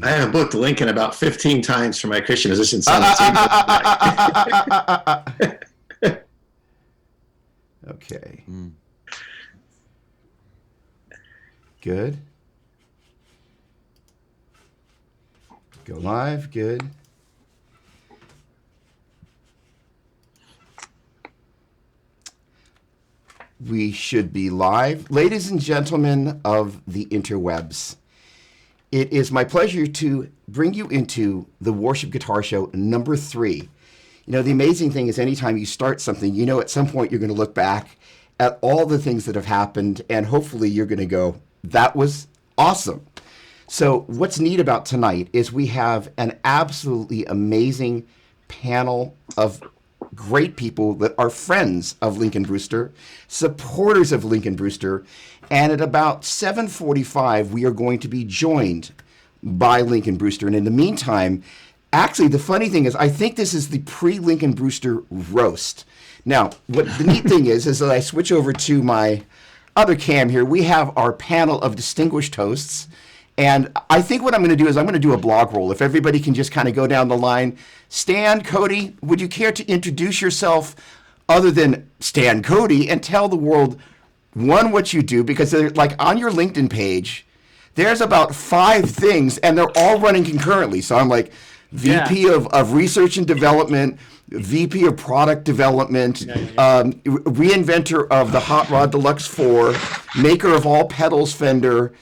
I haven't booked Lincoln about 15 times for my Christian musician son. Okay. Good. Go live. Good. We should be live. Ladies and gentlemen of the interwebs, it is my pleasure to bring you into the Worship Guitar Show number 3. You know, the amazing thing is anytime you start something, you know at some point you're going to look back at all the things that have happened, and hopefully you're going to go, that was awesome. So what's neat about tonight is we have an absolutely amazing panel of great people that are friends of Lincoln Brewster, supporters of Lincoln Brewster, and at about 7:45 we are going to be joined by Lincoln Brewster. And in the meantime, actually the funny thing is I think this is the pre-Lincoln Brewster roast. Now, what the neat thing is that I switch over to my other cam here, we have our panel of distinguished hosts. And I think what I'm going to do is I'm going to do a blog roll. If everybody can just kind of go down the line. Stan, Cody, would you care to introduce yourself other than Stan Cody and tell the world, one, what you do? Because they're like on your LinkedIn page, there's about 5 things and they're all running concurrently. So I'm like VP of Research and Development, VP of Product Development, reinventor of the Hot Rod Deluxe 4, maker of all pedals Fender.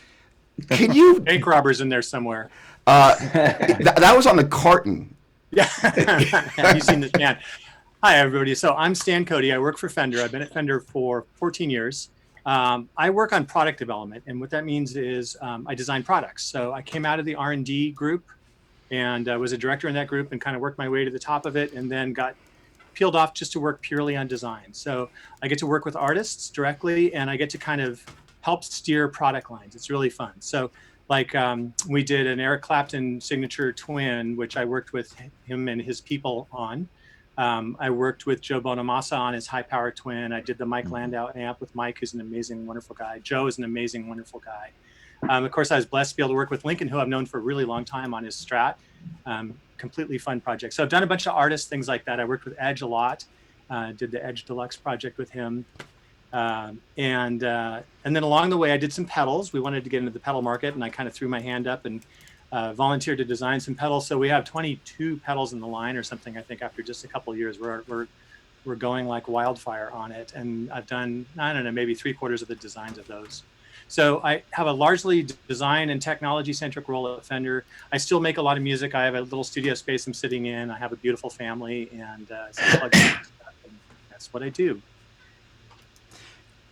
Can you bank robbers in there somewhere? That was on the carton. Yeah. Have you seen the can? Hi, everybody. So I'm Stan Cody. I work for Fender. I've been at Fender for 14 years. I work on product development, and what that means is I design products. So I came out of the R&D group and was a director in that group and kind of worked my way to the top of it, and then got peeled off just to work purely on design. So I get to work with artists directly, and I get to kind of help steer product lines. It's really fun. So like we did an Eric Clapton signature twin, which I worked with him and his people on. I worked with Joe Bonamassa on his high power twin. I did the Mike Landau amp with Mike, who's an amazing, wonderful guy. Joe is an amazing, wonderful guy. Of course, I was blessed to be able to work with Lincoln, who I've known for a really long time, on his Strat. Completely fun project. So I've done a bunch of artists, things like that. I worked with Edge a lot. Did the Edge Deluxe project with him. And then along the way, I did some pedals. We wanted to get into the pedal market, and I kind of threw my hand up and volunteered to design some pedals. So we have 22 pedals in the line or something, I think, after just a couple of years. We're going like wildfire on it. And I've done, I don't know, maybe 3/4 of the designs of those. So I have a largely design and technology-centric role at Fender. I still make a lot of music. I have a little studio space I'm sitting in. I have a beautiful family, and that's what I do.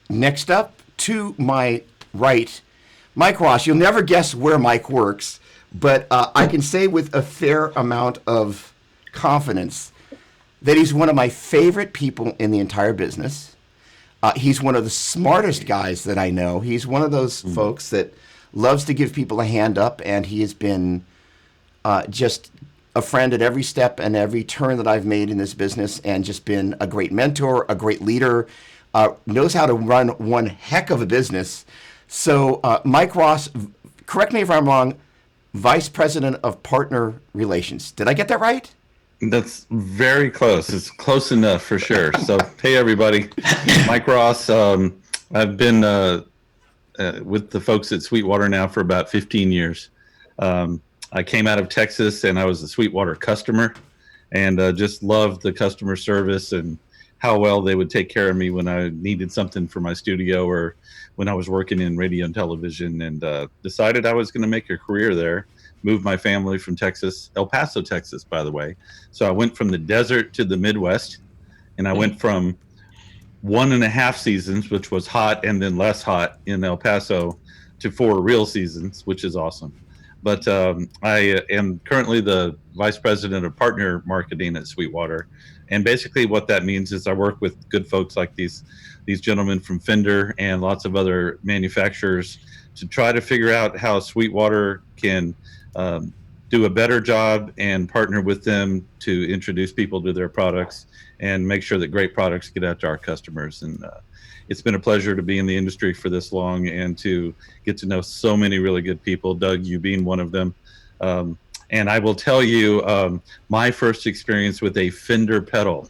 Next up, to my right, Mike Ross. You'll never guess where Mike works, but I can say with a fair amount of confidence that he's one of my favorite people in the entire business. He's one of the smartest guys that I know. He's one of those folks that loves to give people a hand up, and he has been just a friend at every step and every turn that I've made in this business, and just been a great mentor, a great leader, knows how to run one heck of a business. So Mike Ross, correct me if I'm wrong, Vice President of Partner Relations. Did I get that right? That's very close. It's close enough for sure. So, hey, everybody. Mike Ross. I've been with the folks at Sweetwater now for about 15 years. I came out of Texas, and I was a Sweetwater customer, and just loved the customer service and how well they would take care of me when I needed something for my studio or when I was working in radio and television, and decided I was going to make a career there. Moved my family from Texas, El Paso, Texas, by the way. So I went from the desert to the Midwest, and I went from 1.5 seasons, which was hot and then less hot in El Paso, to 4 real seasons, which is awesome. But I am currently the Vice President of Partner Marketing at Sweetwater. And basically what that means is I work with good folks like these gentlemen from Fender and lots of other manufacturers to try to figure out how Sweetwater can do a better job and partner with them to introduce people to their products and make sure that great products get out to our customers. And it's been a pleasure to be in the industry for this long and to get to know so many really good people, Doug, you being one of them. And I will tell you my first experience with a Fender pedal.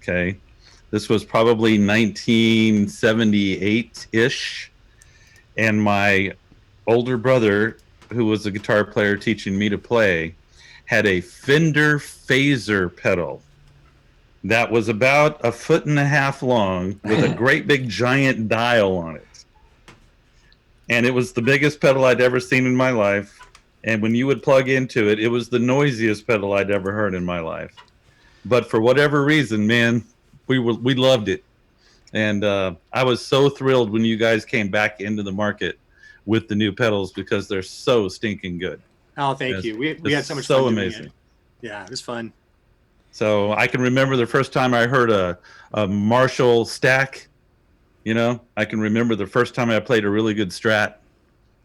Okay. This was probably 1978-ish. And my older brother, who was a guitar player teaching me to play, had a Fender phaser pedal that was about 1.5 feet long with a great big giant dial on it. And it was the biggest pedal I'd ever seen in my life. And when you would plug into it, it was the noisiest pedal I'd ever heard in my life. But for whatever reason, man, we loved it. And I was so thrilled when you guys came back into the market with the new pedals because they're so stinking good. Oh, thank you. We had so much so fun amazing. doing it. Yeah, it was fun. So I can remember the first time I heard a Marshall stack. You know, I can remember the first time I played a really good Strat,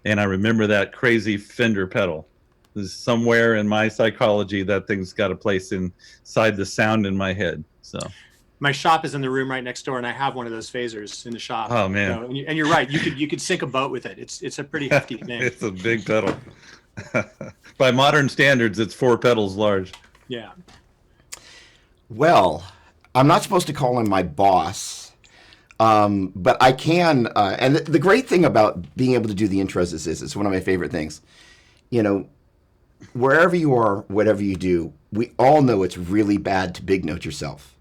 and I remember that crazy Fender pedal. There's somewhere in my psychology that thing's got a place inside the sound in my head. So my shop is in the room right next door, and I have one of those phasers in the shop. Oh man! So, and you're right. You could sink a boat with it. It's a pretty hefty thing. It's a big pedal. By modern standards, it's 4 pedals large. Yeah. Well, I'm not supposed to call him my boss, but I can. And the great thing about being able to do the intros is this: it's one of my favorite things. You know, wherever you are, whatever you do, we all know it's really bad to big note yourself.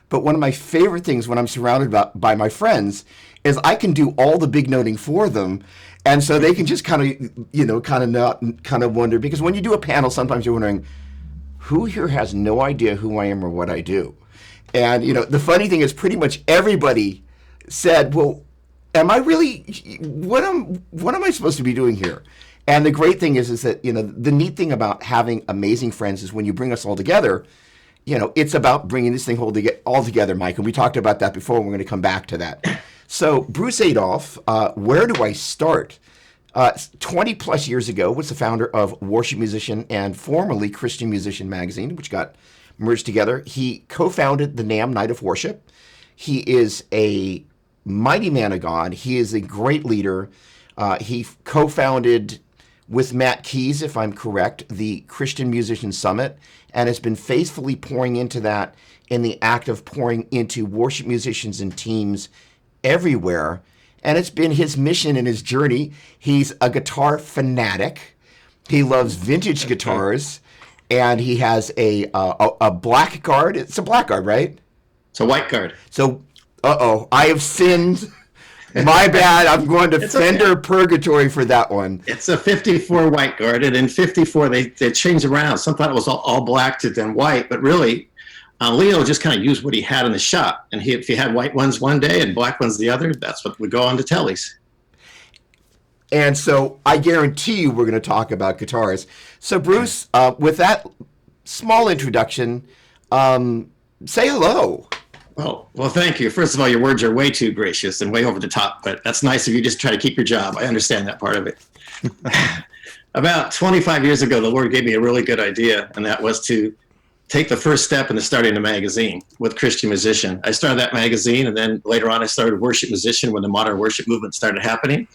But one of my favorite things when I'm surrounded by my friends is I can do all the big noting for them. And so they can just kind of wonder, because when you do a panel, sometimes you're wondering, who here has no idea who I am or what I do? And, you know, the funny thing is pretty much everybody said, well, am I really, what am I supposed to be doing here? And the great thing is that, you know, the neat thing about having amazing friends is when you bring us all together, you know, it's about bringing this thing all together, Mike. And we talked about that before, and we're going to come back to that. So Bruce Adolph, where do I start? 20 plus years ago was the founder of Worship Musician and formerly Christian Musician magazine, which got merged together. He co-founded the NAMM Night of Worship. He is a mighty man of God. He is a great leader. He co-founded with Matt Keys, if I'm correct, the Christian Musician Summit, and has been faithfully pouring into that in the act of pouring into worship musicians and teams everywhere. And it's been his mission and his journey. He's a guitar fanatic. He loves vintage guitars, and he has a black guard. It's a black guard, right? It's a white guard. So, I have sinned. My bad. I'm going to Fender purgatory for that one. It's a 54 white guard, and in 54 they changed around. Some thought it was all black to then white, but really Leo just kind of used what he had in the shop. And if he had white ones one day and black ones the other, that's what would go on to tellies. And so I guarantee you we're going to talk about guitars. So Bruce, with that small introduction, say hello. Well, thank you. First of all, your words are way too gracious and way over the top, but that's nice of you just to try to keep your job. I understand that part of it. About 25 years ago, the Lord gave me a really good idea, and that was to take the first step into starting a magazine with Christian Musician. I started that magazine, and then later on I started Worship Musician when the modern worship movement started happening.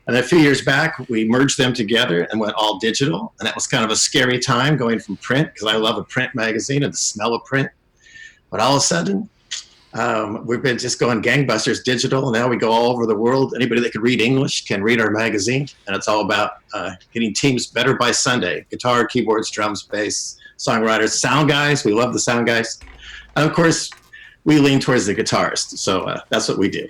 And a few years back, we merged them together and went all digital. And that was kind of a scary time going from print, because I love a print magazine and the smell of print. But all of a sudden, we've been just going gangbusters digital, and now we go all over the world. Anybody that can read English can read our magazine, and it's all about getting teams better by Sunday. Guitar, keyboards, drums, bass, songwriters, sound guys. We love the sound guys. And of course, we lean towards the guitarist, so that's what we do.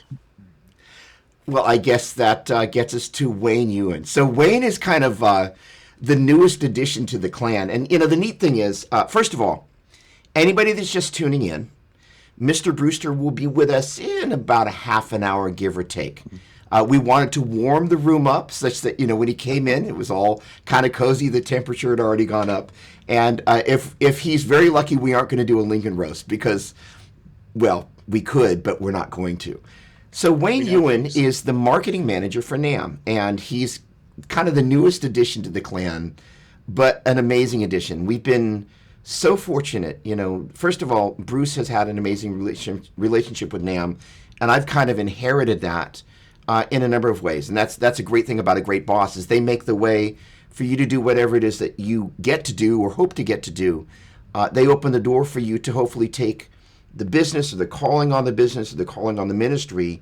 Well, I guess that gets us to Wayne Ewan. So Wayne is kind of the newest addition to the clan. And, you know, the neat thing is, first of all, anybody that's just tuning in, Mr. Brewster will be with us in about a half an hour, give or take. We wanted to warm the room up such that, you know, when he came in, it was all kind of cozy. The temperature had already gone up. And if he's very lucky, we aren't going to do a Lincoln roast because, well, we could, but we're not going to. So Wayne Ewan is the marketing manager for NAMM, and he's kind of the newest addition to the clan, but an amazing addition. We've been so fortunate, you know. First of all, Bruce has had an amazing relationship with NAMM, and I've kind of inherited that in a number of ways. And that's a great thing about a great boss, is they make the way for you to do whatever it is that you get to do or hope to get to do. They open the door for you to hopefully take the business or the calling on the business or the calling on the ministry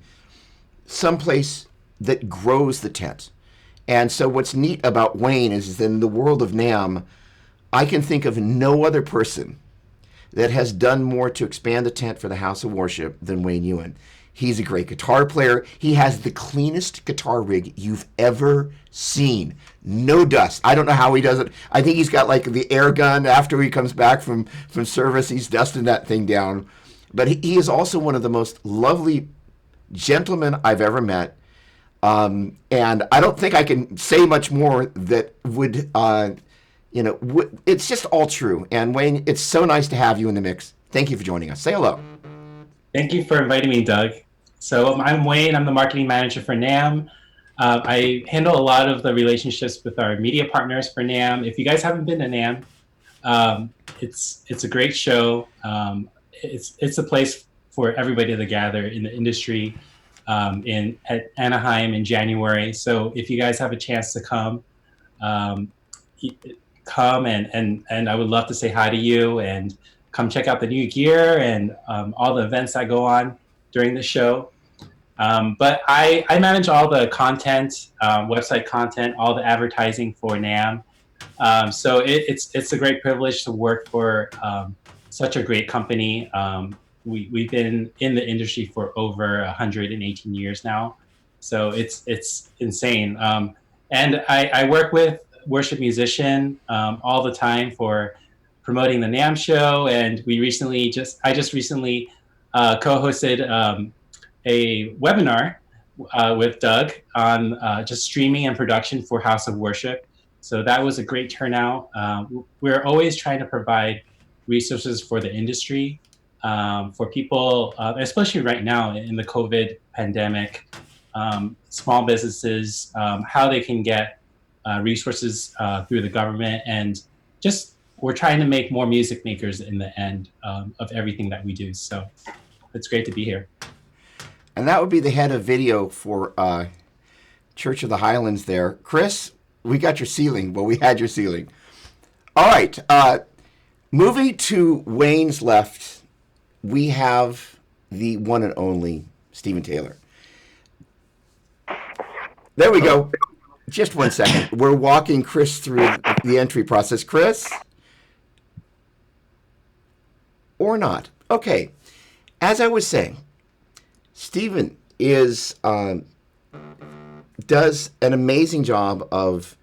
someplace that grows the tent. And so what's neat about Wayne is in the world of NAMM, I can think of no other person that has done more to expand the tent for the house of worship than Wayne Ewan. He's a great guitar player. He has the cleanest guitar rig you've ever seen. No dust. I don't know how he does it. I think he's got like the air gun after he comes back from service. He's dusting that thing down. But he is also one of the most lovely gentlemen I've ever met. And I don't think I can say much more that would, it's just all true. And Wayne, it's so nice to have you in the mix. Thank you for joining us. Say hello. Thank you for inviting me, Doug. So I'm Wayne. I'm the marketing manager for NAMM. I handle a lot of the relationships with our media partners for NAMM. If you guys haven't been to NAMM, it's a great show. It's a place for everybody to gather in the industry at Anaheim in January. So if you guys have a chance to come and I would love to say hi to you and come check out the new gear and all the events that go on during the show. But I manage all the content, website content, all the advertising for NAMM. So it's a great privilege to work for such a great company. We've been in the industry for over 118 years now. So it's insane. And I work with worship musician all the time for promoting the NAMM show, and I just recently co-hosted a webinar with Doug on just streaming and production for House of Worship. So that was a great turnout. We're always trying to provide resources for the industry, for people, especially right now in the COVID pandemic, small businesses, how they can get resources through the government, and just we're trying to make more music makers in the end of everything that we do. So it's great to be here. And that would be the head of video for Church of the Highlands there. Chris, we got your ceiling. Well, we had your ceiling. All right. Moving to Wayne's left, we have the one and only Stephen Taylor. There we go. Just 1 second. We're walking Chris through the entry process. Chris? Or not. Okay. As I was saying, Stephen does an amazing job of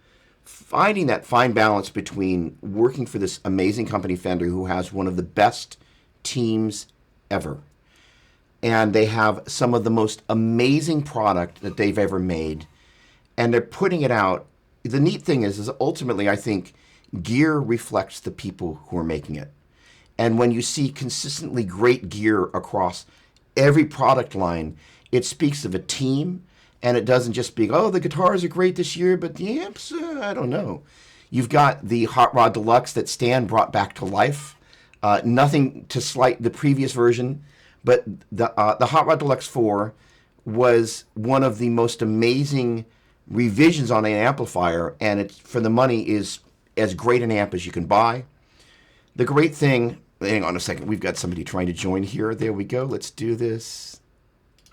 finding that fine balance between working for this amazing company, Fender, who has one of the best teams ever. And they have some of the most amazing product that they've ever made. And they're putting it out. The neat thing is ultimately, I think, gear reflects the people who are making it. And when you see consistently great gear across every product line, it speaks of a team, and it doesn't just be, oh, the guitars are great this year, but the amps, I don't know. You've got the Hot Rod Deluxe that Stan brought back to life. Nothing to slight the previous version, but the Hot Rod Deluxe 4 was one of the most amazing revisions on an amplifier, and it, for the money, is as great an amp as you can buy. The great thing, hang on a second, we've got somebody trying to join here. There we go. Let's do this.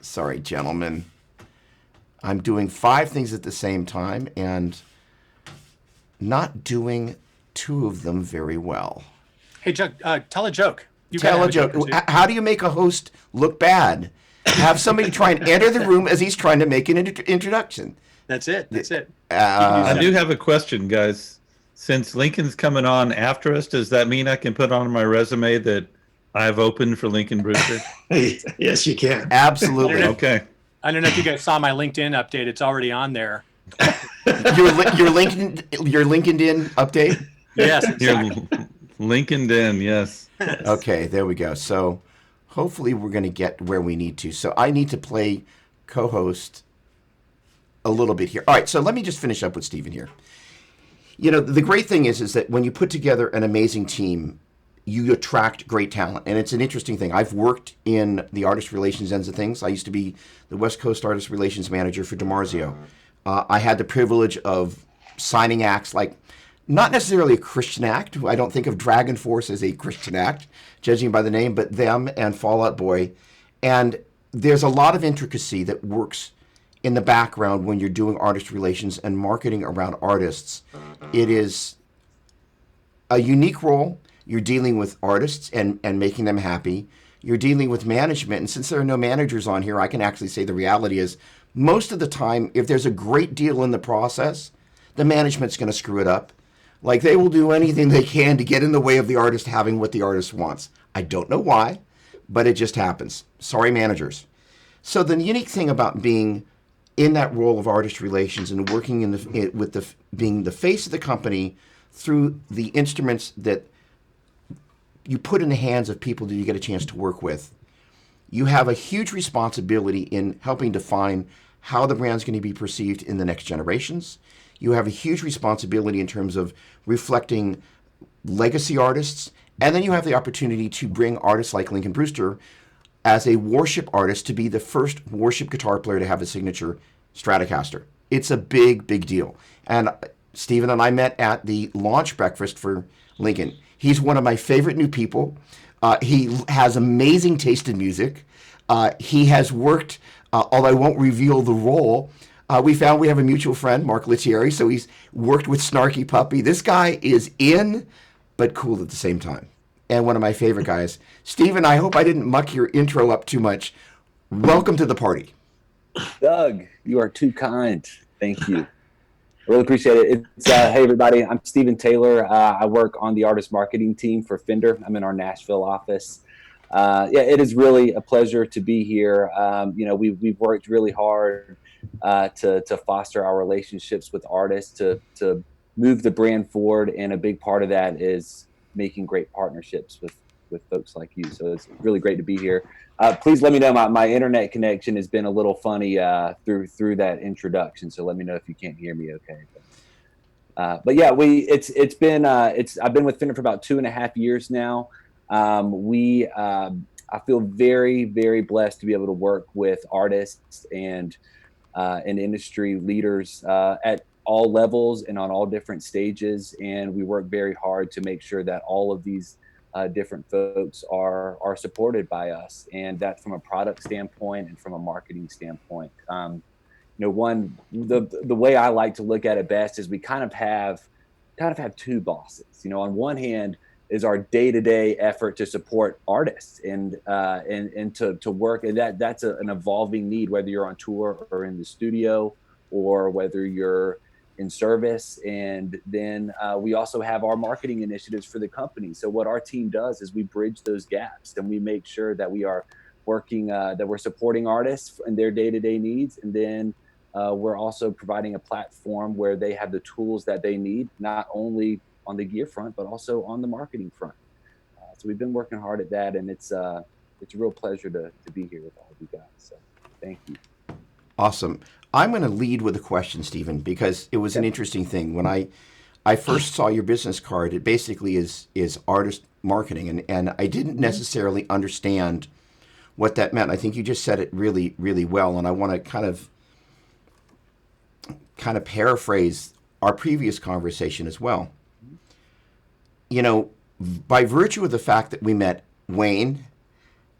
Sorry, gentlemen. I'm doing 5 things at the same time and not doing 2 of them very well. Hey, Chuck, tell a joke. Tell a joke. How do you make a host look bad? Have somebody try and enter the room as he's trying to make an introduction. That's it. That's it. I do have a question, guys. Since Lincoln's coming on after us, does that mean I can put on my resume that I've opened for Lincoln Brewster? Yes, you can. Absolutely. Okay. I don't know if you guys saw my LinkedIn update. It's already on there. Your LinkedIn update? Yes, exactly. Lincoln Den, yes. Okay, there we go. So hopefully we're going to get where we need to. So I need to play co-host a little bit here. All right, so let me just finish up with Stephen here. You know, the great thing is that when you put together an amazing team, you attract great talent. And it's an interesting thing. I've worked in the artist relations ends of things. I used to be the West Coast Artist Relations Manager for DiMarzio. I had the privilege of signing acts like, not necessarily a Christian act. I don't think of Dragon Force as a Christian act, judging by the name, but them and Fall Out Boy. And there's a lot of intricacy that works in the background when you're doing artist relations and marketing around artists. It is a unique role. You're dealing with artists and making them happy. You're dealing with management. And since there are no managers on here, I can actually say the reality is most of the time, if there's a great deal in the process, the management's going to screw it up. Like, they will do anything they can to get in the way of the artist having what the artist wants. I don't know why, but it just happens. Sorry, managers. So the unique thing about being in that role of artist relations and working being the face of the company through the instruments that you put in the hands of people that you get a chance to work with, you have a huge responsibility in helping define how the brand's going to be perceived in the next generations. You have a huge responsibility in terms of reflecting legacy artists, and then you have the opportunity to bring artists like Lincoln Brewster as a worship artist to be the first worship guitar player to have a signature Stratocaster. It's a big, big deal. And Stephen and I met at the launch breakfast for Lincoln. He's one of my favorite new people. He has amazing taste in music. He has worked, although I won't reveal the role, we found we have a mutual friend, Mark Lettieri, so he's worked with Snarky Puppy. This guy is in, but cool at the same time. And one of my favorite guys. Stephen, I hope I didn't muck your intro up too much. Welcome to the party. Doug, you are too kind. Thank you. I really appreciate it. It's hey, everybody. I'm Stephen Taylor. I work on the artist marketing team for Fender. I'm in our Nashville office. Yeah, it is really a pleasure to be here. We've worked really hard to foster our relationships with artists, to move the brand forward, and a big part of that is making great partnerships with folks like you. So it's really great to be here. Please let me know. My internet connection has been a little funny through that introduction, so let me know if you can't hear me okay. But yeah, I've been with Fender for about 2.5 years now. I feel very, very blessed to be able to work with artists and industry leaders at all levels and on all different stages. And we work very hard to make sure that all of these different folks are supported by us, and that from a product standpoint and from a marketing standpoint. The way I like to look at it best is we kind of have two bosses. On one hand is our day-to-day effort to support artists and to work, and that's an evolving need, whether you're on tour or in the studio or whether you're in service. And then we also have our marketing initiatives for the company. So what our team does is we bridge those gaps, and we make sure that we are working, that we're supporting artists in their day-to-day needs. And then we're also providing a platform where they have the tools that they need, not only on the gear front, but also on the marketing front. So we've been working hard at that, and it's a real pleasure to be here with all of you guys. So thank you. Awesome. I'm going to lead with a question, Stephen, because it was an interesting thing. When I first saw your business card, it basically is artist marketing, and I didn't necessarily understand what that meant. I think you just said it really, really well, and I want to kind of paraphrase our previous conversation as well. By virtue of the fact that we met Wayne,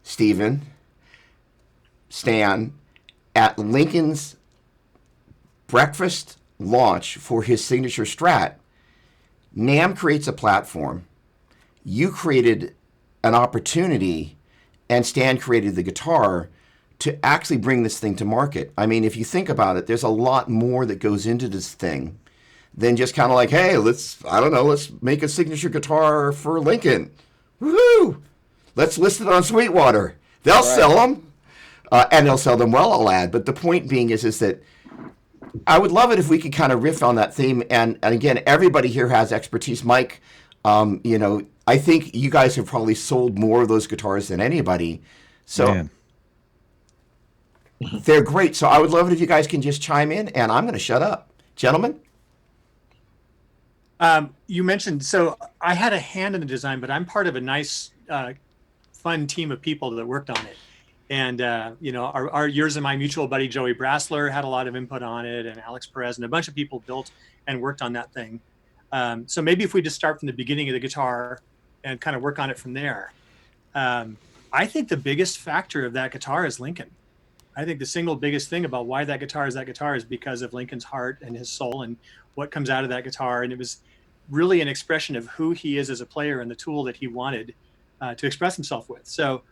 Stephen, Stan at Lincoln's breakfast launch for his signature Strat, NAMM creates a platform, you created an opportunity, and Stan created the guitar to actually bring this thing to market. I mean, if you think about it, there's a lot more that goes into this thing than just kind of like, hey, let's make a signature guitar for Lincoln. Woohoo! Let's list it on Sweetwater. They'll sell them, and they'll sell them well, I'll add. But the point being is that I would love it if we could kind of riff on that theme. And again, everybody here has expertise. Mike, I think you guys have probably sold more of those guitars than anybody. So Man. They're great. So I would love it if you guys can just chime in, and I'm going to shut up. Gentlemen? You mentioned, so I had a hand in the design, but I'm part of a nice, fun team of people that worked on it. And, yours and my mutual buddy, Joey Brassler, had a lot of input on it, and Alex Perez, and a bunch of people built and worked on that thing. So maybe if we just start from the beginning of the guitar and kind of work on it from there. I think the biggest factor of that guitar is Lincoln. I think the single biggest thing about why that guitar is because of Lincoln's heart and his soul and what comes out of that guitar. And it was really an expression of who he is as a player and the tool that he wanted to express himself with. So,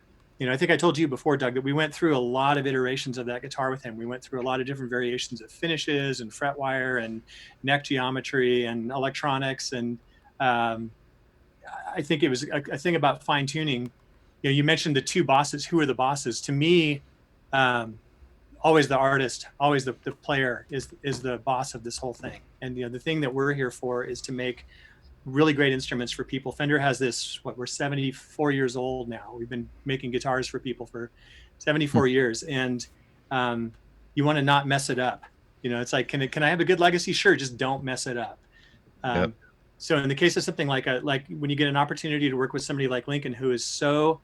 I think I told you before, Doug, that we went through a lot of iterations of that guitar with him. We went through a lot of different variations of finishes and fret wire and neck geometry and electronics. And I think it was a thing about fine tuning. You mentioned the two bosses. Who are the bosses? To me, always the artist, always the player is the boss of this whole thing. And the thing that we're here for is to make really great instruments for people. Fender has this, we're 74 years old now. We've been making guitars for people for 74 years. And you want to not mess it up. It's like, can I have a good legacy? Sure, just don't mess it up. Yep. So in the case of something like when you get an opportunity to work with somebody like Lincoln, who is so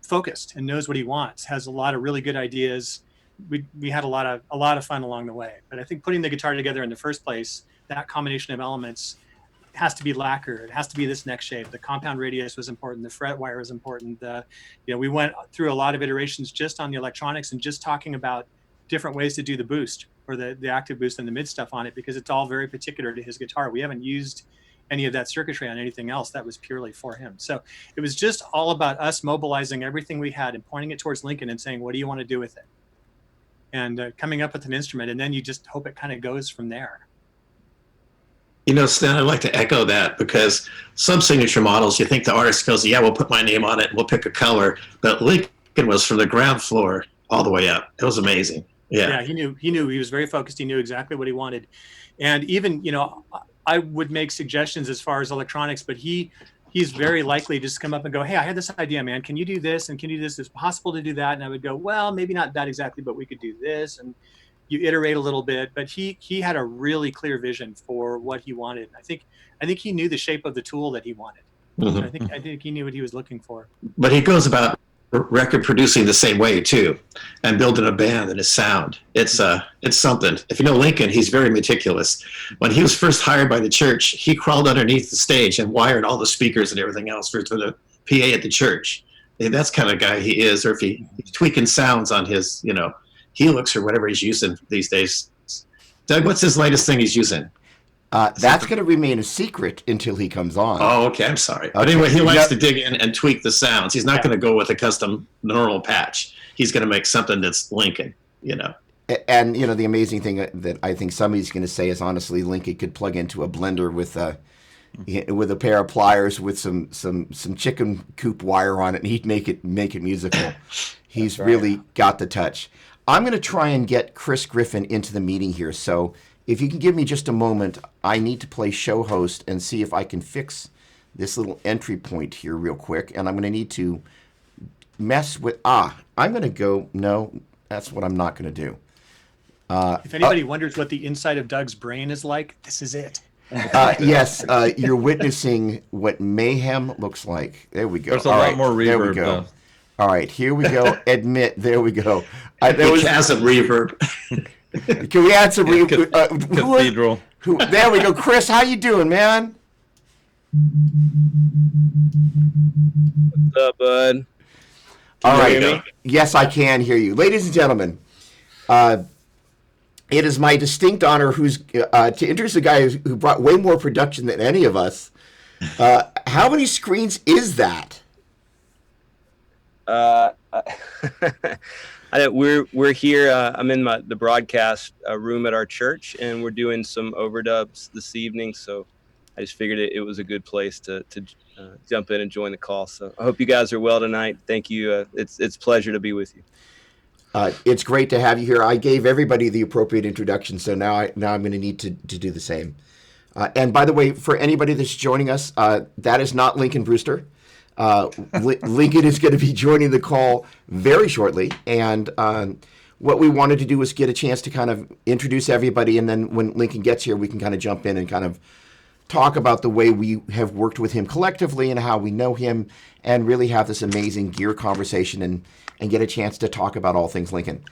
focused and knows what he wants, has a lot of really good ideas. We had a lot of fun along the way. But I think putting the guitar together in the first place, that combination of elements has to be lacquer. It has to be this neck shape. The compound radius was important. The fret wire was important. We went through a lot of iterations just on the electronics and just talking about different ways to do the boost or the active boost and the mid stuff on it, because it's all very particular to his guitar. We haven't used any of that circuitry on anything else. That was purely for him. So it was just all about us mobilizing everything we had and pointing it towards Lincoln and saying, what do you want to do with it? And coming up with an instrument. And then you just hope it kind of goes from there. Stan, I'd like to echo that, because some signature models, you think the artist goes, yeah, we'll put my name on it and we'll pick a color. But Lincoln was from the ground floor all the way up. It was amazing. Yeah, he knew. He was very focused. He knew exactly what he wanted. And even, I would make suggestions as far as electronics, but he's very likely to just come up and go, hey, I had this idea, man. Can you do this? And can you do this? Is it possible to do that? And I would go, well, maybe not that exactly, but we could do this. And you iterate a little bit, but he had a really clear vision for what he wanted. I think he knew the shape of the tool that he wanted. Mm-hmm. So I think he knew what he was looking for. But he goes about record producing the same way too, and building a band and his sound. It's something. If you know Lincoln, he's very meticulous. When he was first hired by the church, he crawled underneath the stage and wired all the speakers and everything else for the PA at the church. And that's the kind of guy he is. Or if he's tweaking sounds on his, Helix or whatever he's using these days. Doug, what's his latest thing he's using? That's going to remain a secret until he comes on. Oh, okay. I'm sorry. But anyway, he likes to dig in and tweak the sounds. He's not going to go with a custom normal patch. He's going to make something that's Lincoln, And, the amazing thing that I think somebody's going to say is, honestly, Lincoln could plug into a blender with a pair of pliers with some chicken coop wire on it, and he'd make it musical. He's really got the touch. I'm going to try and get Chris Griffin into the meeting here. So if you can give me just a moment, I need to play show host and see if I can fix this little entry point here real quick. And I'm going to need to mess with, I'm going to go, no, that's what I'm not going to do. If anybody wonders what the inside of Doug's brain is like, this is it. Yes, you're witnessing what mayhem looks like. There we go. There's a lot more reverb. There we go. All right, here we go. Admit. There we go. There has some reverb. Can we add some reverb? Cathedral. There we go. Chris, how you doing, man? What's up, bud? All right. hear me? Yes, I can hear you. Ladies and gentlemen, it is my distinct honor to introduce a guy who brought way more production than any of us. How many screens is that? We're here. I'm in the broadcast room at our church, and we're doing some overdubs this evening. So I just figured it was a good place to jump in and join the call. So I hope you guys are well tonight. Thank you. It's a pleasure to be with you. It's great to have you here. I gave everybody the appropriate introduction, so now I'm going to need to do the same. And by the way, for anybody that's joining us, that is not Lincoln Brewster. Lincoln is going to be joining the call very shortly, and what we wanted to do was get a chance to kind of introduce everybody, and then when Lincoln gets here, we can kind of jump in and kind of talk about the way we have worked with him collectively and how we know him, and really have this amazing gear conversation and get a chance to talk about all things Lincoln.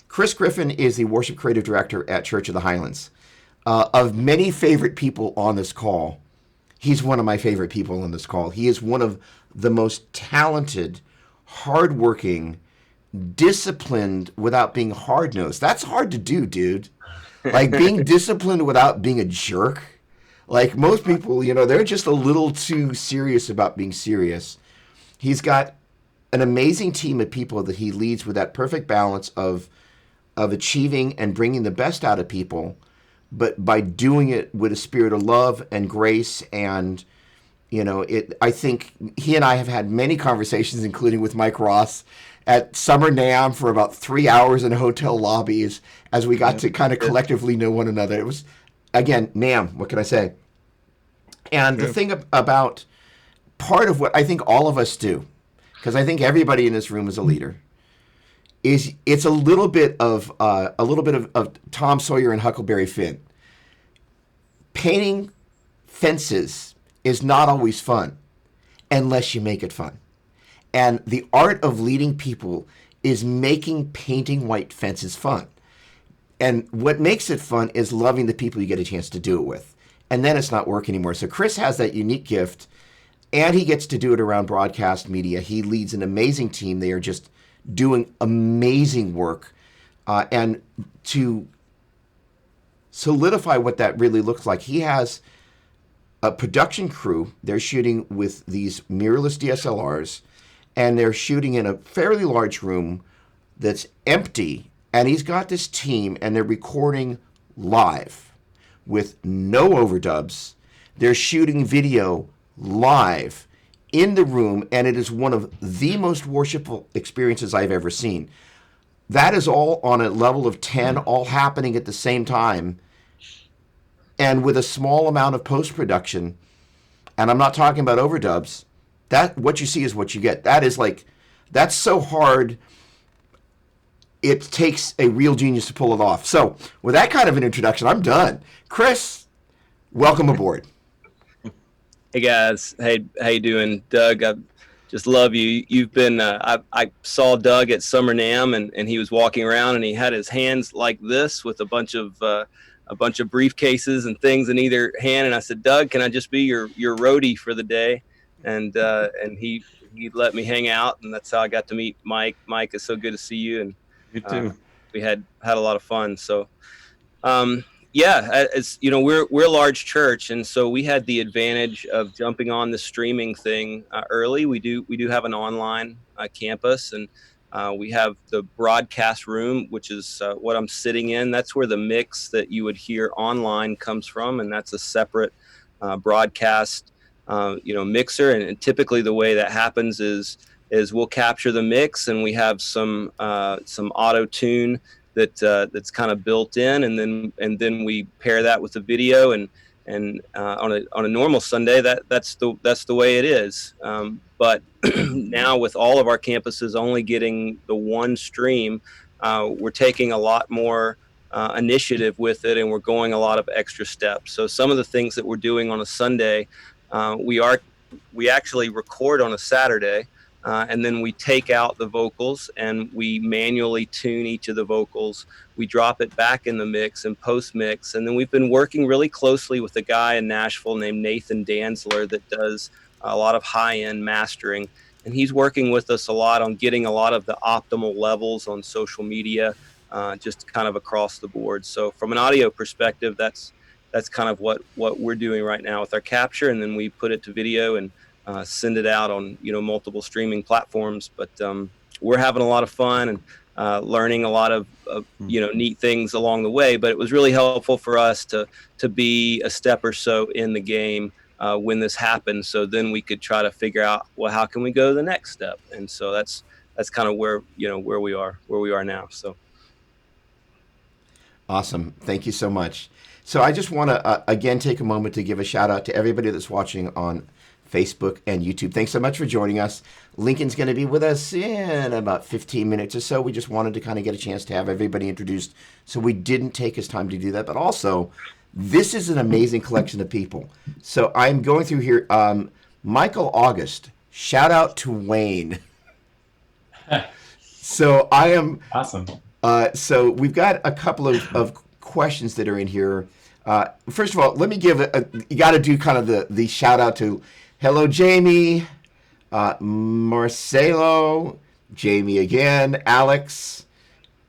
Chris Griffin is the worship creative director at Church of the Highlands. Of many favorite people on this call, he's one of my favorite people on this call. He is one of the most talented, hardworking, disciplined without being hard-nosed. That's hard to do, dude. Like being disciplined without being a jerk. Like most people, they're just a little too serious about being serious. He's got an amazing team of people that he leads with that perfect balance of achieving and bringing the best out of people, but by doing it with a spirit of love and grace. And I think he and I have had many conversations, including with Mike Ross at Summer NAMM for about 3 hours in hotel lobbies as we got to kind of collectively know one another. It was, again, NAMM, what can I say? And the thing about part of what I think all of us do, because I think everybody in this room is a leader, is it's a little bit of Tom Sawyer and Huckleberry Finn. Painting fences is not always fun unless you make it fun. And the art of leading people is making painting white fences fun. And what makes it fun is loving the people you get a chance to do it with. And then it's not work anymore. So Chris has that unique gift, and he gets to do it around broadcast media. He leads an amazing team. They are just doing amazing work. And to solidify what that really looks like, he has a production crew. They're shooting with these mirrorless DSLRs, and they're shooting in a fairly large room that's empty. And he's got this team, and they're recording live with no overdubs. They're shooting video live in the room, and it is one of the most worshipful experiences I've ever seen. That is all on a level of 10, all happening at the same time, and with a small amount of post-production. And I'm not talking about overdubs. That what you see is what you get. That's so hard. It takes a real genius to pull it off. So with that kind of an introduction, I'm done. Chris, welcome aboard. Hey guys, hey, how you doing? Doug, I just love you. You've been, I saw Doug at Summer NAMM, and he was walking around, and he had his hands like this with a bunch of briefcases and things in either hand. And I said, Doug, can I just be your roadie for the day? And he let me hang out, and that's how I got to meet Mike. Mike, it's so good to see you. And You too. we had a lot of fun. So, as you know, we're a large church, and so we had the advantage of jumping on the streaming thing early. We do have an online campus, and we have the broadcast room, which is what I'm sitting in. That's where the mix that you would hear online comes from, and that's a separate broadcast mixer. And typically the way that happens is we'll capture the mix, and we have some auto tune that's kind of built in, and then we pair that with the video, and on a normal Sunday that's the way it is. But now with all of our campuses only getting the one stream, we're taking a lot more initiative with it, and we're going a lot of extra steps. So some of the things that we're doing on a Sunday, we actually record on a Saturday. And then we take out the vocals, and we manually tune each of the vocals. We drop it back in the mix and post mix. And then we've been working really closely with a guy in Nashville named Nathan Danzler that does a lot of high-end mastering. And he's working with us a lot on getting a lot of the optimal levels on social media, just kind of across the board. So from an audio perspective, that's kind of what we're doing right now with our capture. And then we put it to video and send it out on multiple streaming platforms. But we're having a lot of fun and learning a lot of neat things along the way. But it was really helpful for us to be a step or so in the game when this happened. So then we could try to figure out, well, how can we go to the next step? And so that's kind of where we are now. So Awesome. Thank you so much. So I just want to again take a moment to give a shout out to everybody that's watching on Facebook and YouTube. Thanks so much for joining us. Lincoln's going to be with us in about 15 minutes or so. We just wanted to kind of get a chance to have everybody introduced, so we didn't take his time to do that. But also, this is an amazing collection of people. So I'm going through here. Michael August, shout out to Wayne. So I am awesome. So we've got a couple of questions that are in here. First of all, let me give you got to do kind of the shout out to hello, Jamie, Marcelo, Jamie again, Alex,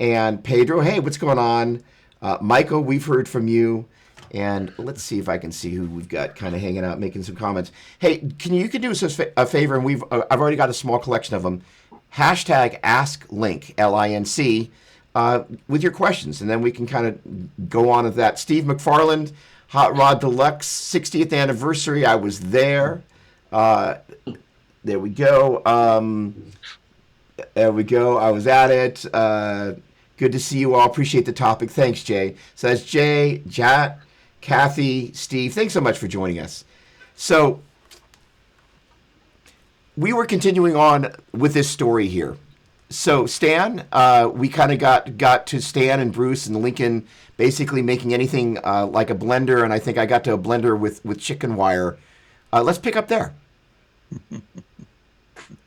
and Pedro. Hey, what's going on? Michael, we've heard from you. And let's see if I can see who we've got kind of hanging out, making some comments. Hey, can you do us a favor? And I've already got a small collection of them. Hashtag #AskLink, LINC, with your questions, and then we can kind of go on with that. Steve McFarland, Hot Rod Deluxe, 60th anniversary. I was there. There we go. There we go. I was at it. Good to see you all. Appreciate the topic. Thanks, Jay. So that's Jay, Jat, Kathy, Steve. Thanks so much for joining us. So we were continuing on with this story here. So Stan, we kind of got to Stan and Bruce and Lincoln basically making anything like a blender, and I think I got to a blender with chicken wire. Let's pick up there.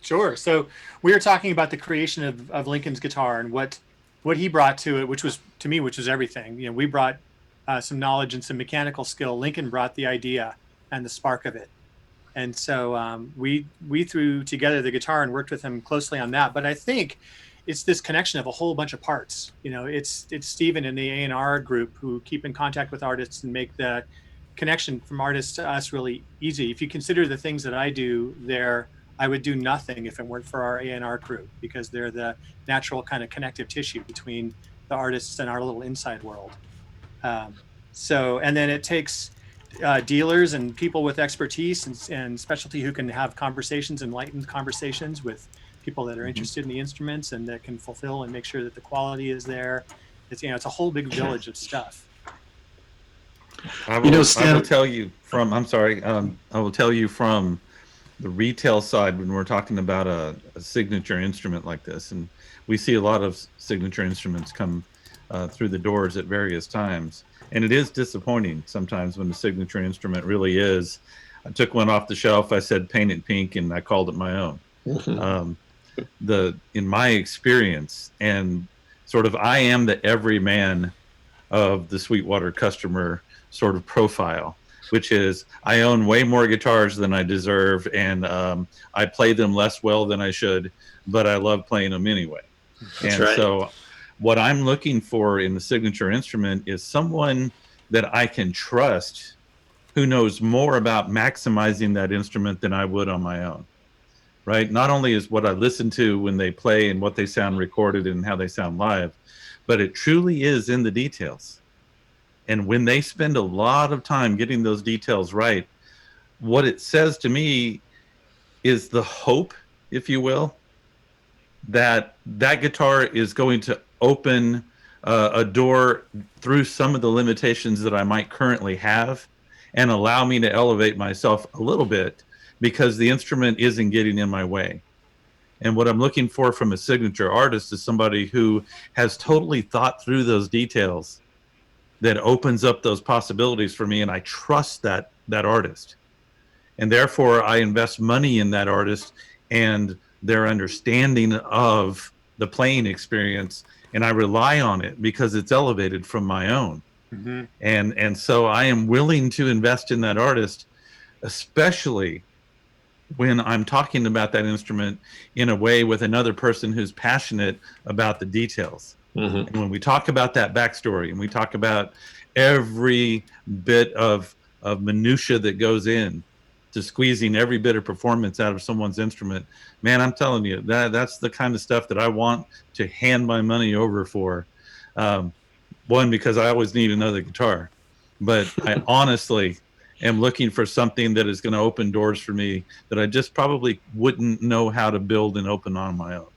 Sure. So we were talking about the creation of Lincoln's guitar and what he brought to it, which was everything. You know, we brought some knowledge and some mechanical skill. Lincoln brought the idea and the spark of it. And so we threw together the guitar and worked with him closely on that. But I think it's this connection of a whole bunch of parts. You know, it's Stephen and the A&R group who keep in contact with artists and make the connection from artists to us really easy. If you consider the things that I do there, I would do nothing if it weren't for our A&R crew, because they're the natural kind of connective tissue between the artists and our little inside world. And then it takes dealers and people with expertise and specialty who can have conversations, enlightened conversations with people that are interested in the instruments and that can fulfill and make sure that the quality is there. It's a whole big village of stuff. I will tell you from the retail side when we're talking about a signature instrument like this, and we see a lot of signature instruments come through the doors at various times, and it is disappointing sometimes when the signature instrument really is. I took one off the shelf, I said paint it pink, and I called it my own. In my experience, and sort of I am the everyman of the Sweetwater customer sort of profile, which is I own way more guitars than I deserve, and I play them less well than I should, but I love playing them anyway. That's right. So what I'm looking for in the signature instrument is someone that I can trust who knows more about maximizing that instrument than I would on my own, right? Not only is what I listen to when they play and what they sound recorded and how they sound live, but it truly is in the details. And when they spend a lot of time getting those details right, what it says to me is the hope, if you will, that guitar is going to open a door through some of the limitations that I might currently have and allow me to elevate myself a little bit because the instrument isn't getting in my way. And what I'm looking for from a signature artist is somebody who has totally thought through those details, that opens up those possibilities for me, and I trust that artist. And therefore, I invest money in that artist and their understanding of the playing experience, and I rely on it because it's elevated from my own. Mm-hmm. And so I am willing to invest in that artist, especially when I'm talking about that instrument in a way with another person who's passionate about the details. Mm-hmm. And when we talk about that backstory and we talk about every bit of minutia that goes in to squeezing every bit of performance out of someone's instrument, man, I'm telling you, that's the kind of stuff that I want to hand my money over for. One, because I always need another guitar, but I honestly am looking for something that is going to open doors for me that I just probably wouldn't know how to build and open on my own.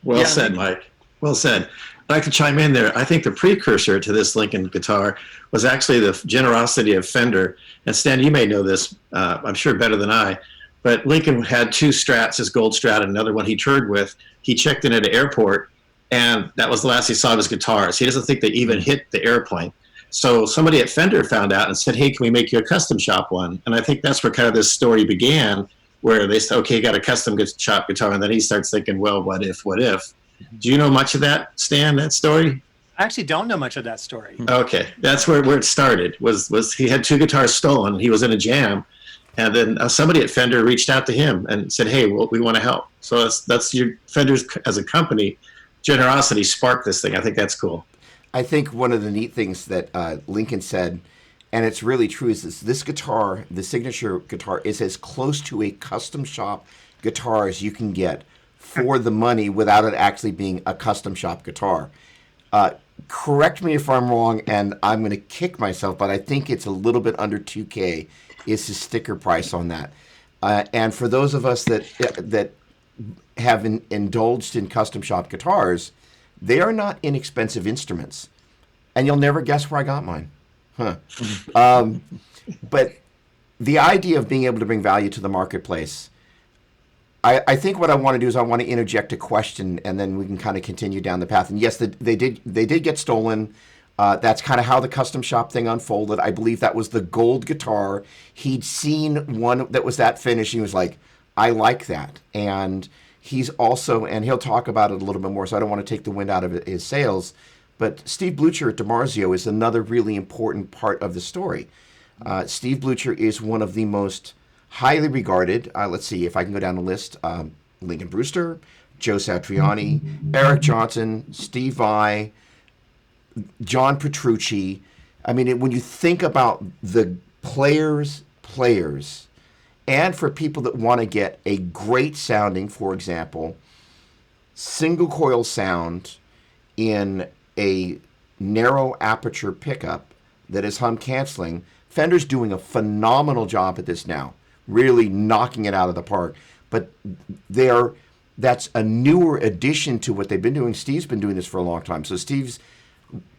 Well said, Mike. Well said. I'd like to chime in there. I think the precursor to this Lincoln guitar was actually the generosity of Fender. And Stan, you may know this, I'm sure better than I, but Lincoln had two Strats, his gold Strat and another one he toured with. He checked in at an airport, and that was the last he saw of his guitars. He doesn't think they even hit the airplane. So somebody at Fender found out and said, hey, can we make you a custom shop one? And I think that's where kind of this story began, where they said, okay, got a custom shop guitar. And then he starts thinking, well, what if? Do you know much of that, Stan, that story? I actually don't know much of that story. Okay, that's where it started. Was he had 2 guitars stolen? He was in a jam, and then somebody at Fender reached out to him and said, "Hey, well, we want to help." So that's your Fender's as a company generosity sparked this thing. I think that's cool. I think one of the neat things that Lincoln said, and it's really true, is this guitar, the signature guitar, is as close to a custom shop guitar as you can get for the money without it actually being a custom shop guitar. Correct me if I'm wrong, and I'm going to kick myself, but I think it's a little bit under $2K is the sticker price on that. And for those of us that have indulged in custom shop guitars, they are not inexpensive instruments. And you'll never guess where I got mine. But the idea of being able to bring value to the marketplace, I think what I want to do is I want to interject a question, and then we can kind of continue down the path. And yes, they did get stolen. That's kind of how the custom shop thing unfolded. I believe that was the gold guitar. He'd seen one that was that finish. He was like, I like that. And he's also, and he'll talk about it a little bit more, so I don't want to take the wind out of his sails, but Steve Blucher at DiMarzio is another really important part of the story. Steve Blucher is one of the most highly regarded, let's see if I can go down the list, Lincoln Brewster, Joe Satriani, Eric Johnson, Steve Vai, John Petrucci. I mean, when you think about the players, and for people that want to get a great sounding, for example, single coil sound in a narrow aperture pickup that is hum canceling, Fender's doing a phenomenal job at this now, really knocking it out of the park. But that's a newer addition to what they've been doing. Steve's been doing this for a long time. So Steve's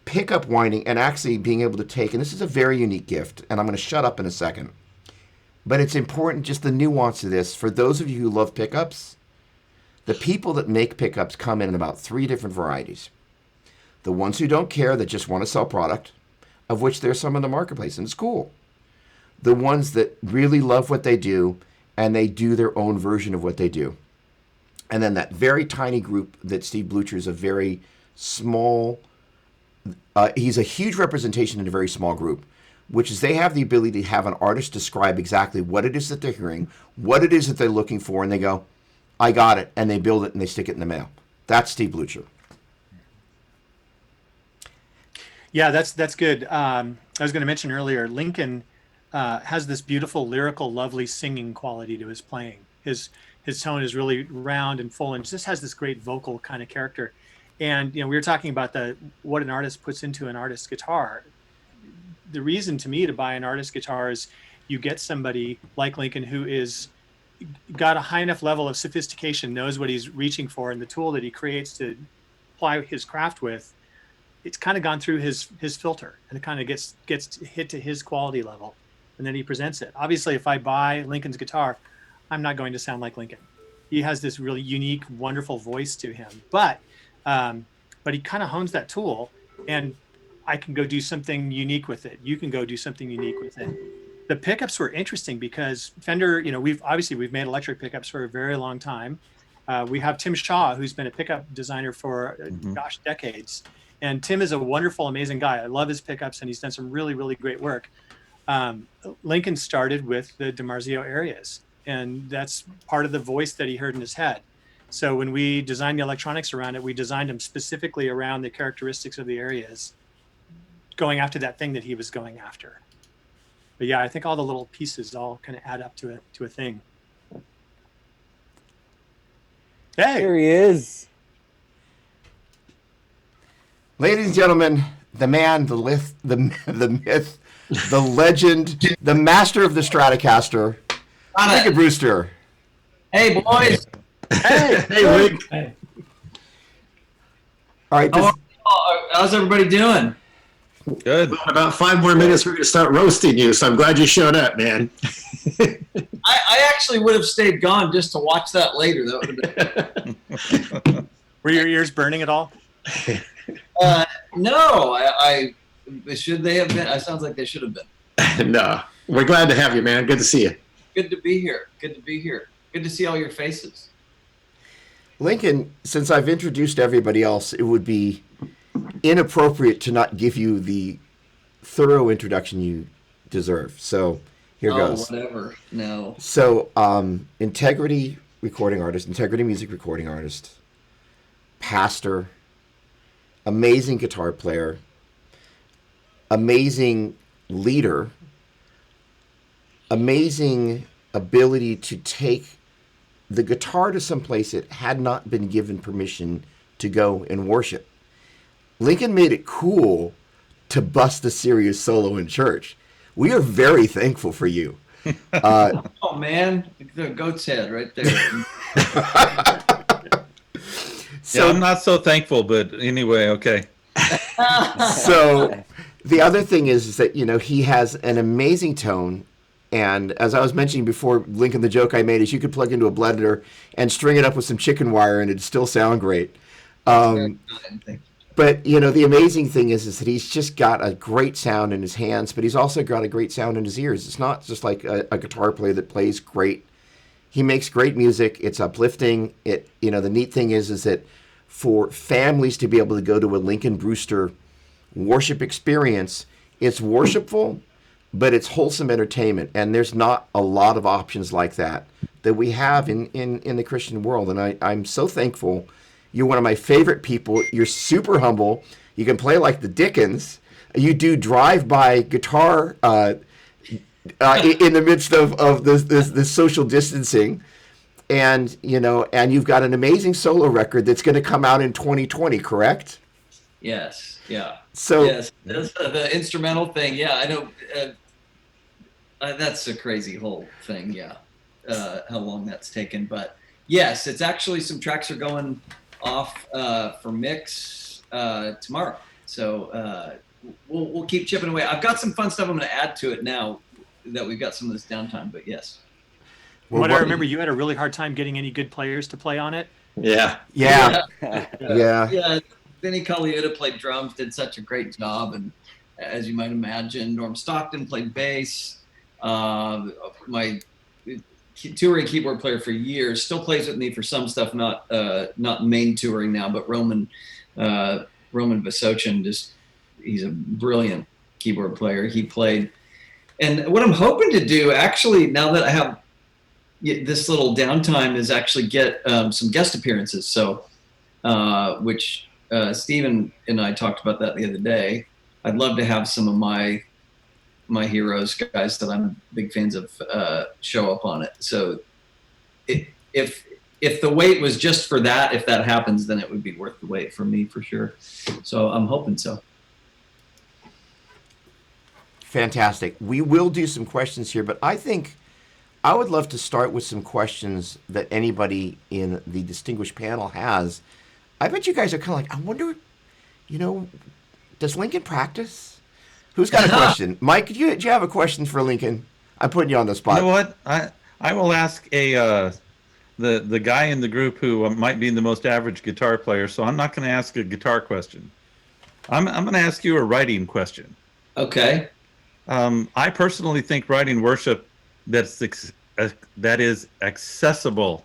pickup winding and actually being able to take, and this is a very unique gift, and I'm going to shut up in a second, but it's important, just the nuance of this. For those of you who love pickups, the people that make pickups come in about 3 different varieties. The ones who don't care, that just want to sell product, of which there's some in the marketplace, and it's cool. The ones that really love what they do, and they do their own version of what they do. And then that very tiny group that Steve Blucher is a very small, he's a huge representation in a very small group, which is they have the ability to have an artist describe exactly what it is that they're hearing, what it is that they're looking for, and they go, I got it, and they build it and they stick it in the mail. That's Steve Blucher. Yeah, that's good. I was going to mention earlier, Lincoln has this beautiful, lyrical, lovely singing quality to his playing. His tone is really round and full, and just has this great vocal kind of character. And we were talking about what an artist puts into an artist's guitar. The reason to me to buy an artist guitar is you get somebody like Lincoln who is got a high enough level of sophistication, knows what he's reaching for, and the tool that he creates to apply his craft with, it's kind of gone through his filter, and it kind of gets hit to his quality level, and then he presents it. Obviously, if I buy Lincoln's guitar, I'm not going to sound like Lincoln. He has this really unique, wonderful voice to him, but he kind of hones that tool, and I can go do something unique with it. You can go do something unique with it. The pickups were interesting because Fender, we've made electric pickups for a very long time. We have Tim Shaw, who's been a pickup designer for decades. And Tim is a wonderful, amazing guy. I love his pickups, and he's done some really, really great work. Lincoln started with the DiMarzio areas, and that's part of the voice that he heard in his head. So when we designed the electronics around it, we designed them specifically around the characteristics of the areas, going after that thing that he was going after. But yeah, I think all the little pieces all kind of add up to a thing. Hey, There he is. Ladies and gentlemen, the man, the myth, the legend, the master of the Stratocaster, Lincoln Brewster. Hey, boys. hey, Rick. Hey. All right. How's everybody doing? Good. In about 5 more minutes, we're going to start roasting you. So I'm glad you showed up, man. I actually would have stayed gone just to watch that later. That would have been. were your ears burning at all? No, I should they have been? It sounds like they should have been. No, we're glad to have you, man. Good to see you. Good to be here. Good to be here. Good to see all your faces. Lincoln, since I've introduced everybody else, it would be inappropriate to not give you the thorough introduction you deserve. So here goes. Whatever. No. So, Integrity recording artist, Integrity music recording artist, pastor, amazing guitar player, amazing leader, amazing ability to take the guitar to some place it had not been given permission to go and worship. Lincoln made it cool to bust a serious solo in church. We are very thankful for you. Oh man, the goat's head right there. So yeah, I'm not so thankful, but anyway, okay. So the other thing is that, you know, he has an amazing tone. And as I was mentioning before, Lincoln, the joke I made is you could plug into a blender and string it up with some chicken wire and it'd still sound great. But, you know, the amazing thing is that he's just got a great sound in his hands, but he's also got a great sound in his ears. It's not just like a guitar player that plays great. He makes great music. It's uplifting. You know, the neat thing is that for families to be able to go to a Lincoln Brewster worship experience, it's worshipful, but it's wholesome entertainment. And there's not a lot of options like that we have in the Christian world. And I'm so thankful. You're one of my favorite people. You're super humble. You can play like the Dickens. You do drive-by guitar in the midst of this social distancing. And, you know, and you've got an amazing solo record that's going to come out in 2020, correct? Yes. Yeah. So yes, the instrumental thing. Yeah, I know. That's a crazy whole thing. Yeah, how long that's taken, but yes, it's actually some tracks are going off for mix tomorrow. So we'll keep chipping away. I've got some fun stuff I'm going to add to it now that we've got some of this downtime. But yes. From what I remember, you had a really hard time getting any good players to play on it. Yeah. Vinny Colaiuta played drums, did such a great job, and as you might imagine, Norm Stockton played bass. My touring keyboard player for years still plays with me for some stuff, not main touring now, but Roman Vasochin, he's a brilliant keyboard player. He played, and what I'm hoping to do actually now that I have this little downtime is actually get some guest appearances. So, which Stephen and I talked about that the other day. I'd love to have some of my heroes, guys that I'm big fans of, show up on it. So, if the wait was just for that, if that happens, then it would be worth the wait for me for sure. So I'm hoping so. Fantastic. We will do some questions here, but I think I would love to start with some questions that anybody in the distinguished panel has. I bet you guys are kind of like, I wonder, you know, does Lincoln practice? Who's got a question? Mike, do you have a question for Lincoln? I'm putting you on the spot. You know what? I will ask the guy in the group who might be the most average guitar player, so I'm not going to ask a guitar question. I'm going to ask you a writing question. Okay. I personally think writing worship that is accessible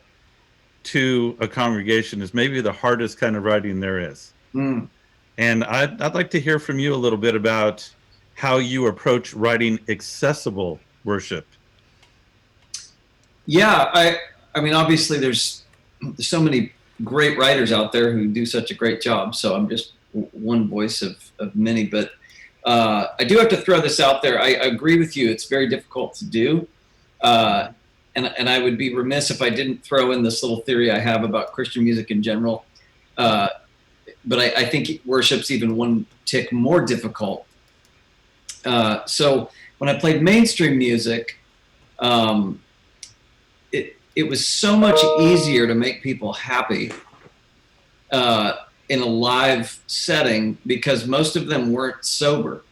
to a congregation is maybe the hardest kind of writing there is. Mm. And I'd like to hear from you a little bit about how you approach writing accessible worship. Yeah, I mean, obviously there's so many great writers out there who do such a great job. So I'm just one voice of many, but I do have to throw this out there. I agree with you. It's very difficult to do. And I would be remiss if I didn't throw in this little theory I have about Christian music in general. But I think worship's even one tick more difficult. So when I played mainstream music, it was so much easier to make people happy in a live setting because most of them weren't sober.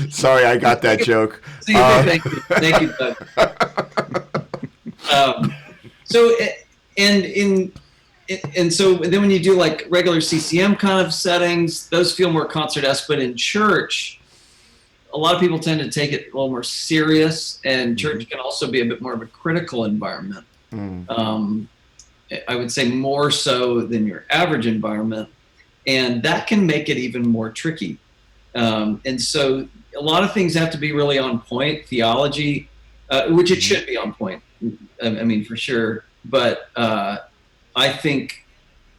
Sorry, I got that joke. Thank you, Doug. So then when you do like regular CCM kind of settings, those feel more concert-esque. But in church, a lot of people tend to take it a little more serious, and church can also be a bit more of a critical environment. I would say more so than your average environment. And that can make it even more tricky. And so a lot of things have to be really on point. Theology, which it should be on point, I mean, for sure. But I think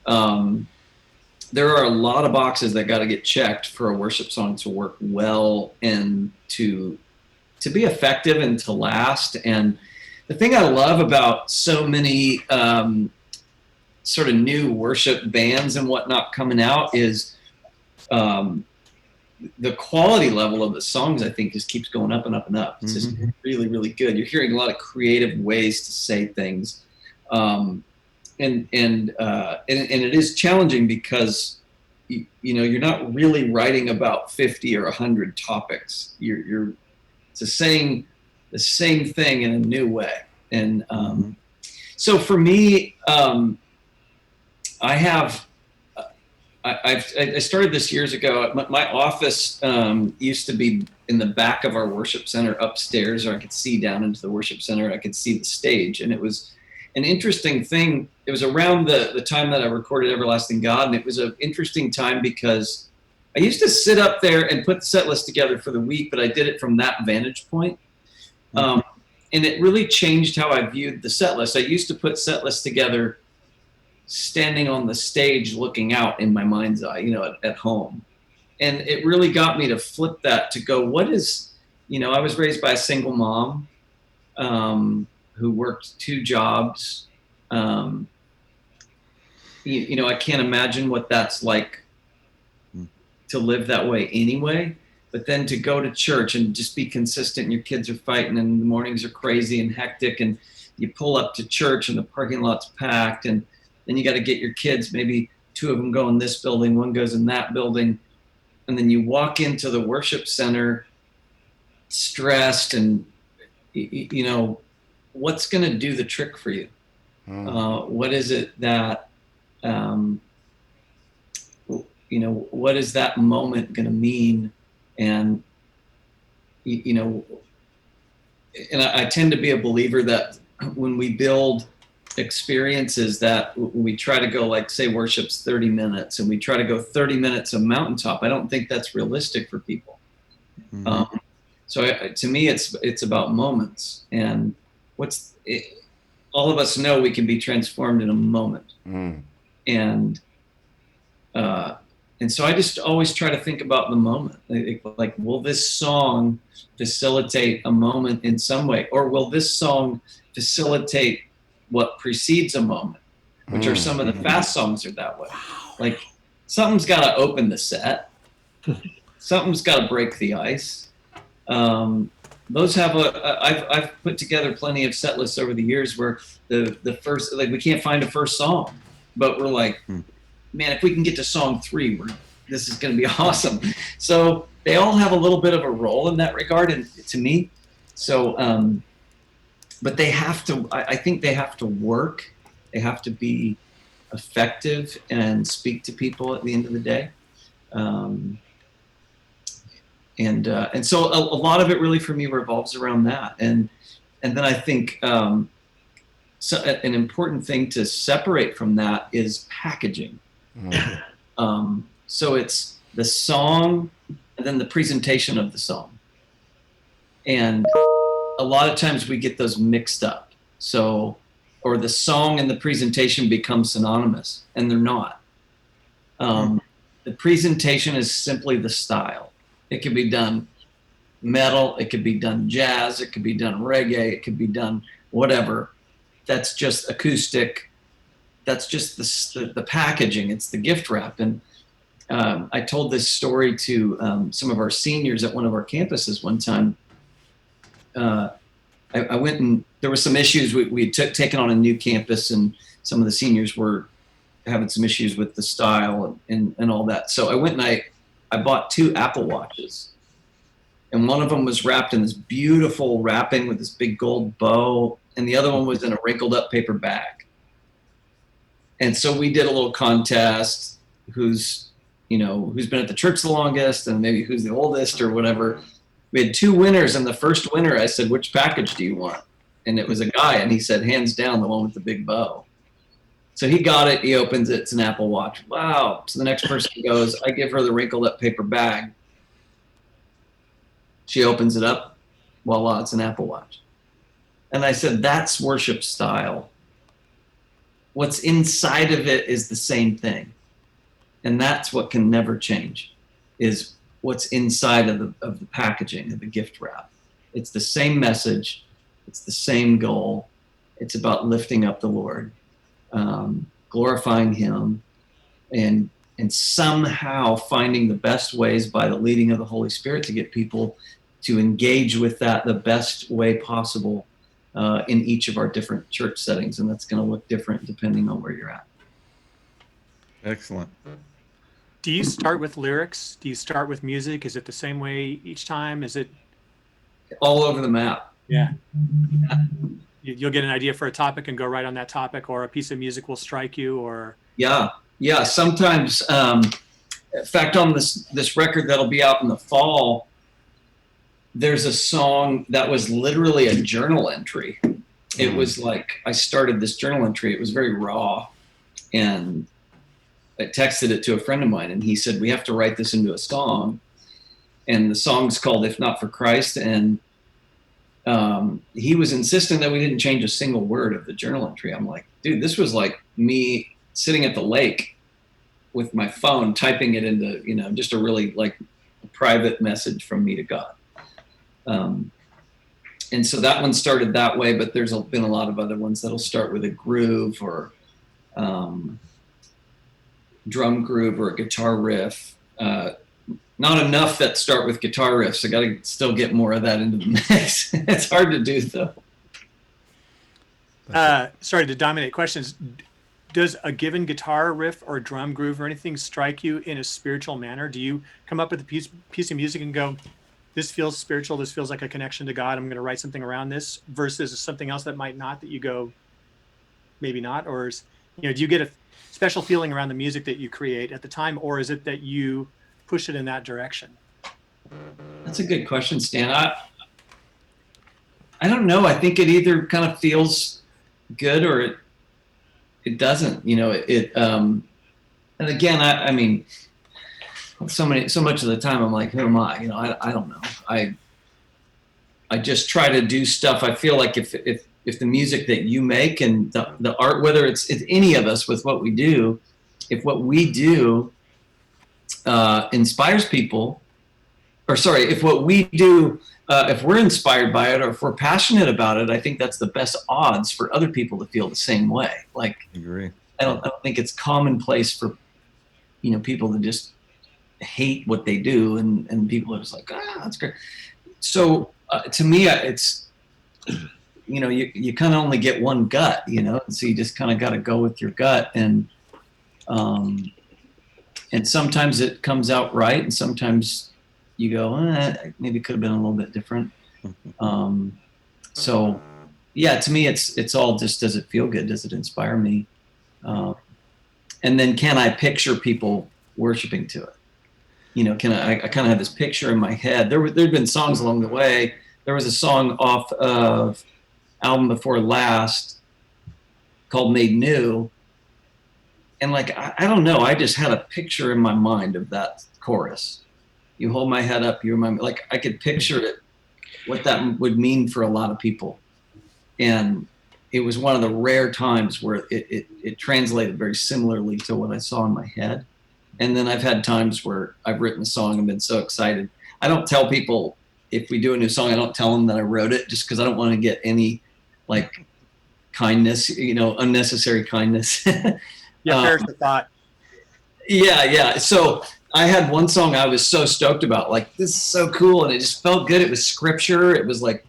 there are a lot of boxes that got to get checked for a worship song to work well and to be effective and to last. And the thing I love about so many sort of new worship bands and whatnot coming out is the quality level of the songs, I think, just keeps going up and up and up. It's just really, really good. You're hearing a lot of creative ways to say things. And it is challenging because you're not really writing about 50 or 100 topics. It's saying the same thing in a new way. And so for me, I started this years ago. My office used to be in the back of our worship center upstairs, or I could see down into the worship center. I could see the stage, and it was an interesting thing. It was around the time that I recorded Everlasting God, and it was an interesting time because I used to sit up there and put the set list together for the week, but I did it from that vantage point. And it really changed how I viewed the set list. I used to put set lists together standing on the stage looking out in my mind's eye, at home. And it really got me to flip that to go, what is, I was raised by a single mom who worked 2 jobs. I can't imagine what that's like to live that way anyway. But then to go to church and just be consistent, and your kids are fighting and the mornings are crazy and hectic, and you pull up to church and the parking lot's packed, and then you got to get your kids, maybe 2 of them go in this building, 1 goes in that building. And then you walk into the worship center stressed and, what's going to do the trick for you? What is it that, what is that moment going to mean? And, and I tend to be a believer that when we build experiences, that we try to go, like, say worship's 30 minutes and we try to go 30 minutes of mountaintop, I don't think that's realistic for people. So to me, it's about moments, and all of us know we can be transformed in a moment. And so I just always try to think about the moment. Like, will this song facilitate a moment in some way? Or will this song facilitate what precedes a moment? Which are some of the fast songs are that way. Like, something's got to open the set. Something's got to break the ice. Those have I've put together plenty of set lists over the years where the first, like, we can't find a first song, but we're like, man, if we can get to song 3, this is going to be awesome. So they all have a little bit of a role in that regard, and to me. So, but they have to, I think they have to work. They have to be effective and speak to people at the end of the day. And so a lot of it really for me revolves around that. And then I think so an important thing to separate from that is packaging. So it's the song and then the presentation of the song. And a lot of times we get those mixed up. So, or the song and the presentation become synonymous, and they're not. The presentation is simply the style. It could be done metal, it could be done jazz, it could be done reggae, it could be done whatever. That's just acoustic. That's just the packaging. It's the gift wrap. And I told this story to some of our seniors at one of our campuses one time. I went, and there were some issues. We had taken on a new campus, and some of the seniors were having some issues with the style and all that. So I went and I bought 2 Apple Watches, and one of them was wrapped in this beautiful wrapping with this big gold bow, and the other one was in a wrinkled up paper bag. And so we did a little contest, who's been at the church the longest, and maybe who's the oldest or whatever. We had 2 winners, and the first winner, I said, which package do you want? And it was a guy, and he said, hands down, the one with the big bow. So he got it. He opens it. It's an Apple Watch. Wow. So the next person goes, I give her the wrinkled up paper bag. She opens it up. Voila, it's an Apple Watch. And I said, that's worship style. What's inside of it is the same thing. And that's what can never change, is what's inside of the packaging, of the gift wrap. It's the same message. It's the same goal. It's about lifting up the Lord, glorifying him, and somehow finding the best ways by the leading of the Holy Spirit to get people to engage with that the best way possible in each of our different church settings. And that's going to look different depending on where you're at. Excellent. Do you start with lyrics? Do you start with music? Is it the same way each time? Is it all over the map? Yeah. You'll get an idea for a topic and go right on that topic, or a piece of music will strike you, or yeah. Sometimes, in fact, on this record that'll be out in the fall, there's a song that was literally a journal entry. It was like, I started this journal entry. It was very raw, and I texted it to a friend of mine, and he said, we have to write this into a song. And the song's called If Not for Christ. And he was insistent that we didn't change a single word of the journal entry. I'm like, dude, this was like me sitting at the lake with my phone, typing it into, just a really like private message from me to God. And so that one started that way, but there's been a lot of other ones that'll start with a groove or drum groove or a guitar riff. Not enough that start with guitar riffs. I got to still get more of that into the mix. It's hard to do, though. Sorry to dominate questions. Does a given guitar riff or drum groove or anything strike you in a spiritual manner? Do you come up with a piece of music and go, this feels spiritual, this feels like a connection to God, I'm going to write something around this, versus something else that might not, that you go, maybe not? Or do you get a special feeling around the music that you create at the time, or is it that you push it in that direction? That's a good question, Stan. I don't know. I think it either kind of feels good or it doesn't. And again, I mean, so much of the time I'm like, who am I? I don't know. I just try to do stuff. I feel like if the music that you make and the art, whether it's any of us with what we do, if what we do inspires people, if what we do, if we're inspired by it or if we're passionate about it, I think that's the best odds for other people to feel the same way. Like, I agree. I don't think it's commonplace for, people to just hate what they do, and people are just like, that's great. So to me, it's, you kind of only get one gut, and so you just kind of got to go with your gut, and sometimes it comes out right, and sometimes you go, maybe it could have been a little bit different. So yeah, to me, it's all just, does it feel good? Does it inspire me? And then can I picture people worshiping to it? I kind of have this picture in my head. There'd been songs along the way. There was a song off of album before last called Made New. And like, I don't know, I just had a picture in my mind of that chorus. You hold my head up, you remind me, like I could picture it, what that would mean for a lot of people. And it was one of the rare times where it translated very similarly to what I saw in my head. And then I've had times where I've written a song and been so excited. I don't tell people, if we do a new song, I don't tell them that I wrote it, just because I don't want to get any like kindness, unnecessary kindness. Yeah, there's the thought. Yeah. So I had one song I was so stoked about, like, this is so cool, and it just felt good. It was scripture. It was like,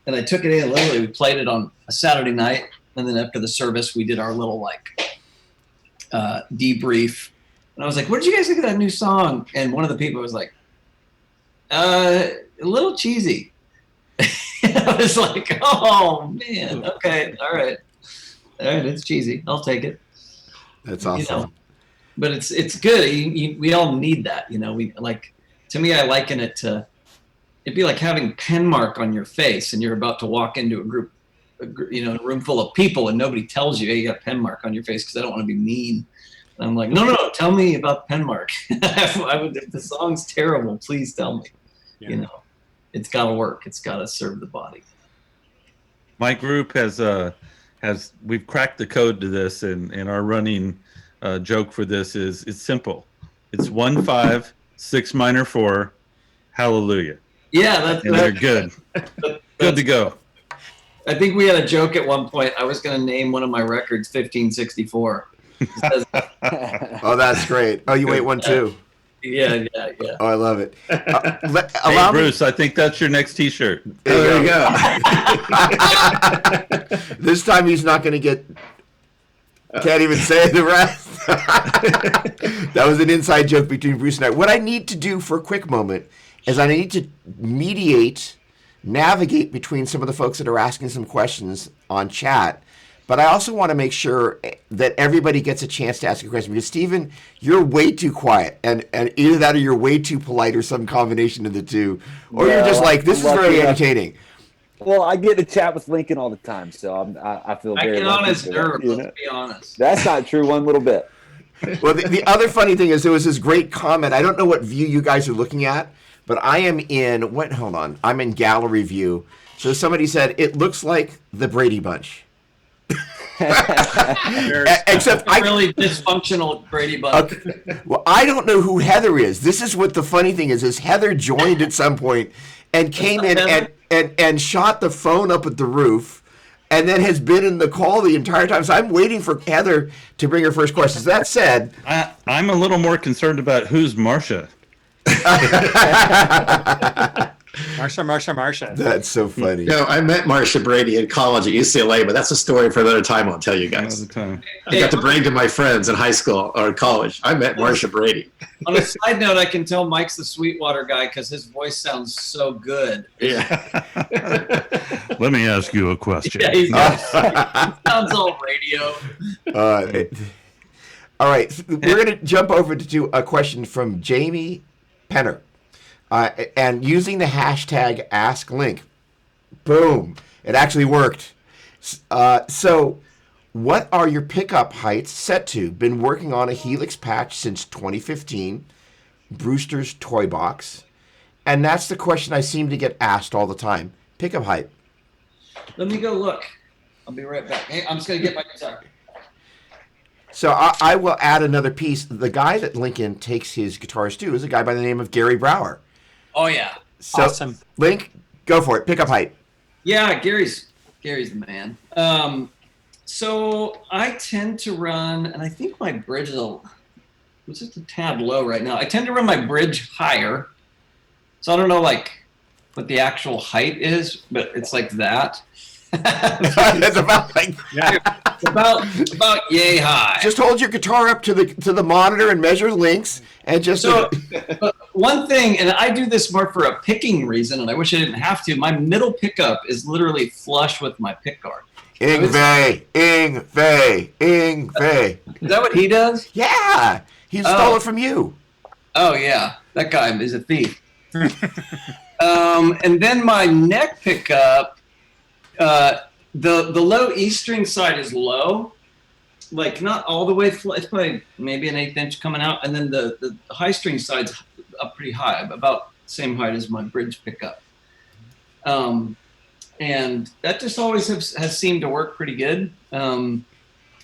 and I took it in, literally, we played it on a Saturday night, and then after the service, we did our little like debrief. And I was like, what did you guys think of that new song? And one of the people was like, a little cheesy. I was like, oh man, okay, all right, it's cheesy. I'll take it. That's awesome. But it's good. We all need that, We like, to me, I liken it to, it'd be like having pen mark on your face, and you're about to walk into a group a room full of people and nobody tells you, hey, you got a pen mark on your face because I don't want to be mean. And I'm like, no, tell me about the pen mark. If the song's terrible, please tell me. Yeah. It's got to work. It's got to serve the body. My group has we've cracked the code to this, and our running joke for this is it's simple. It's 1-5, 6 minor 4, hallelujah. Yeah, they're good. Good to go. I think we had a joke at one point. I was going to name one of my records 1564. Oh, that's great. Oh, you ate one too. Yeah. Oh, I love it. Hey, Bruce, I think that's your next T-shirt. There you go. This time he's not going to get. Can't even say the rest. That was an inside joke between Bruce and I. What I need to do for a quick moment is I need to navigate between some of the folks that are asking some questions on chat. But I also want to make sure that everybody gets a chance to ask a question. Because, Stephen, you're way too quiet. And either that or you're way too polite or some combination of the two. Or you're just like, this is very entertaining. Well, I get to chat with Lincoln all the time, so I feel very I get on lucky his for that, nerves, you know? let's be honest. That's not true one little bit. Well, the other funny thing is there was this great comment. I don't know what view you guys are looking at, but I am in, hold on, I'm in gallery view. So somebody said, it looks like the Brady Bunch. Except really dysfunctional Brady Bunch. Okay. Well, I don't know who Heather is. This is what the funny thing is Heather joined at some point and came in and shot the phone up at the roof and then has been in the call the entire time. So I'm waiting for Heather to bring her first questions. That said, I'm a little more concerned about who's Marcia. Marsha. That's so funny. I met Marcia Brady in college at UCLA, but that's a story for another time. I'll tell you guys. Another time. I got to brag to my friends in high school or college. I met Marcia Brady. On a side note, I can tell Mike's the Sweetwater guy because his voice sounds so good. Yeah. Let me ask you a question. Yeah, he sounds all radio. All right, we're going to jump over to a question from Jamie Penner. And using the hashtag #AskLink, boom, it actually worked. So what are your pickup heights set to? Been working on a Helix patch since 2015, Brewster's Toy Box. And that's the question I seem to get asked all the time. Pickup height. Let me go look. I'll be right back. Hey, I'm just going to get my guitar. So I will add another piece. The guy that Lincoln takes his guitars to is a guy by the name of Gary Brower. Oh, yeah. So, Awesome. Link, go for it. Pickup height. Yeah, Gary's the man. So I tend to run, and I think my bridge is just a tad low right now. I tend to run my bridge higher. So I don't know like what the actual height is, but it's like that. It's about like it's about yay high. Just hold your guitar up to the monitor and measure links and just So one thing, and I do this more for a picking reason, and I wish I didn't have to. My middle pickup is literally flush with my pick guard. Ingve. Is that what he does? Yeah, he stole it from you. Oh yeah, that guy is a thief. And then my neck pickup, the low E string side is low, like not all the way flat. It's probably maybe an 1/8 inch coming out, and then the high string side's up pretty high, about the same height as my bridge pickup. And that just always has seemed to work pretty good.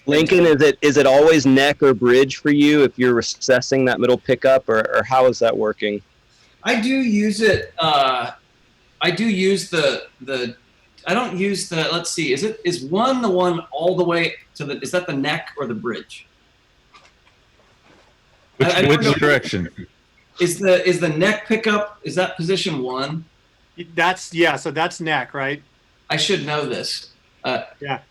Lincoln, is it always neck or bridge for you if you're recessing that middle pickup, or how is that working? I do use it. I do use the. I don't use the. Let's see. Is one the one all the way to the? Is that the neck or the bridge? Which direction? Is the neck pickup? Is that position 1? So that's neck, right? I should know this. Yeah.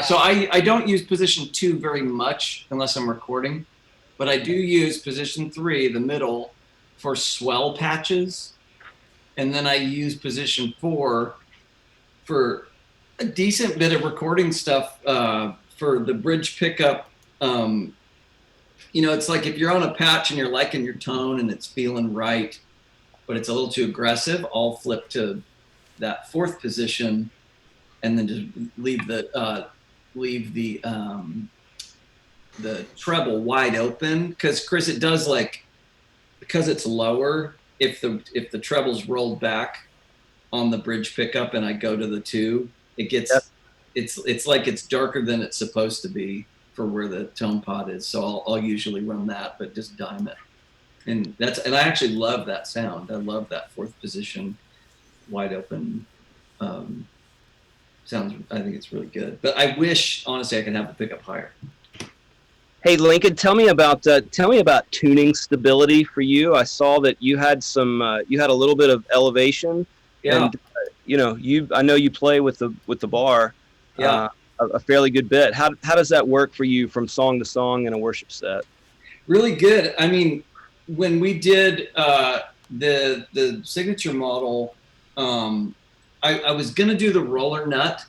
So I don't use position 2 very much unless I'm recording, but I do use position 3, the middle, for swell patches, and then I use position 4 for a decent bit of recording stuff for the bridge pickup. It's like if you're on a patch and you're liking your tone and it's feeling right, but it's a little too aggressive, I'll flip to that 4th position and then just leave the treble wide open, because Chris, it does because it's lower. If the treble's rolled back on the bridge pickup and I go to the 2, it gets it's like it's darker than it's supposed to be for where the tone pot is. So I'll usually run that, but just dime it. And I actually love that sound. I love that 4th position wide open sounds. I think it's really good. But I wish, honestly, I could have the pickup higher. Hey, Lincoln, tell me about tuning stability for you. I saw that you had you had a little bit of elevation. Yeah. And I know you play with the bar. Yeah. A fairly good bit. How does that work for you from song to song in a worship set? Really good. I mean, when we did the signature model, I was gonna do the roller nut,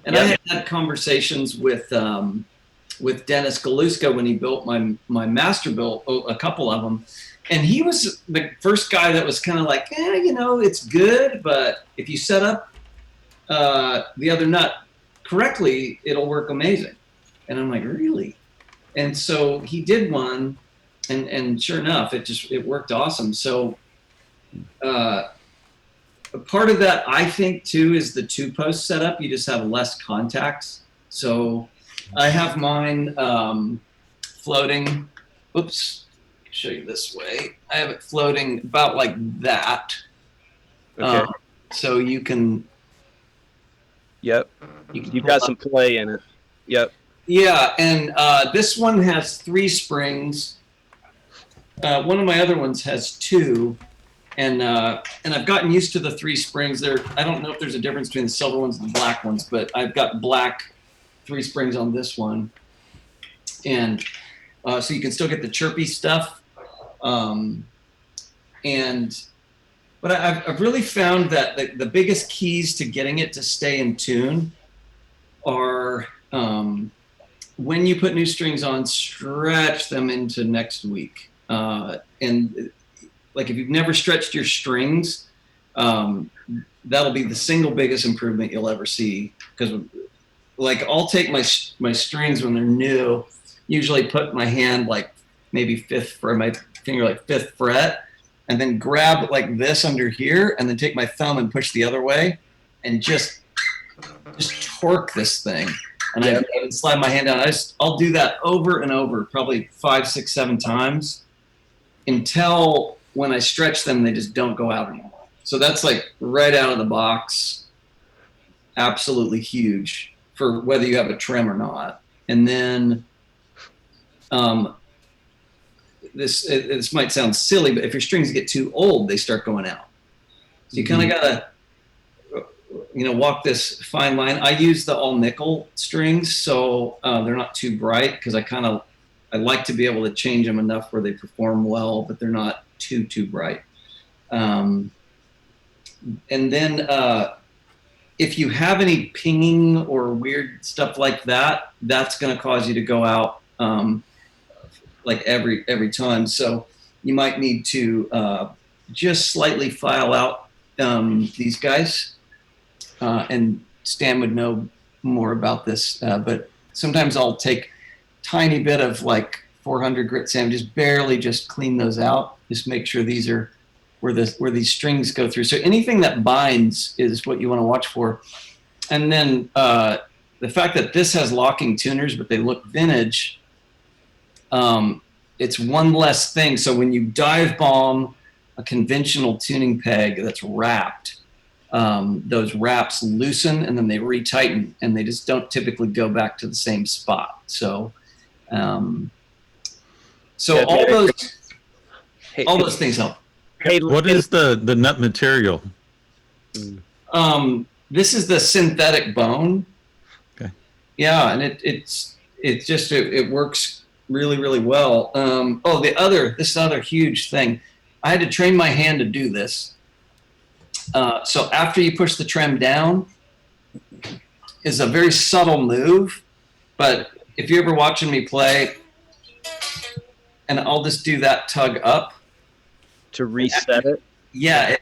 and I had conversations with Dennis Galuska when he built my master built, a couple of them, and he was the first guy that was kind of like, it's good, but if you set up the other nut correctly, it'll work amazing. And I'm like, really? And so he did one, and sure enough, it worked awesome. So part of that, I think, too, is the 2-post setup. You just have less contacts. So I have mine floating. Oops, show you this way. I have it floating about like that. Okay. So you can. Yep. You've got some play in it. Yep. Yeah, and this one has 3 springs. One of my other ones has 2. And I've gotten used to the 3 springs. I don't know if there's a difference between the silver ones and the black ones, but I've got black 3 springs on this one, and so you can still get the chirpy stuff. But I've really found that the biggest keys to getting it to stay in tune are when you put new strings on, stretch them into next week, and like if you've never stretched your strings, that'll be the single biggest improvement you'll ever see. Because like I'll take my strings when they're new, usually put my hand like maybe my finger like 5th fret, and then grab like this under here, and then take my thumb and push the other way, and just torque this thing. And I slide my hand down. I'll do that over and over, probably 5, 6, 7 times, until when I stretch them, they just don't go out anymore. So that's like right out of the box, absolutely huge for whether you have a trim or not. And then this might sound silly, but if your strings get too old, they start going out. So you kind of gotta, walk this fine line. I use the all nickel strings, so they're not too bright, because I like to be able to change them enough where they perform well, but they're not too bright. And then if you have any pinging or weird stuff like that, that's going to cause you to go out like every time. So you might need to just slightly file out these guys. And Stan would know more about this, but sometimes I'll take tiny bit of like 400 grit sand, just barely just clean those out. Just make sure these are where these strings go through. So anything that binds is what you want to watch for. And then the fact that this has locking tuners, but they look vintage, it's one less thing. So when you dive bomb a conventional tuning peg that's wrapped, those wraps loosen and then they retighten, and they just don't typically go back to the same spot. So all those things help. Hey, What is the nut material? This is the synthetic bone. Okay. Yeah, and it works really, really well. This other huge thing, I had to train my hand to do this. So after you push the trem down, is a very subtle move, but if you're ever watching me play, and I'll just do that tug up to reset it. Yeah,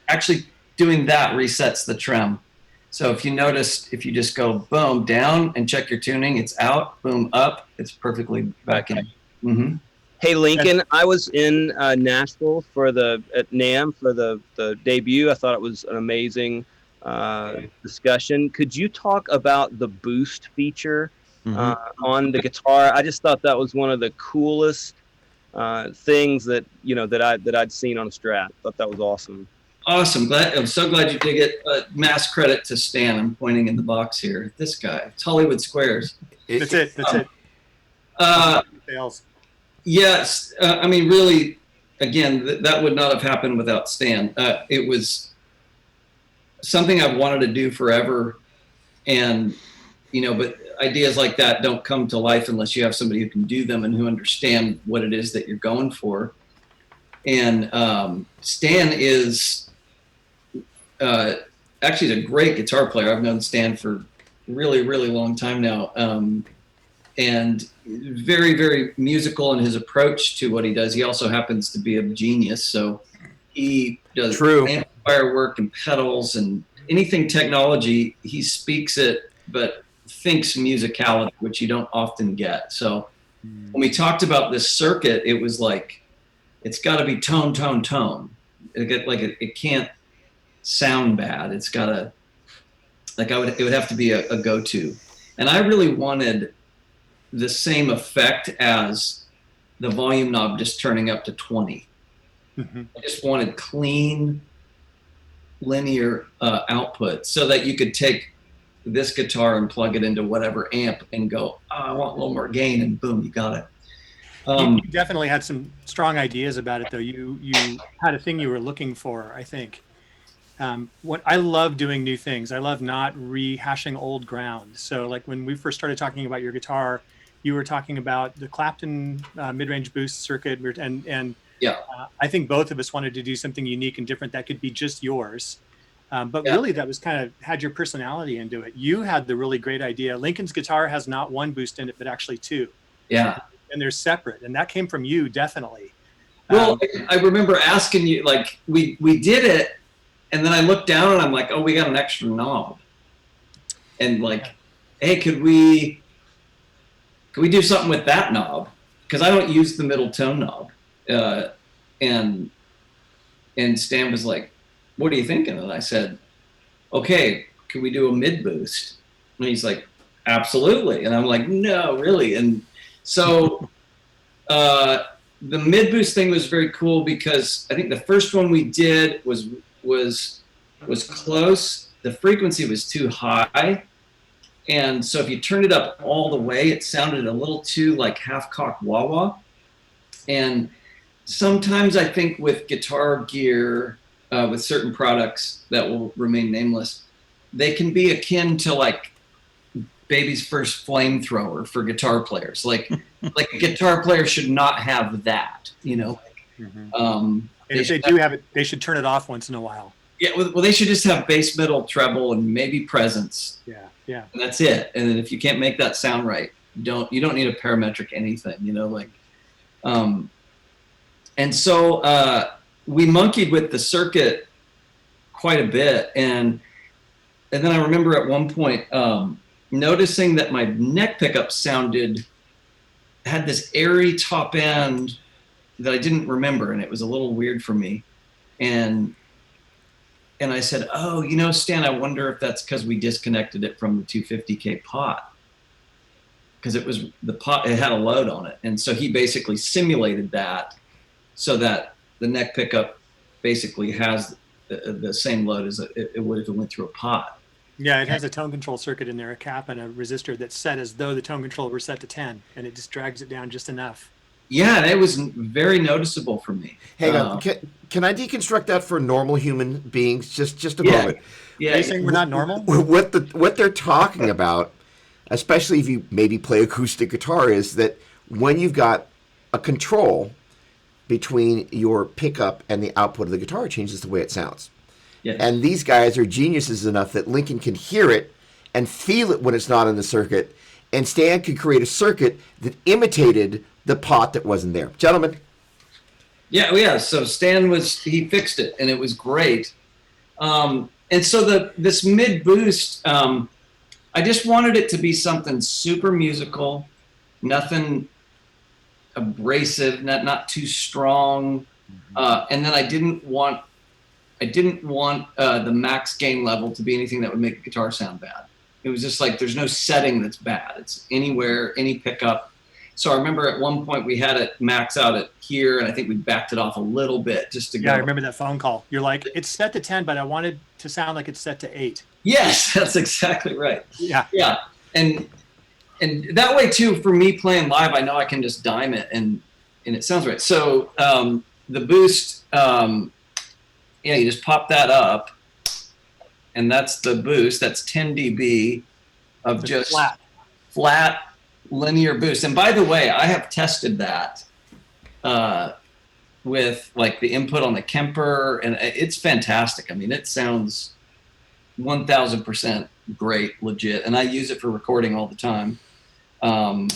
actually doing that resets the trem. So if you notice, if you just go boom down and check your tuning, it's out. Boom up, it's perfectly back in. Mm-hmm. Hey Lincoln, I was in Nashville for at NAMM for the debut. I thought it was an amazing discussion. Could you talk about the boost feature on the guitar? I just thought that was one of the coolest things that I'd seen on a Strat. Thought that was awesome. Awesome. I'm so glad you dig it. Mass credit to Stan. I'm pointing in the box here. This guy. It's Hollywood Squares. That's it. Sales. Yes. I mean, really, again, that would not have happened without Stan. It was something I've wanted to do forever. And, but ideas like that don't come to life unless you have somebody who can do them and who understand what it is that you're going for. And Stan is actually a great guitar player. I've known Stan for really, really long time now. And very, very musical in his approach to what he does. He also happens to be a genius. So he does amplifier work and pedals and anything technology. He speaks it, but thinks musicality, which you don't often get. So when we talked about this circuit, it was like, it's got to be tone, tone, tone. It can't sound bad. It's got to, it would have to be a go-to. And I really wanted the same effect as the volume knob just turning up to 20. I just wanted clean, linear output so that you could take this guitar and plug it into whatever amp and go, I want a little more gain, and boom, you got it. You definitely had some strong ideas about it, though. You had a thing you were looking for, I think. What I love doing new things. I love not rehashing old ground. So, like when we first started talking about your guitar, you were talking about the Clapton mid-range boost circuit, and I think both of us wanted to do something unique and different that could be just yours. But really, that was kind of had your personality into it. You had the really great idea. Lincoln's guitar has not one boost in it, but actually two. Yeah. And they're separate, and that came from you, definitely. Well, I remember asking you, like, we did it, and then I looked down and I'm like, oh, we got an extra knob, and like, hey, could we do something with that knob? Because I don't use the middle tone knob, and Stan was like, what are you thinking? And I said, okay, can we do a mid boost? And he's like, absolutely. And I'm like, no, really. And so the mid boost thing was very cool because I think the first one we did was close. The frequency was too high. And so if you turned it up all the way, it sounded a little too like half cock wah wah. And sometimes I think with guitar gear, with certain products that will remain nameless, they can be akin to like baby's first flamethrower for guitar players. Like a guitar player should not have that, And if they do have it, they should turn it off once in a while. Yeah, well, they should just have bass, middle, treble, and maybe presence. Yeah. And that's it. And then if you can't make that sound right, you don't need a parametric anything, and so we monkeyed with the circuit quite a bit, and then I remember at one point noticing that my neck pickup had this airy top end that I didn't remember, and it was a little weird for me. And I said, oh, Stan, I wonder if that's because we disconnected it from the 250K pot, because it was the pot, it had a load on it, and so he basically simulated that so that the neck pickup basically has the same load as it would if it went through a pot. Yeah, it has a tone control circuit in there, a cap and a resistor that's set as though the tone control were set to 10, and it just drags it down just enough. Yeah, it was very noticeable for me. Hang on, can I deconstruct that for normal human beings? Just a moment. Yeah, are you saying we're not normal? What they're talking about, especially if you maybe play acoustic guitar, is that when you've got a control between your pickup and the output of the guitar, it changes the way it sounds. Yes. And these guys are geniuses enough that Lincoln can hear it and feel it when it's not in the circuit, and Stan could create a circuit that imitated the pot that wasn't there. Gentlemen? Yeah. So Stan he fixed it, and it was great. And so this mid boost, I just wanted it to be something super musical, nothing abrasive, not too strong. And then I didn't want the max gain level to be anything that would make a guitar sound bad. It was just like, there's no setting that's bad. It's anywhere, any pickup. So I remember at one point we had it max out at here, and I think we backed it off a little bit just to go. Yeah, I remember that phone call. You're like, it's set to 10, but I wanted to sound like it's set to 8. Yes, that's exactly right. Yeah. Yeah. And that way too, for me playing live, I know I can just dime it and it sounds right. So the boost, you just pop that up, and that's the boost. That's 10 dB of It's just flat linear boost. And by the way, I have tested that with like the input on the Kemper, and it's fantastic. I mean, it sounds 1000% great, legit. And I use it for recording all the time. And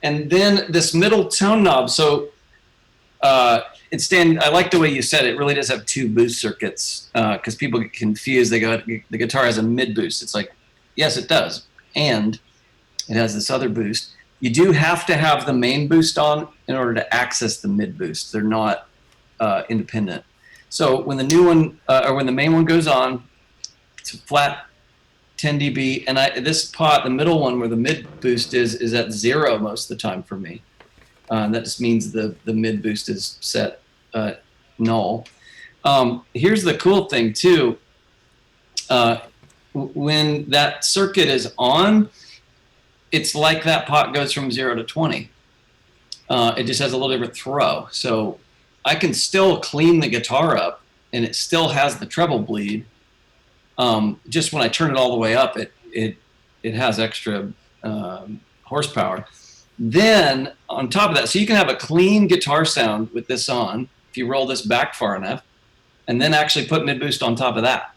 then this middle tone knob. So I like the way you said it. It really does have 2 boost circuits, because people get confused. They go, the guitar has a mid boost. It's like, yes, it does. And it has this other boost. You do have to have the main boost on in order to access the mid boost. They're not independent. So when the new one, or when the main one goes on, it's a flat 10 dB. And this pot, the middle one where the mid boost is at 0 most of the time for me. That just means the mid boost is set null. Here's the cool thing too. When that circuit is on, it's like that pot goes from 0 to 20. It just has a little different throw. So I can still clean the guitar up, and it still has the treble bleed. Just when I turn it all the way up, it has extra horsepower. Then on top of that, so you can have a clean guitar sound with this on if you roll this back far enough, and then actually put mid boost on top of that.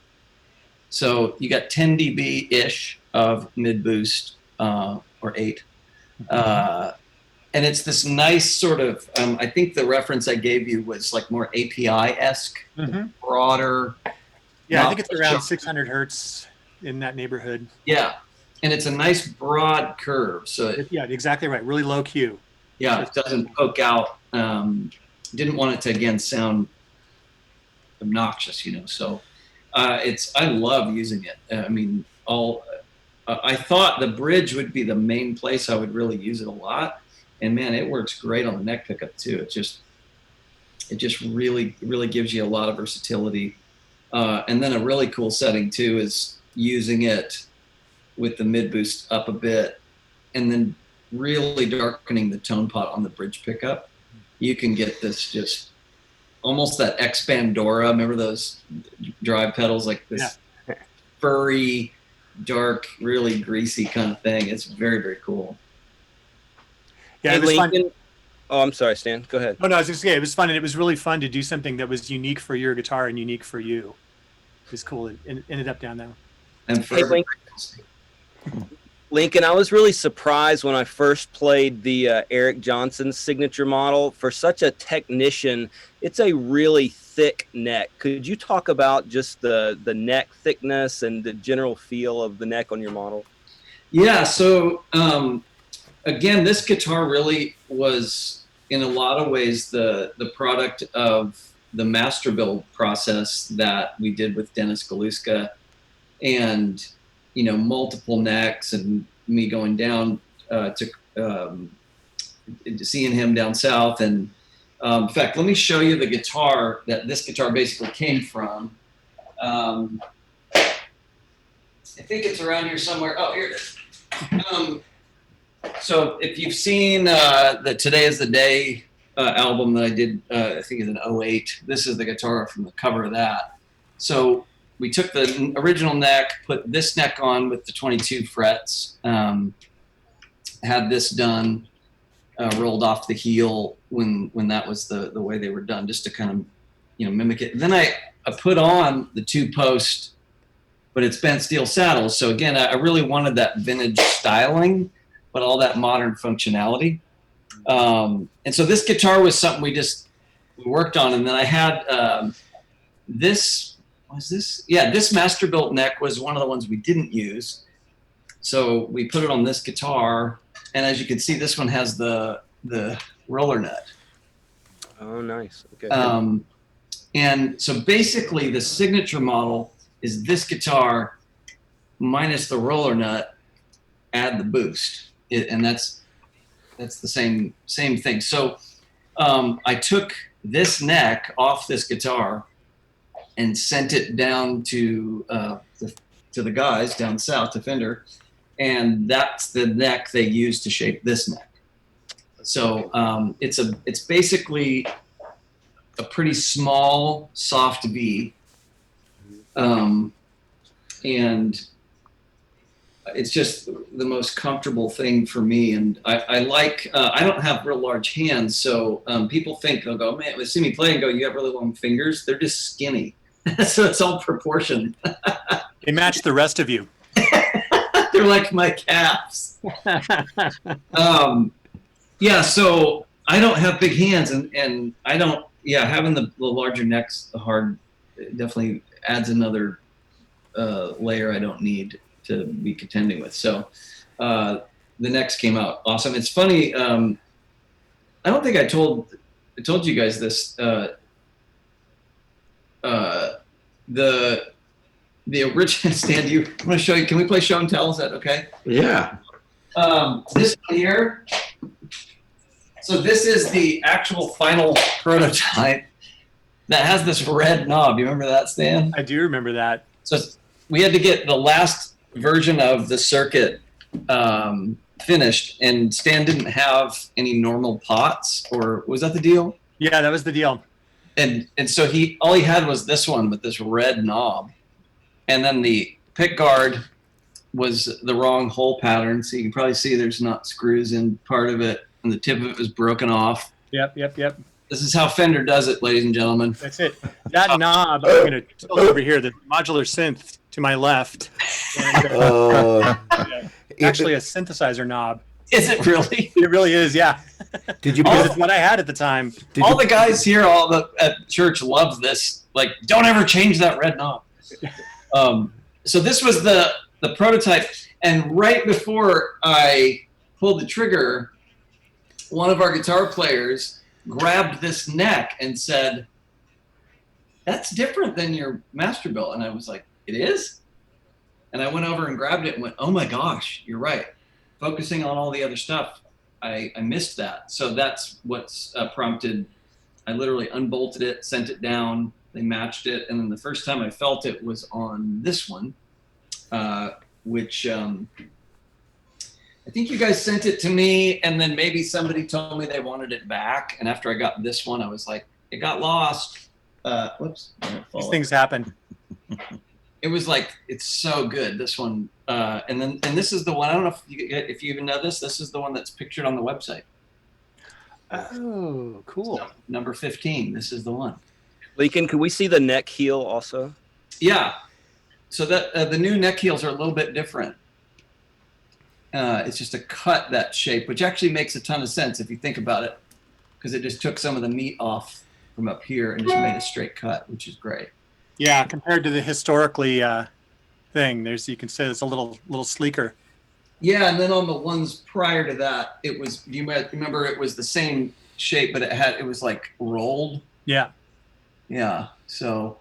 So you got 10 dB ish of mid boost, or 8. And it's this nice sort of, I think the reference I gave you was like more API-esque, broader. Yeah, I think it's around 600 hertz in that neighborhood. Yeah, and it's a nice broad curve. So yeah, exactly right. Really low Q. Yeah, it doesn't poke out. Didn't want it to, again, sound obnoxious, So I love using it. I mean, I thought the bridge would be the main place I would really use it a lot. And man, it works great on the neck pickup too. It just really, really gives you a lot of versatility. And then a really cool setting too is using it with the mid boost up a bit, and then really darkening the tone pot on the bridge pickup. You can get this just almost that Expandora. Remember those drive pedals, like this furry, dark, really greasy kind of thing. It's very, very cool. Yeah, Hey, it was Lincoln. fun. Oh, I'm sorry, Stan. Go ahead. Oh, no, I was just saying, it was fun, and it was really fun to do something that was unique for your guitar and unique for you. It was cool. It ended up down there. And for Hey, Lincoln, I was really surprised when I first played the Eric Johnson signature model. For such a technician, it's a really thick neck. Could you talk about just the neck thickness and the general feel of the neck on your model? Yeah, so again, this guitar really was, in a lot of ways, the product of the master build process that we did with Dennis Galuska, and multiple necks, and me going down to seeing him down south. And in fact, let me show you the guitar that this guitar basically came from. I think it's around here somewhere. Oh, here it is. So if you've seen the Today is the Day album that I did, I think it's in 2008, this is the guitar from the cover of that. So we took the original neck, put this neck on with the 22 frets, had this done, rolled off the heel when that was the way they were done, just to kind of mimic it. And then I put on the 2-post, but it's bent steel saddles. So again, I really wanted that vintage styling, but all that modern functionality. And so this guitar was something we worked on. And then I had this was this? Yeah, this Masterbuilt neck was one of the ones we didn't use. So we put it on this guitar, and as you can see, this one has the roller nut. Oh, nice. Okay. And so basically, the signature model is this guitar minus the roller nut, add the boost, and that's the same thing. So I took this neck off this guitar and sent it down to the guys down south to Fender, and that's the neck they use to shape this neck. So it's basically a pretty small, soft V, and it's just the most comfortable thing for me. And I like, I don't have real large hands, so people think, they'll go, man, they see me play and go, you have really long fingers. They're just skinny. So it's all proportion. They match the rest of you. They're like my calves. Yeah, so I don't have big hands, and I don't, having the larger necks definitely adds another layer I don't need to be contending with. So the necks came out awesome. It's funny, I don't think I told you guys this. The original, Stan, do you want to show you? Can we play show and tell? Is that okay? Yeah. This one here. So this is the actual final prototype that has this red knob. You remember that, Stan? I do remember that. So we had to get the last version of the circuit finished, and Stan didn't have any normal pots, or was that the deal? Yeah, that was the deal. And so all he had was this one with this red knob, and then the pick guard was the wrong hole pattern. So you can probably see there's not screws in part of it, and the tip of it was broken off. Yep. This is how Fender does it, ladies and gentlemen. That's it. That knob, I'm going to tilt over here, the modular synth to my left. And, actually a synthesizer knob. Is it really? It really is, yeah. Did you? Because it's what I had at the time. All the guys here, at church, love this. Like, don't ever change that red knob. So this was the prototype, and right before I pulled the trigger, one of our guitar players grabbed this neck and said, "That's different than your Masterbuilt." And I was like, "It is?" And I went over and grabbed it and went, "Oh my gosh, you're right. Focusing on all the other stuff, I missed that." So that's what's prompted. I literally unbolted it, sent it down, they matched it, and then the first time I felt it was on this one, which I think you guys sent it to me, and then maybe somebody told me they wanted it back. And after I got this one, I was like, it got lost. Whoops. These things happen. It was like, it's so good, this one. And this is the one, I don't know if you even know this. This is the one that's pictured on the website. Oh, cool. So, number 15, this is the one. Lincoln, could we see the neck heel also? Yeah. So that the new neck heels are a little bit different. It's just a cut that shape, which actually makes a ton of sense if you think about it, because it just took some of the meat off from up here and just made a straight cut, which is great. Yeah, compared to the historically thing, you can say it's a little sleeker. Yeah, and then on the ones prior to that, it was, you might remember, it was the same shape, but it was like rolled. Yeah. Yeah. So.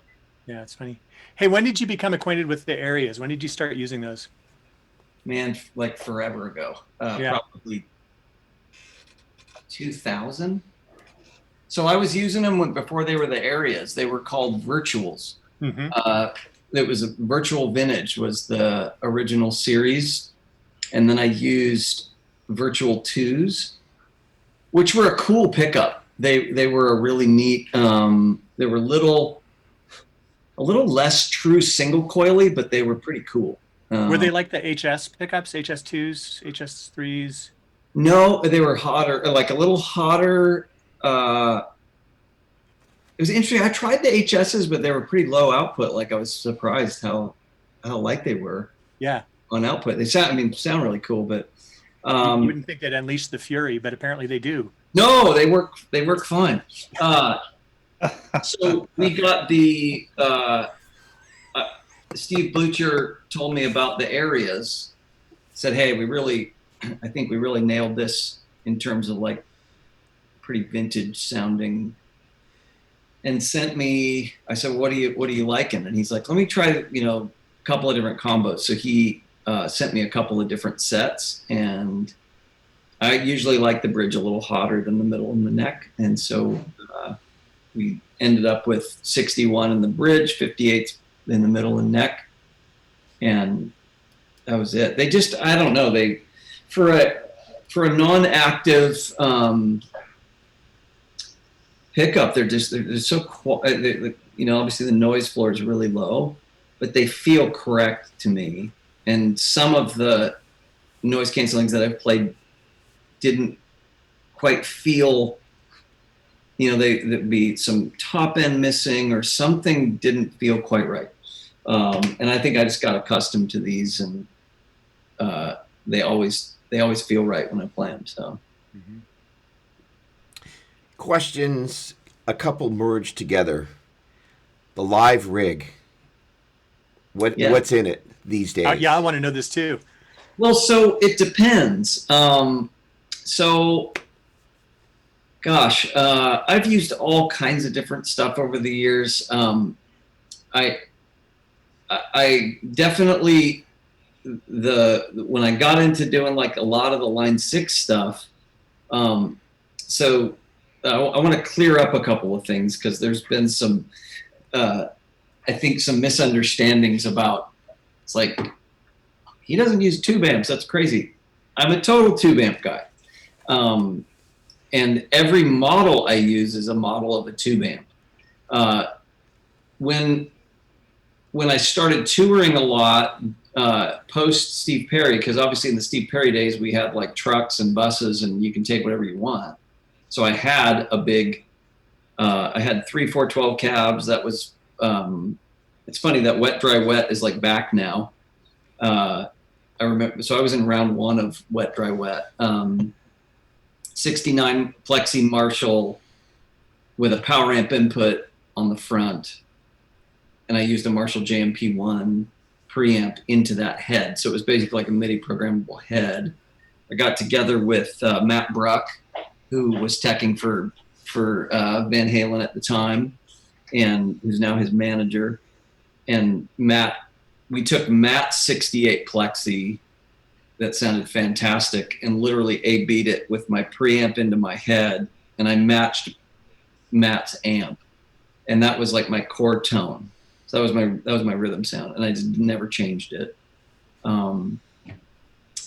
Yeah, it's funny. Hey, when did you become acquainted with the areas? When did you start using those? Man, like forever ago. Probably 2000. So I was using them before they were the areas. They were called virtuals. Mm-hmm. It was a Virtual Vintage was the original series. And then I used Virtual 2s, which were a cool pickup. They were a really neat, they were a little less true single coily, but they were pretty cool. Were they like the HS pickups, HS2s, HS3s? No, they were hotter, like a little hotter. It was interesting. I tried the HSs, but they were pretty low output. Like I was surprised how light they were. Yeah. On output, they sound really cool, but you wouldn't think they'd unleash the fury, but apparently they do. No, they work fine. So we got the Steve Blucher told me about the areas, said, hey, I think we really nailed this in terms of like pretty vintage sounding, and sent me, I said, what are you liking? And he's like, let me try, a couple of different combos. So he sent me a couple of different sets, and I usually like the bridge a little hotter than the middle and the neck. And so we ended up with 61 in the bridge, 58 in the middle and neck. And that was it. They just, I don't know, for a non-active pickup, they're so, obviously the noise floor is really low, but they feel correct to me. And some of the noise cancellings that I've played didn't quite feel, there'd be some top end missing or something didn't feel quite right. And I think I just got accustomed to these, and they always feel right when I play them. So. Mm-hmm. Questions, a couple merged together. The live rig. What's in it these days? Yeah, I want to know this too. Well, so it depends. I've used all kinds of different stuff over the years. I definitely, when I got into doing like a lot of the Line 6 stuff, so I want to clear up a couple of things, because there's been some, I think some misunderstandings about, it's like, he doesn't use tube amps. That's crazy. I'm a total tube amp guy. And every model I use is a model of a tube amp. When I started touring a lot, post Steve Perry, because obviously in the Steve Perry days, we had like trucks and buses and you can take whatever you want. So I had a big, I had 3 412 cabs. That was, it's funny that Wet Dry Wet is like back now. I remember, so I was in round 1 of Wet Dry Wet. 69 Plexi Marshall with a power amp input on the front. And I used a Marshall JMP1 preamp into that head. So it was basically like a MIDI programmable head. I got together with Matt Bruck, who was teching for Van Halen at the time, and who's now his manager. And we took Matt's 68 Plexi that sounded fantastic and literally A-beat it with my preamp into my head, and I matched Matt's amp, and that was like my core tone. So that was my rhythm sound, and I just never changed it. And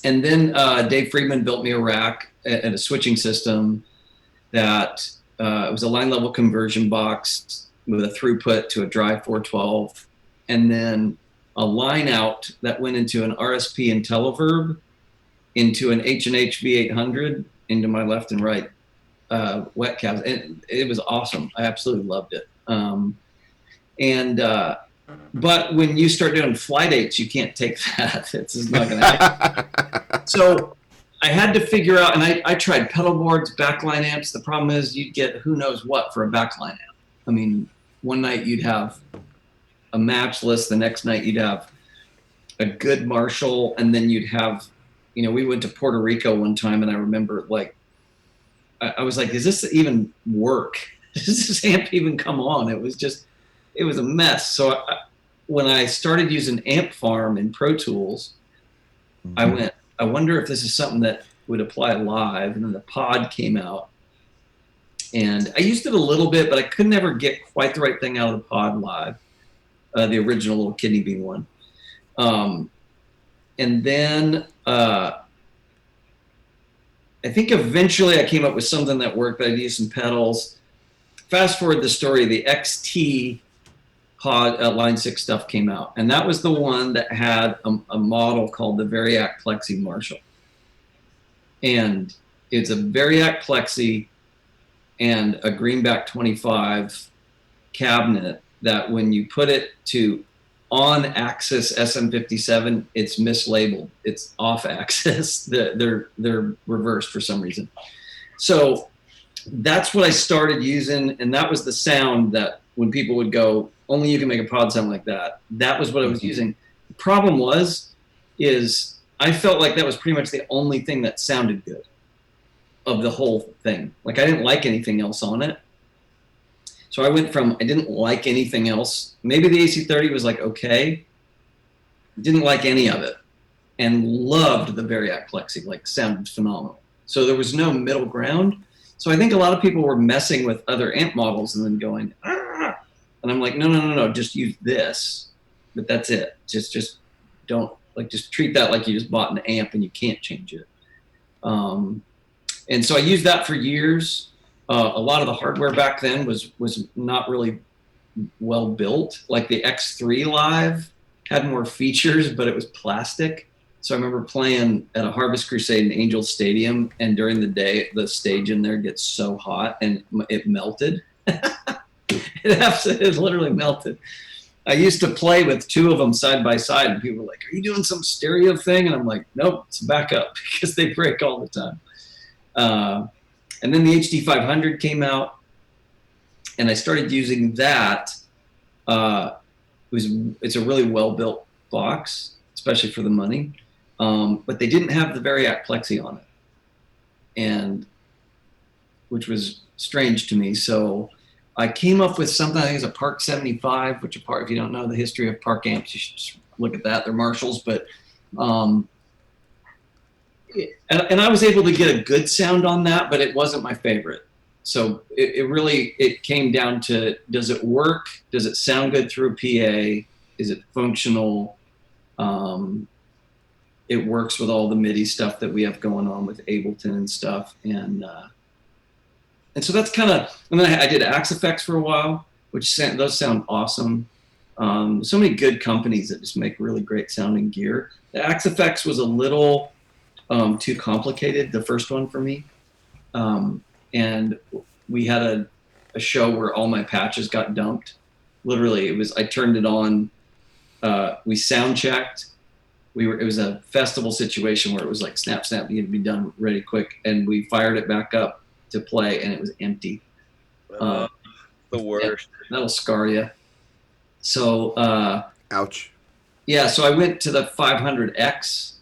then Dave Friedman built me a rack and a switching system that it was a line level conversion box with a throughput to a dry 412, and then a line out that went into an RSP Intelliverb, into an H&H V800, into my left and right wet cabs. And it was awesome. I absolutely loved it. But when you start doing flight eights, you can't take that. It's just not going to happen. So I had to figure out, and I tried pedal boards, backline amps. The problem is you'd get who knows what for a backline amp. I mean, one night you'd have a matchless, the next night you'd have a good Marshall, and then you'd have, we went to Puerto Rico one time, and I remember like, I was like, does this even work? Does this amp even come on? It was a mess. So when I started using Amp Farm in Pro Tools, I wonder if this is something that would apply live. And then the Pod came out, and I used it a little bit, but I could never get quite the right thing out of the Pod live, the original little kidney bean one. And then I think eventually I came up with something that worked, but I'd use some pedals. Fast forward the story, the XT Pod Line 6 stuff came out, and that was the one that had a model called the Variac Plexi Marshall. And it's a Variac Plexi and a Greenback 25 cabinet that when you put it to on-axis SM57, it's mislabeled. It's off-axis. They're reversed for some reason. So that's what I started using, and that was the sound that when people would go, only you can make a pod sound like that. That was what I was using. The problem is I felt like that was pretty much the only thing that sounded good of the whole thing. Like I didn't like anything else on it. So I went from, I didn't like anything else. Maybe the AC30 was like, okay. Didn't like any of it and loved the Variac Plexi, like sounded phenomenal. So there was no middle ground. So I think a lot of people were messing with other amp models and then going, ah! And I'm like, no, just use this. But that's it. Just don't, like, just treat that like you just bought an amp and you can't change it. And so I used that for years. A lot of the hardware back then was not really well built. Like the X3 Live had more features, but it was plastic. So I remember playing at a Harvest Crusade in Angel Stadium, and during the day, the stage in there gets so hot and it melted. It literally melted. I used to play with two of them side by side, and people were like, "Are you doing some stereo thing?" And I'm like, "Nope, it's backup," because they break all the time. And then the HD500 came out, and I started using that. It's a really well-built box, especially for the money. But they didn't have the Variac Plexi on it, and which was strange to me. So I came up with something, I think it's a Park 75, which if you don't know the history of Park amps, you should just look at that. They're Marshalls, but and I was able to get a good sound on that, but it wasn't my favorite. So it really came down to, does it work? Does it sound good through a PA? Is it functional? It works with all the MIDI stuff that we have going on with Ableton and stuff. And so that's kind of, and then I did Axe Effects for a while, those sound awesome. So many good companies that just make really great sounding gear. The Axe Effects was a little too complicated, the first one for me. And we had a show where all my patches got dumped. Literally, I turned it on, we sound checked. It was a festival situation where it was like snap, snap, you had to be done ready quick. And we fired it back up to play, and it was empty. The worst. That'll scar you. So, Ouch. Yeah, so I went to the 500X.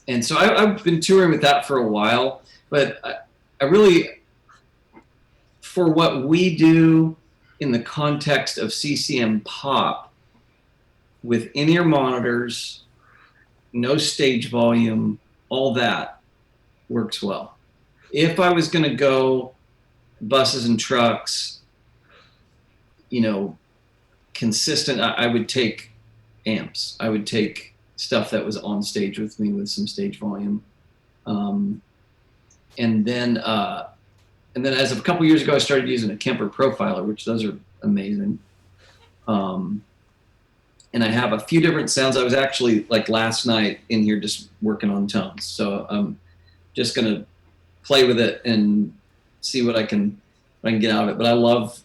And so I've been touring with that for a while, but I really, for what we do in the context of CCM pop, with in-ear monitors, no stage volume, all that works well. If I was going to go buses and trucks, consistent, I would take amps. I would take stuff that was on stage with me with some stage volume. And then as of a couple years ago, I started using a Kemper Profiler, which those are amazing. And I have a few different sounds. I was actually, like last night, in here just working on tones. So I'm just going to play with it and see what I can get out of it. But I love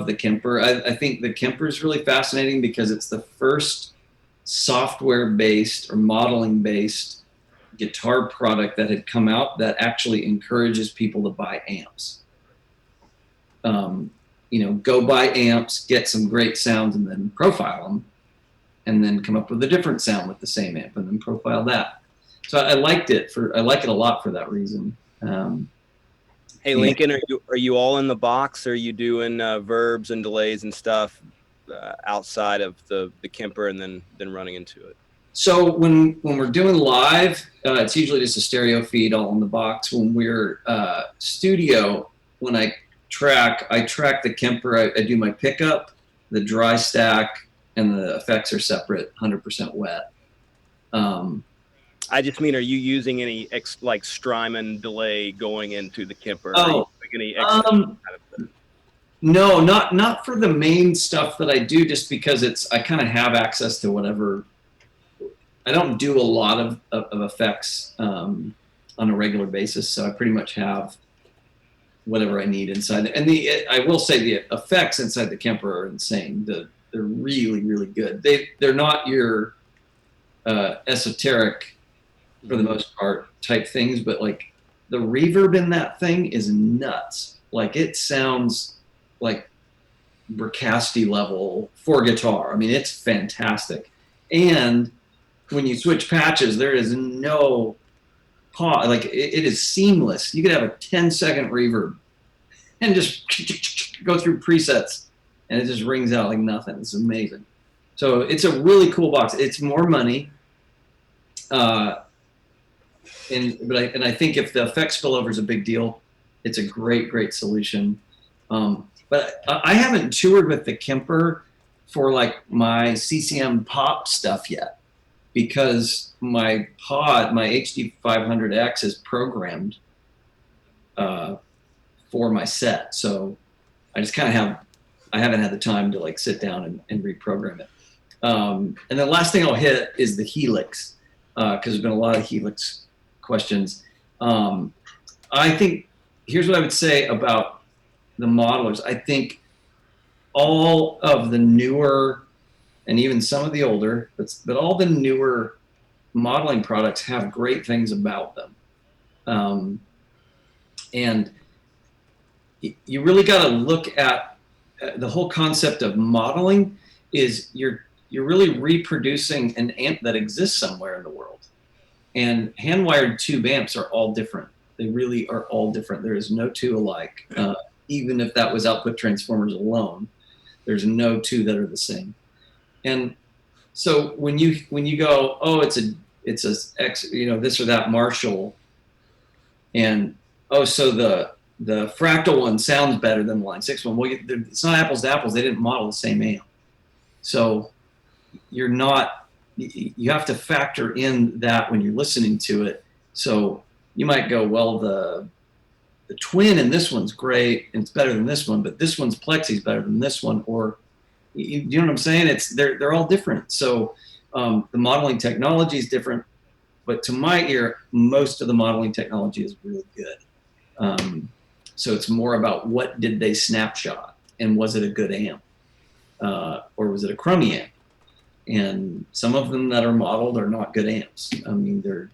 the Kemper. I think the Kemper is really fascinating because it's the first software-based or modeling-based guitar product that had come out that actually encourages people to buy amps. Go buy amps, get some great sounds, and then profile them, and then come up with a different sound with the same amp, and then profile that. So I liked it I like it a lot for that reason. Hey, Lincoln, are you all in the box? Or are you doing verbs and delays and stuff outside of the Kemper and then running into it? So when we're doing live, it's usually just a stereo feed all in the box. When we're studio, when I track the Kemper. I do my pickup, the dry stack, and the effects are separate, 100% wet. I just mean, are you using any like Strymon delay going into the Kemper? Oh, no, not for the main stuff that I do, just because I kind of have access to whatever. I don't do a lot of effects on a regular basis, so I pretty much have whatever I need inside. And I will say the effects inside the Kemper are insane. They're really, really good. They're not your esoteric, for the most part, type things, but like the reverb in that thing is nuts. Like it sounds like Bricasti level for guitar. I mean, it's fantastic. And when you switch patches, there is no pause. Like it is seamless. You could have a 10-second reverb and just go through presets, and it just rings out like nothing. It's amazing. So it's a really cool box. It's more money. And I think if the effects spillover is a big deal, it's a great solution. But I haven't toured with the Kemper for like my CCM pop stuff yet, because my pod, my HD 500X, is programmed for my set. So I just kind of I haven't had the time to like sit down and reprogram it. And the last thing I'll hit is the Helix, because there's been a lot of Helix questions. I think here's what I would say about the modelers. I think all of the newer, and even some of the older, but all the newer modeling products have great things about them. And you really got to look at the whole concept of modeling is you're really reproducing an amp that exists somewhere in the world. And hand-wired tube amps are all different. They really are all different. There is no two alike. Even if that was output transformers alone, there's no two that are the same. And so when you go, oh, it's a X, this or that Marshall, and oh, so the Fractal one sounds better than the Line 6 one. Well, it's not apples to apples. They didn't model the same amp. So you have to factor in that when you're listening to it. So you might go, well, the twin in this one's great and it's better than this one, but this one's Plexi's better than this one, or you know what I'm saying? They're all different. So the modeling technology is different, but to my ear, most of the modeling technology is really good. So it's more about what did they snapshot, and was it a good amp, or was it a crummy amp? And some of them that are modeled are not good amps. I mean,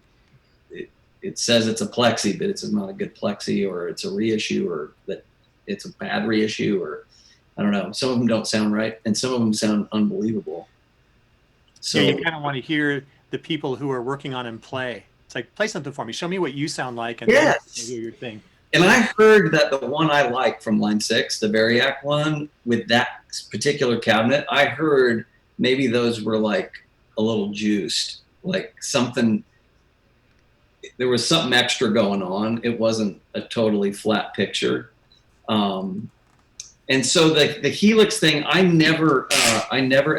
it says it's a Plexi, but it's not a good Plexi, or it's a reissue, or that it's a bad reissue, or I don't know. Some of them don't sound right, and some of them sound unbelievable. So yeah, you kind of want to hear the people who are working on them play. It's like, play something for me. Show me what you sound like, and then hear your thing. And I heard that the one I like from Line 6, the Variac one, with that particular cabinet, I heard maybe those were like a little juiced, like something. There was something extra going on. It wasn't a totally flat picture. And so the Helix thing, I never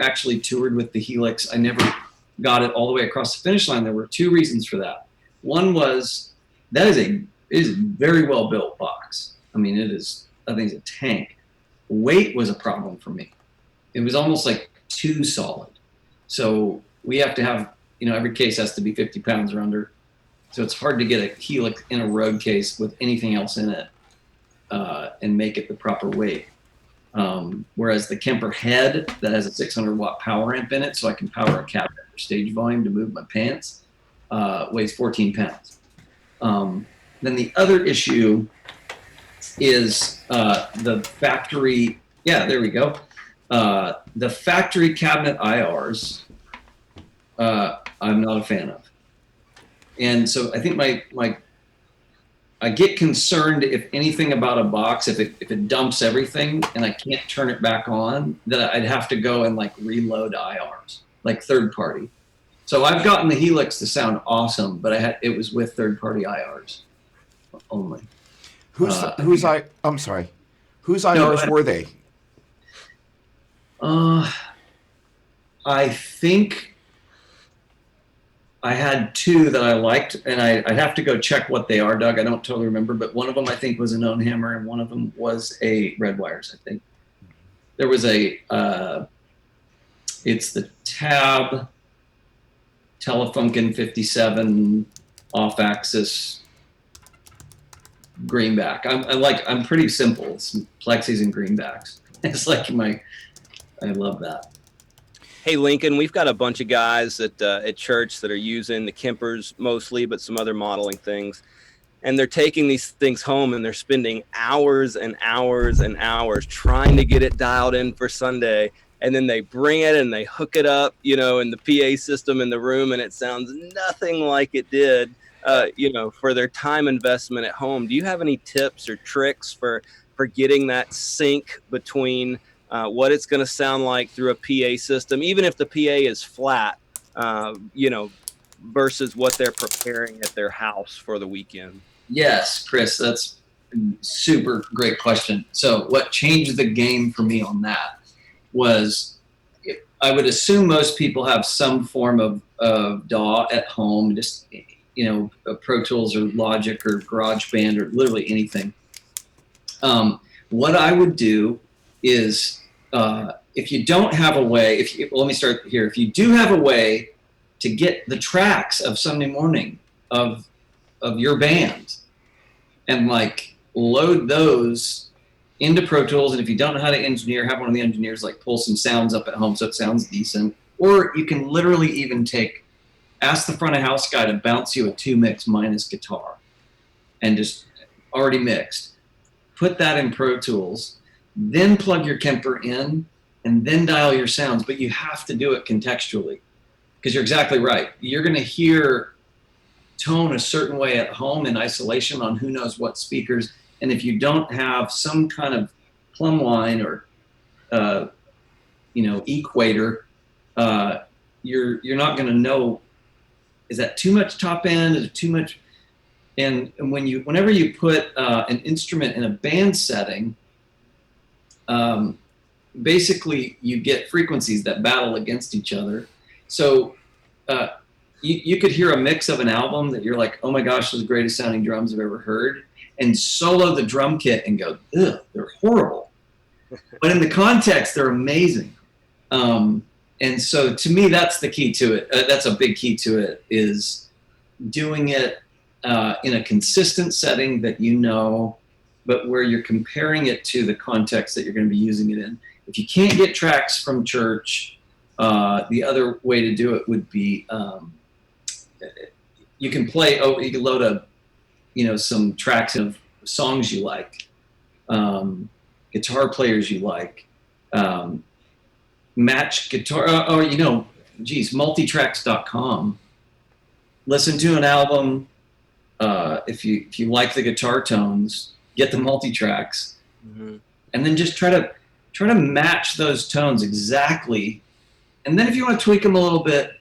actually toured with the Helix. I never got it all the way across the finish line. There were two reasons for that. One was it is a very well built box. I mean, I think it's a tank. Weight was a problem for me. It was almost like too solid. So we have to have, every case has to be 50 pounds or under. So it's hard to get a Helix in a road case with anything else in it and make it the proper weight. Whereas the Kemper head that has a 600 watt power amp in it, so I can power a cabinet for stage volume to move my pants, weighs 14 pounds. Then the other issue is the factory. Yeah, there we go. The factory cabinet IRs, I'm not a fan of. And so I think I get concerned if anything about a box, if it dumps everything and I can't turn it back on, that I'd have to go and like reload IRs, like third party. So I've gotten the Helix to sound awesome, but it was with third party IRs only. Whose IRs were they? I think I had two that I liked, and I'd have to go check what they are, Doug. I don't totally remember, but one of them I think was a known hammer, and one of them was a Redwires, I think. There was it's the Tab Telefunken 57 off-axis greenback. I'm pretty simple. It's Plexis and greenbacks. It's like I love that. Hey, Lincoln, we've got a bunch of guys at church that are using the Kempers mostly, but some other modeling things. and they're taking these things home and they're spending hours and hours and hours trying to get it dialed in for Sunday. And then they bring it and they hook it up, you know, in the PA system in the room, and it sounds nothing like it did, you know, for their time investment at home. Do you have any tips or tricks for getting that sync between what it's going to sound like through a PA system, even if the PA is flat, you know, versus what they're preparing at their house for the weekend? Yes, Chris, that's a super great question. So what changed the game for me on that was, I would assume most people have some form of DAW at home, just, you know, Pro Tools or Logic or GarageBand or literally anything. What I would do is, if you don't have a way, let me start here. If you do have a way to get the tracks of Sunday morning of your band and like load those into Pro Tools, and if you don't know how to engineer, have one of the engineers like pull some sounds up at home so it sounds decent. Or you can literally even ask the front of house guy to bounce you a 2-mix minus guitar and just already mixed. Put that in Pro Tools, then plug your Kemper in, and then dial your sounds. But you have to do it contextually, because you're exactly right. You're going to hear tone a certain way at home in isolation on who knows what speakers. And if you don't have some kind of plumb line or, you know, equator, you're not going to know, is that too much top end? Is it too much? And whenever you put an instrument in a band setting, basically you get frequencies that battle against each other. So you could hear a mix of an album that you're like, oh my gosh, those are the greatest sounding drums I've ever heard, and solo the drum kit and go, ugh, they're horrible. But in the context, they're amazing. And so to me, that's the key to it. That's a big key to it, is doing it in a consistent setting that you know, but where you're comparing it to the context that you're going to be using it in. If you can't get tracks from church, the other way to do it would be, you can load some tracks of songs you like, guitar players you like, match guitar, multitracks.com. Listen to an album. If you like the guitar tones, get the multitracks, and then just try to match those tones exactly. And then if you want to tweak them a little bit,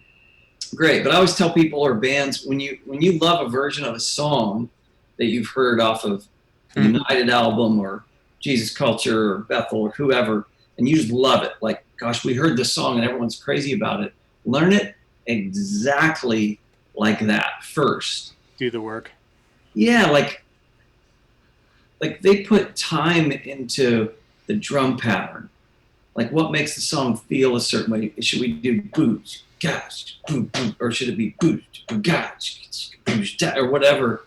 great. But I always tell people or bands, when you love a version of a song that you've heard off of the United album or Jesus Culture or Bethel or whoever, and you just love it, like, gosh, we heard this song and everyone's crazy about it. Learn it exactly like that first. Do the work. Yeah, like they put time into the drum pattern. Like, what makes the song feel a certain way? Should we do boots, gosh, boot, boot, or should it be boot, gosh, or whatever?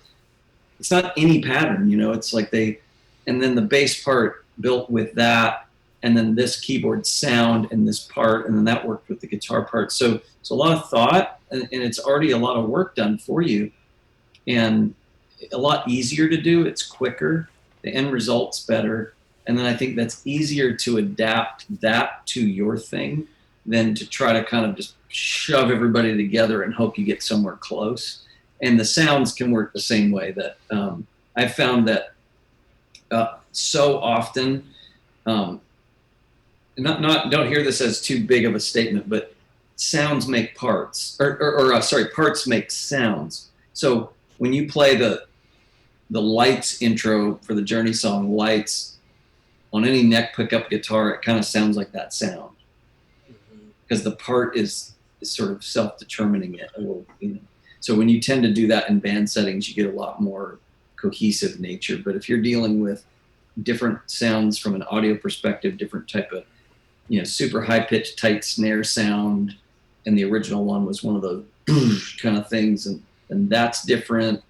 It's not any pattern, you know. It's like and then the bass part built with that, and then this keyboard sound and this part, and then that worked with the guitar part. So it's a lot of thought, and it's already a lot of work done for you, and a lot easier to do. It's quicker. The end result's better. And then I think that's easier to adapt that to your thing than to try to kind of just shove everybody together and hope you get somewhere close. And the sounds can work the same way. That I've found that so often, don't hear this as too big of a statement, but sounds make parts, parts make sounds. So when you play the Lights intro for the Journey song, Lights, on any neck pickup guitar, it kind of sounds like that sound, because the part is sort of self-determining it a little, you know. So when you tend to do that in band settings, you get a lot more cohesive nature. But if you're dealing with different sounds from an audio perspective, different type of, you know, super high-pitched, tight snare sound, and the original one was one of those kind of things, and that's different.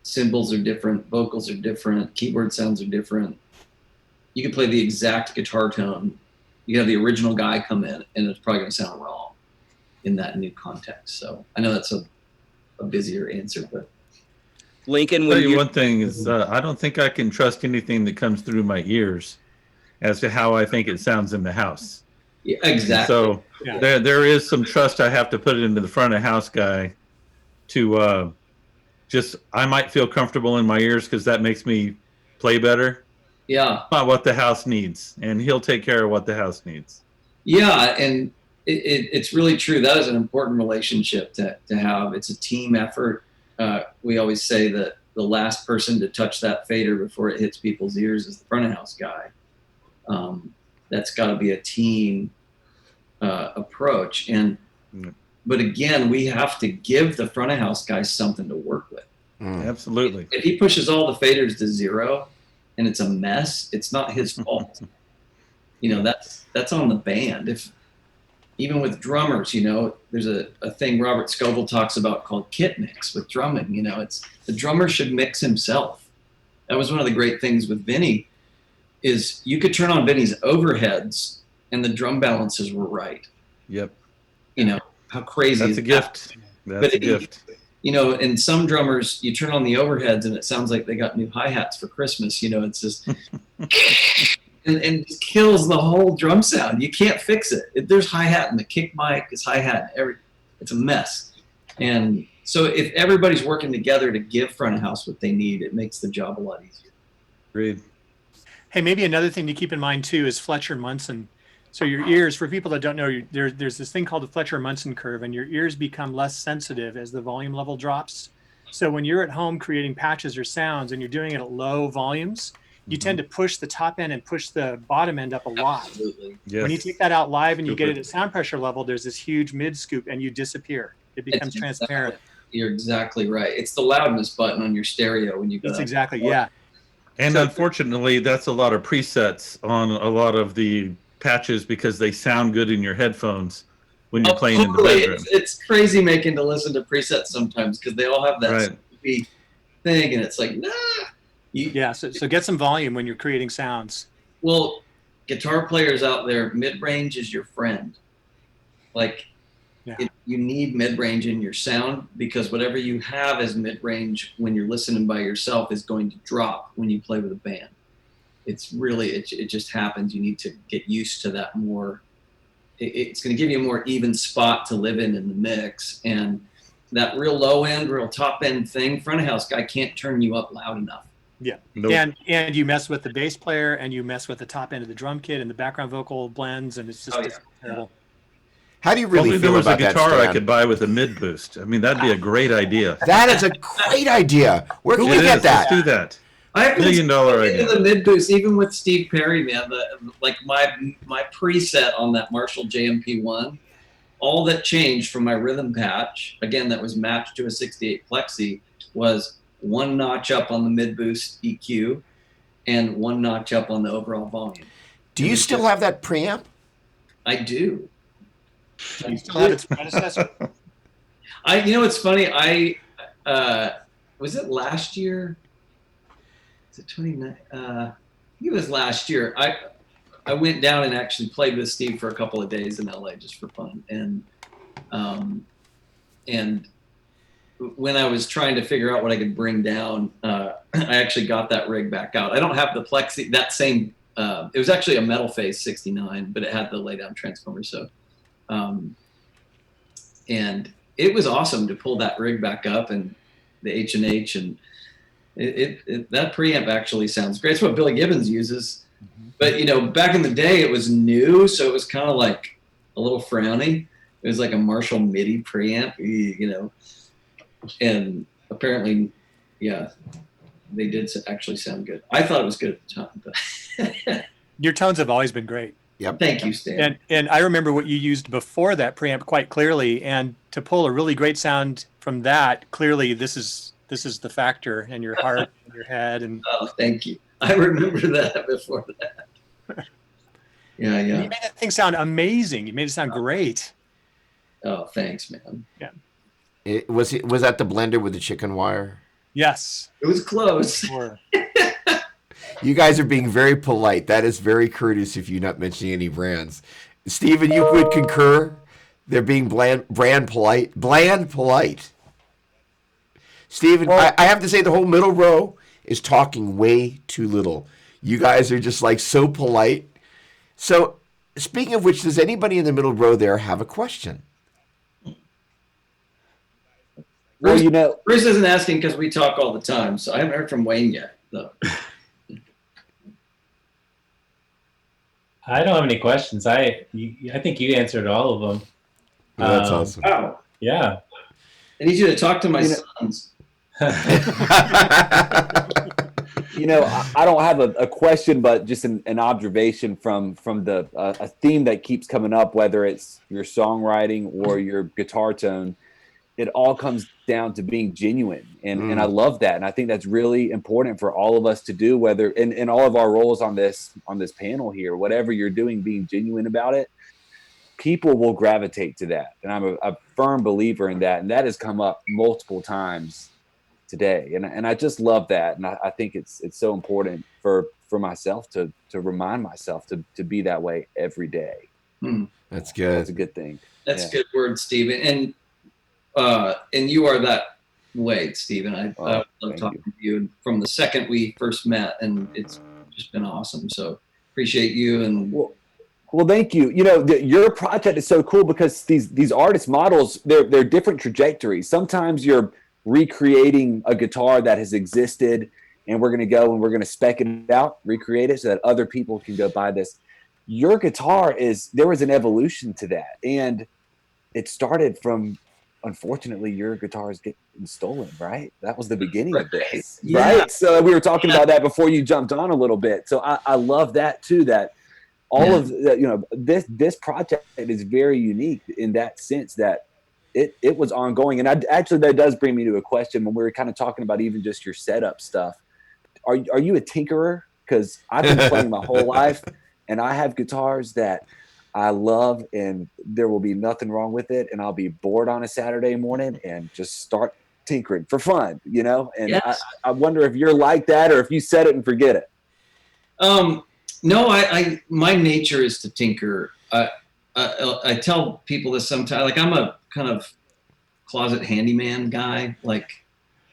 Cymbals are different, vocals are different, keyboard sounds are different. You can play the exact guitar tone. You have the original guy come in, and it's probably going to sound wrong in that new context. So I know that's a busier answer, but Lincoln, I'll when tell you you one thing is I don't think I can trust anything that comes through my ears as to how I think it sounds in the house. Yeah, And exactly. so Yeah. there is some trust I have to put into the front of house guy to just I might feel comfortable in my ears because that makes me play better. Yeah. Not what the house needs, and he'll take care of what the house needs. Yeah, and it's really true. That is an important relationship to have. It's a team effort. We always say that the last person to touch that fader before it hits people's ears is the front of house guy. That's got to be a team approach. But again, we have to give the front of house guy something to work with. Absolutely. If he pushes all the faders to zero and it's a mess, it's not his fault. That's on the band. If even with drummers, there's a thing Robert Scoble talks about called kit mix with drumming. It's the drummer should mix himself. That was one of the great things with Vinny is you could turn on Vinny's overheads and the drum balances were right. Yep. How crazy That's a is gift. That's a gift. And some drummers, you turn on the overheads and it sounds like they got new hi-hats for Christmas. It's just and just kills the whole drum sound. You can't fix it. There's hi-hat and the kick mic is hi-hat and it's a mess. And so if everybody's working together to give front of house what they need, it makes the job a lot easier. Agreed. Hey, maybe another thing to keep in mind too is Fletcher Munson. So your ears, for people that don't know, there's this thing called the Fletcher Munson curve, and your ears become less sensitive as the volume level drops. So when you're at home creating patches or sounds and you're doing it at low volumes, you tend to push the top end and push the bottom end up a lot. Absolutely. Yes. When you take that out live and you get Super. it at sound pressure level, there's this huge mid scoop and you disappear. It becomes transparent. You're exactly right. It's the loudness button on your stereo when you go. That's exactly, yeah. And So- unfortunately, that's a lot of presets on a lot of the patches because they sound good in your headphones when you're playing in the bedroom. It's crazy making to listen to presets sometimes because they all have that Right. spooky thing, and it's like, nah. Yeah, so get some volume when you're creating sounds. Well, guitar players out there, mid-range is your friend. Like, you need mid-range in your sound because whatever you have as mid-range when you're listening by yourself is going to drop when you play with a band. It's really, it just happens. You need to get used to that more. It's going to give you a more even spot to live in the mix. And that real low end, real top end thing, front of house guy can't turn you up loud enough. Yeah. Nope. And you mess with the bass player and you mess with the top end of the drum kit and the background vocal blends, and it's just it's terrible. How do you really Only there feel was a about that, guitar I Stan? could buy with a mid boost. I mean, that'd be a great idea. That is a great idea. Where can we It get is. that? Let's do that. I have $1 million idea. the mid boost, even with Steve Perry, man. Like my preset on that Marshall JMP1, all that changed from my rhythm patch, again, that was matched to a 68 plexi, was one notch up on the mid boost EQ and one notch up on the overall volume. Do you still have that preamp? I do. Do you still have its predecessor? It's funny. Was it last year? Is it 29? I think it was last year. I went down and actually played with Steve for a couple of days in LA just for fun. And when I was trying to figure out what I could bring down, I actually got that rig back out. I don't have the plexi, that same, it was actually a Metal Phase 69, but it had the lay down transformer. So, and it was awesome to pull that rig back up and the H&H and that preamp actually sounds great. It's what Billy Gibbons uses. But, back in the day it was new. So it was kind of like a little frowny. It was like a Marshall MIDI preamp, and apparently, they did actually sound good. I thought it was good at the time, but Your tones have always been great. Yep. thank you, Stan. And I remember what you used before that preamp quite clearly. And to pull a really great sound from that, clearly this is the factor in your heart and your head. And Oh, thank you. I remember that before that. Yeah. you made that thing sound amazing. You made it sound great. Oh, thanks, man. Was that the blender with the chicken wire? Yes. It was close. Sure. You guys are being very polite. That is very courteous of you not mentioning any brands. Stephen, you would concur? They're being bland polite. Stephen, I have to say the whole middle row is talking way too little. You guys are just like so polite. So, speaking of which, does anybody in the middle row there have a question? Well, Bruce isn't asking because we talk all the time, so I haven't heard from Wayne yet, though. I don't have any questions. I think you answered all of them. That's awesome. Wow. Yeah. I need you to talk to my sons. I don't have a question, but just an observation from the a theme that keeps coming up, whether it's your songwriting or your guitar tone. It all comes down to being genuine. And I love that. And I think that's really important for all of us to do, whether in all of our roles on this panel here, whatever you're doing, being genuine about it, people will gravitate to that. And I'm a firm believer in that. And that has come up multiple times today. And I just love that. And I think it's so important for myself to remind myself to be that way every day. That's good. That's a good thing. That's a good word, Stephen. And you are that way, Stephen. I love talking to you. And from the second we first met, and it's just been awesome. So appreciate you. And well, thank you. Your project is so cool because these artist models, they're different trajectories. Sometimes you're recreating a guitar that has existed, and we're going to go and we're going to spec it out, recreate it so that other people can go buy this. Your guitar there was an evolution to that, and it started from, unfortunately, your guitar is getting stolen, right? That was the beginning of this, right? So we were talking about that before you jumped on a little bit. So I love that too, that all of this project is very unique in that sense that it was ongoing. And actually that does bring me to a question when we were kind of talking about even just your setup stuff. Are you a tinkerer? Because I've been playing my whole life, and I have guitars that I love, and there will be nothing wrong with it. And I'll be bored on a Saturday morning and just start tinkering for fun, And yes. I wonder if you're like that, or if you set it and forget it. No, my nature is to tinker. I tell people this sometimes. Like, I'm a kind of closet handyman guy. Like,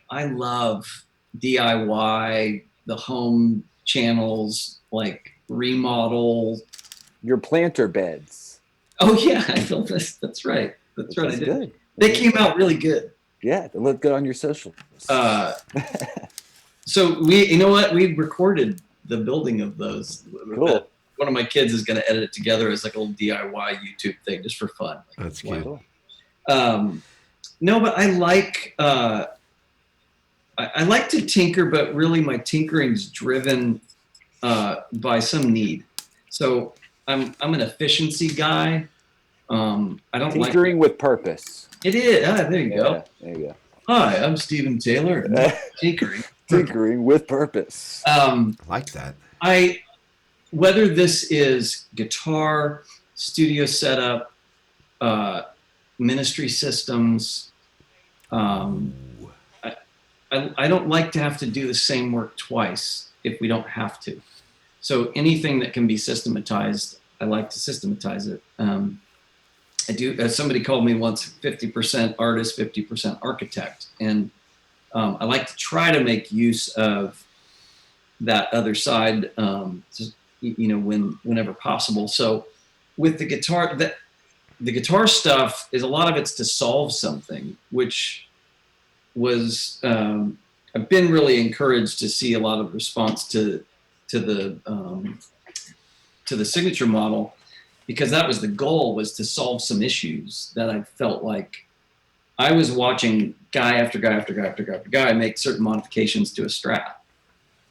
I love DIY, the home channels, like remodel. Your planter beds. Oh yeah, I feel this. That's right. That's right. That's good. They came out really good. Yeah, they look good on your socials. So we recorded the building of those. Cool. One of my kids is going to edit it together as like a little DIY YouTube thing just for fun. That's good. No, but I like I like to tinker, but really my tinkering's driven by some need. So I'm an efficiency guy. I don't tinkering with purpose. It is. There you go. There you go. Hi, I'm Stephen Taylor. Tinkering. Tinkering with purpose. I like that. Whether this is guitar, studio setup, ministry systems, I don't like to have to do the same work twice if we don't have to. So anything that can be systematized, I like to systematize it. I do. Somebody called me once 50% artist, 50% architect, and I like to try to make use of that other side, whenever possible. So with the guitar, the guitar stuff is a lot of it's to solve something, which was I've been really encouraged to see a lot of response to the signature model, because that was the goal, was to solve some issues that I felt like I was watching guy after guy after guy after guy after guy make certain modifications to a Strat,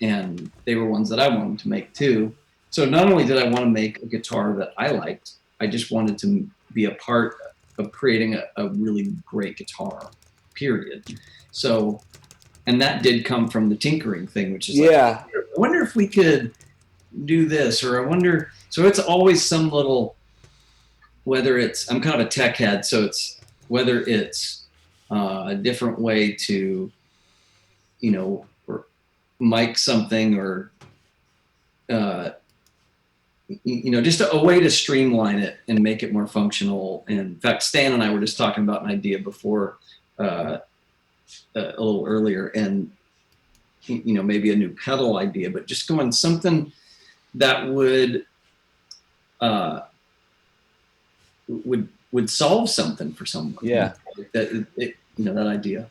and they were ones that I wanted to make too. So not only did I want to make a guitar that I liked, I just wanted to be a part of creating a really great guitar, period. So, and that did come from the tinkering thing, which is I wonder if we could do this, or I wonder. So it's always some little, whether it's, I'm kind of a tech head, so it's whether it's a different way to, or mic something, or just a way to streamline it and make it more functional. And in fact, Stan and I were just talking about an idea before a little earlier, and maybe a new pedal idea, but just going something that would solve something for someone. Yeah. That idea.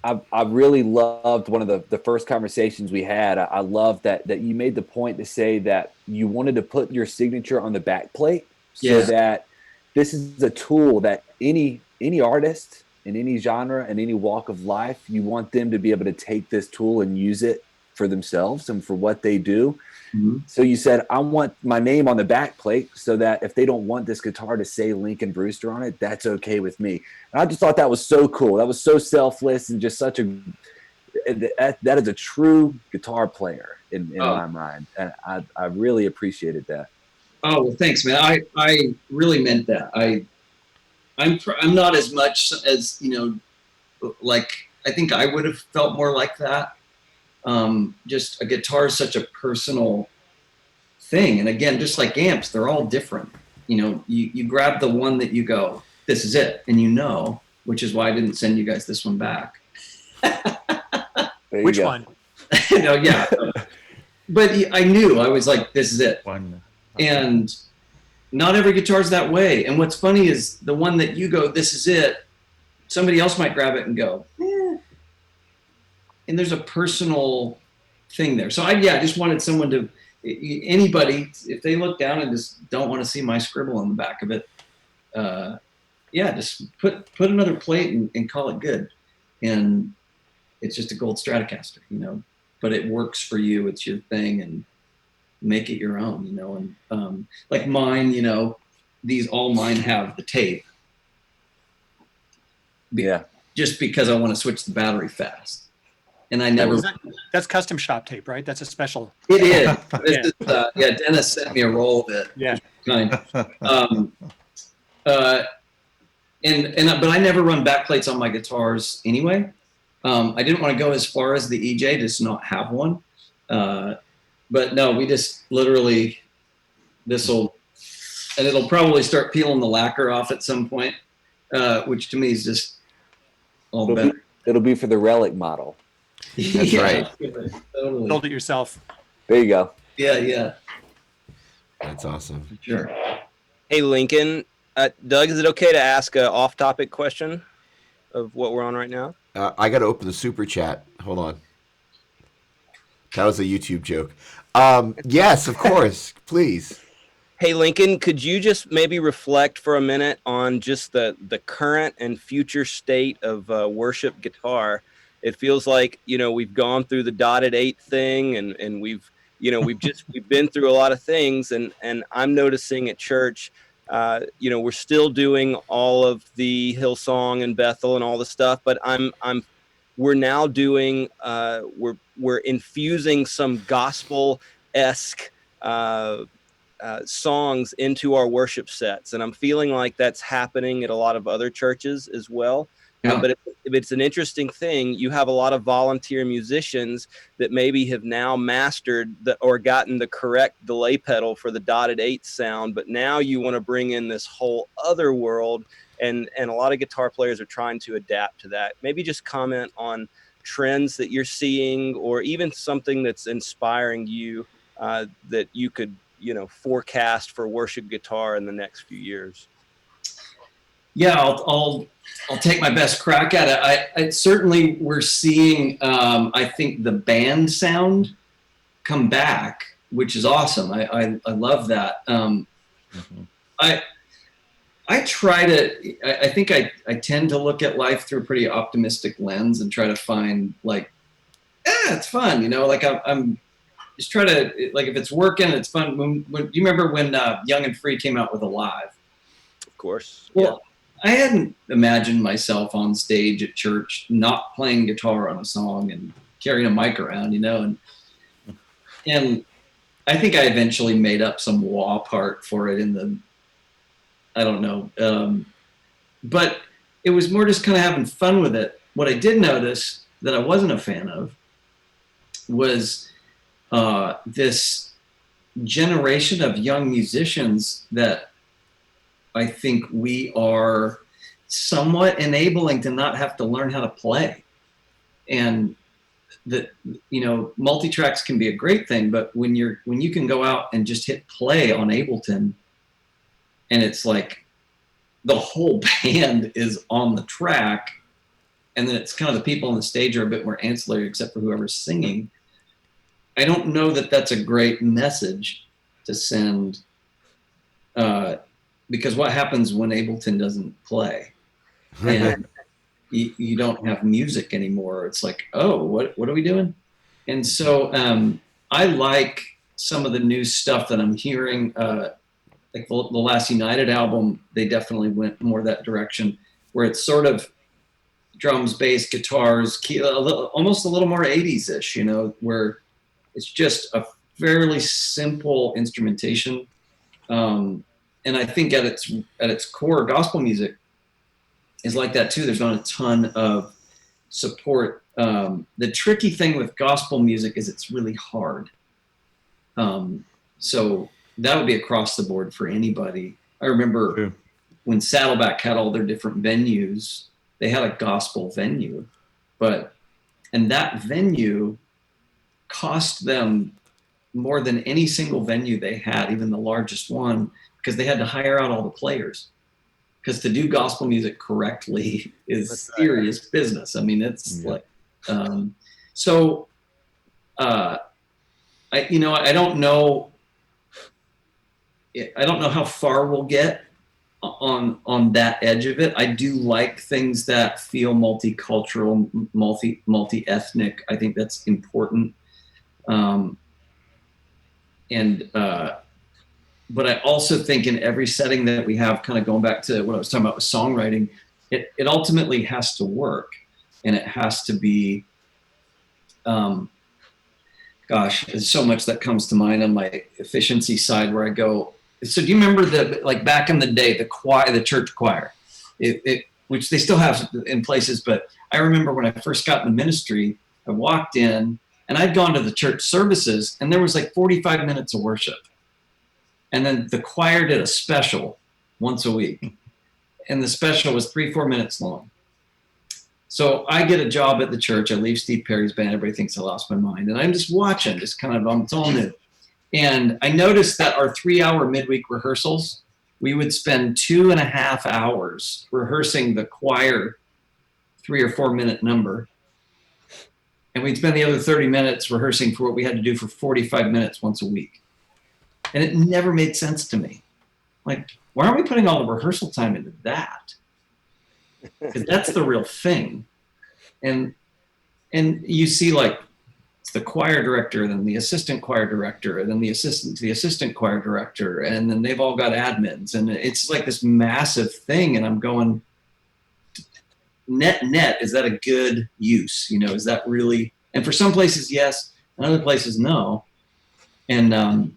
I really loved one of the first conversations we had. I loved that you made the point to say that you wanted to put your signature on the back plate, so that this is a tool that any artist in any genre and any walk of life, you want them to be able to take this tool and use it for themselves and for what they do. Mm-hmm. So you said, I want my name on the back plate so that if they don't want this guitar to say Lincoln Brewster on it, that's okay with me. And I just thought that was so cool. That was so selfless and just such that is a true guitar player in my mind. And I really appreciated that. Oh, well, thanks, man. I really meant that. I'm not as much as, like, I think I would have felt more like that. Just a guitar is such a personal thing. And again, just like amps, they're all different. You grab the one that you go, this is it. And which is why I didn't send you guys this one back. Which one? Yeah. But I knew, I was like, this is it. One. And not every guitar's that way. And what's funny is the one that you go, this is it, somebody else might grab it and go, and there's a personal thing there. So I just wanted someone to, anybody, if they look down and just don't want to see my scribble on the back of it, just put another plate and call it good. And it's just a gold Stratocaster, but it works for you. It's your thing, and make it your own, and like mine, all mine have the tape. Yeah. Just because I want to switch the battery fast. And I never. That's custom shop tape, right? That's a special. It is. This is Dennis sent me a roll of it. Yeah. Kind. But I never run backplates on my guitars anyway. I didn't want to go as far as the EJ, just not have one. But no, we just literally, and it'll probably start peeling the lacquer off at some point, which to me is just all the better. It'll be for the Relic model. That's right. Totally. Build it yourself. There you go. Yeah. That's awesome. Sure. Hey, Lincoln. Doug, is it okay to ask an off-topic question of what we're on right now? I got to open the super chat. Hold on. That was a YouTube joke. Yes, of course. Please. Hey, Lincoln, could you just maybe reflect for a minute on just the current and future state of worship guitar? It feels like, we've gone through the dotted 8 thing, and we've been through a lot of things, and I'm noticing at church, we're still doing all of the Hillsong and Bethel and all the stuff, but we're now doing we're infusing some gospel-esque songs into our worship sets, and I'm feeling like that's happening at a lot of other churches as well. Yeah. But it's an interesting thing. You have a lot of volunteer musicians that maybe have now mastered or gotten the correct delay pedal for the dotted 8 sound, but now you want to bring in this whole other world, and a lot of guitar players are trying to adapt to that. Maybe just comment on trends that you're seeing, or even something that's inspiring you that you could forecast for worship guitar in the next few years. Yeah, I'll take my best crack at it. I certainly, we're seeing, I think, the band sound come back, which is awesome. I love that. I try to, I think I tend to look at life through a pretty optimistic lens and try to find it's fun, like I'm just try to, like, if it's working, it's fun. When do you remember when Young and Free came out with Alive? Of course. Well, I hadn't imagined myself on stage at church, not playing guitar on a song and carrying a mic around, and I think I eventually made up some wah part for it I don't know. But it was more just kind of having fun with it. What I did notice that I wasn't a fan of was this generation of young musicians that I think we are somewhat enabling to not have to learn how to play. And that, multi-tracks can be a great thing, but when you can go out and just hit play on Ableton, and it's like the whole band is on the track, and then it's kind of the people on the stage are a bit more ancillary except for whoever's singing. I don't know that that's a great message to send, because what happens when Ableton doesn't play and you don't have music anymore? It's like, oh, what are we doing? And so I like some of the new stuff that I'm hearing. Like the last United album, they definitely went more that direction, where it's sort of drums, bass, guitars, almost a little more 80s-ish, where it's just a fairly simple instrumentation. And I think at its core, gospel music is like that too. There's not a ton of support. The tricky thing with gospel music is it's really hard. So that would be across the board for anybody. I remember when Saddleback had all their different venues, they had a gospel venue, and that venue cost them more than any single venue they had, even the largest one, because they had to hire out all the players. Because to do gospel music correctly is serious business. I mean, it's like, so I don't know. I don't know how far we'll get on that edge of it. I do like things that feel multicultural, multi-ethnic. I think that's important. But I also think in every setting that we have, kind of going back to what I was talking about with songwriting, it ultimately has to work, and it has to be, there's so much that comes to mind on my efficiency side where I go, so do you remember like back in the day, the church choir, which they still have in places, but I remember when I first got in the ministry, I walked in and I'd gone to the church services and there was like 45 minutes of worship. And then the choir did a special once a week. And the special was 3-4 minutes long. So I get a job at the church. I leave Steve Perry's band. Everybody thinks I lost my mind. And I'm just watching, just kind of, it's all new. And I noticed that our 3-hour midweek rehearsals, we would spend 2.5 hours rehearsing the choir 3 or 4 minute number. And we'd spend the other 30 minutes rehearsing for what we had to do for 45 minutes once a week. And it never made sense to me. Like, why aren't we putting all the rehearsal time into that? Because that's the real thing. And you see, like, it's the choir director, then the assistant choir director, and then the assistant choir director, and then they've all got admins. And it's like this massive thing. And I'm going, net, is that a good use? Is that really? And for some places, yes. And other places, no. And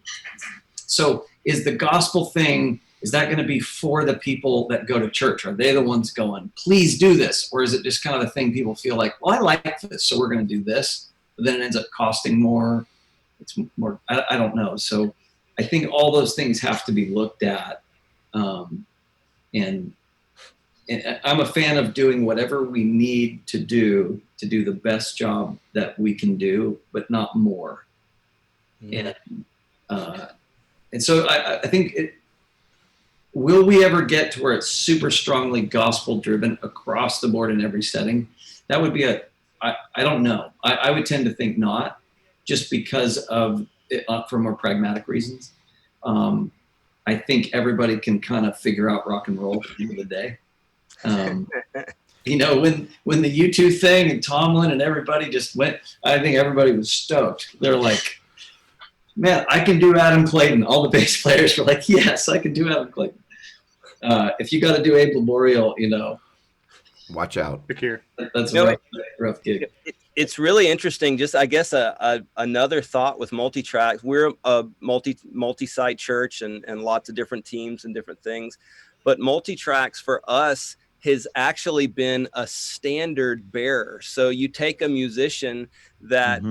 so is the gospel thing, is that going to be for the people that go to church? Are they the ones going, please do this? Or is it just kind of the thing people feel like, well, I like this, so we're going to do this. But then it ends up costing more. It's more, I don't know. So I think all those things have to be looked at. And I'm a fan of doing whatever we need to do the best job that we can do, but not more. And so I think will we ever get to where it's super strongly gospel driven across the board in every setting? That would be I don't know. I would tend to think not, just because of for more pragmatic reasons. I think everybody can kind of figure out rock and roll at the end of the day. When the U2 thing and Tomlin and everybody just went, I think everybody was stoked. They're like, man, I can do Adam Clayton. All the bass players were like, yes, I can do Adam Clayton. If you got to do Abe Laboriel, watch out. That's a rough gig. It's really interesting. Just, I guess, another thought with multi-tracks. We're a multi-site church and lots of different teams and different things. But multi-tracks for us has actually been a standard bearer. So you take a musician that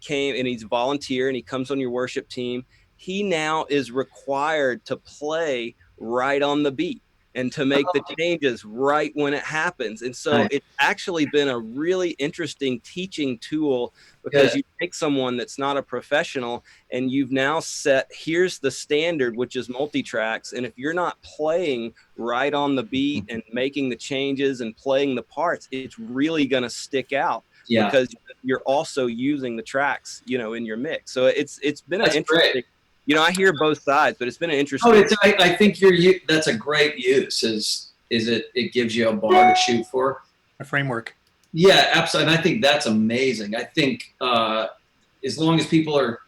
came and he's a volunteer and he comes on your worship team. He now is required to play right on the beat. and to make the changes right when it happens. And so it's actually been a really interesting teaching tool, because you take someone that's not a professional and you've now set, here's the standard, which is multi-tracks. And if you're not playing right on the beat and making the changes and playing the parts, it's really going to stick out. Yeah. Because you're also using the tracks, you know, in your mix. So it's been an interesting, great. you know, I hear both sides, but it's been an interesting. I think that's a great use. It gives you a bar to shoot for, A framework. Yeah, absolutely. And I think that's amazing. I think as long as people are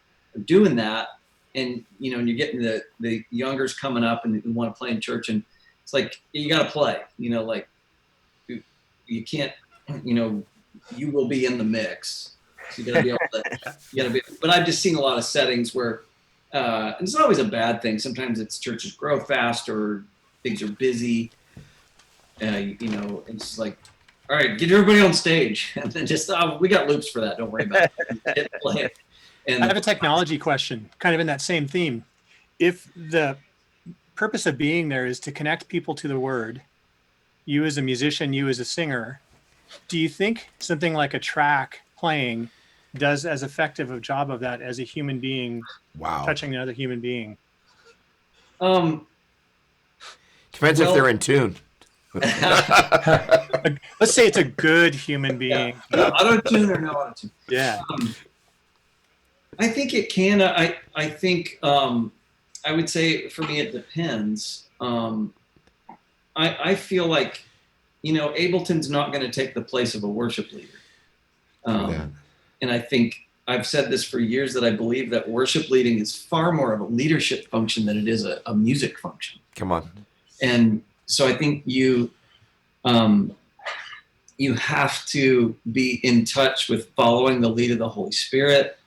doing that, and you know, and you're getting the youngers coming up and want to play in church, and it's like you got to play. You know, like you can't. You know, you will be in the mix. So you got to be able to. You got to be. But I've just seen a lot of settings where. And it's not always a bad thing. Sometimes it's churches grow fast or things are busy. You know, it's like, all right, get everybody on stage, and then just we got loops for that. Don't worry about it. Play. And I have a technology question, kind of in that same theme. If the purpose of being there is to connect people to the Word, you as a musician, you as a singer, do you think something like a track playing does as effective a job of that as a human being touching another human being? Depends if they're in tune. Let's say it's a good human being. Yeah. Auto-tune or no auto-tune? Yeah. I think it can. I think I would say for me it depends. I feel like, you know, Ableton's not going to take the place of a worship leader. And I think I've said this for years, that I believe that worship leading is far more of a leadership function than it is a music function. Come on. And so I think you have to be in touch with following the lead of the Holy Spirit,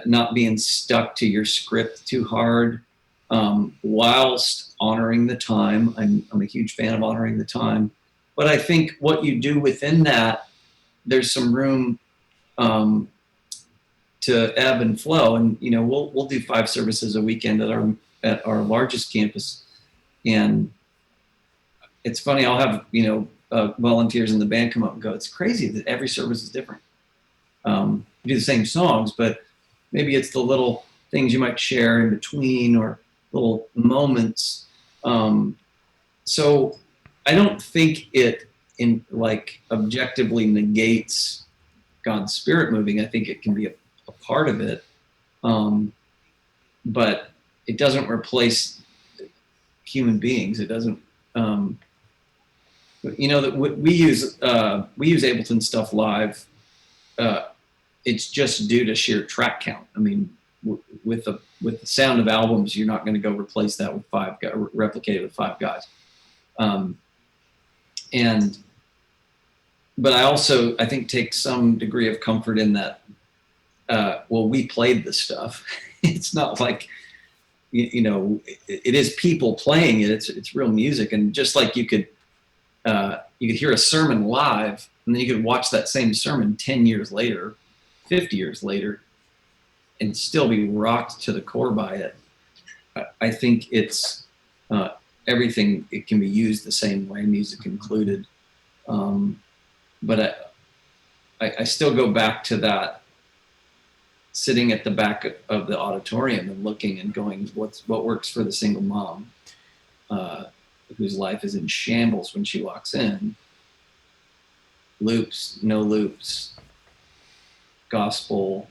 not being stuck to your script too hard, whilst honoring the time. I'm a huge fan of honoring the time. But I think what you do within that, there's some room to ebb and flow. And you know, we'll do 5 services a weekend at our largest campus, and it's funny. I'll have volunteers in the band come up and go, "It's crazy that every service is different. We do the same songs, but maybe it's the little things you might share in between or little moments." So I don't think it objectively negates God's Spirit moving. I think it can be a part of it, but it doesn't replace human beings. It doesn't. You know, that we use Ableton stuff live. It's just due to sheer track count. I mean, with the sound of albums, you're not going to go replace that with 5 guys, replicate it with 5 guys. But I think take some degree of comfort in that. Well, we played the stuff. It's not like, you know, it is people playing it. It's real music, and just like you could hear a sermon live, and then you could watch that same sermon 10 years later, 50 years later, and still be rocked to the core by it. I think it's everything. It can be used the same way, music included. But I still go back to that, sitting at the back of the auditorium and looking and going, what works for the single mom whose life is in shambles when she walks in? Loops, no loops, gospel,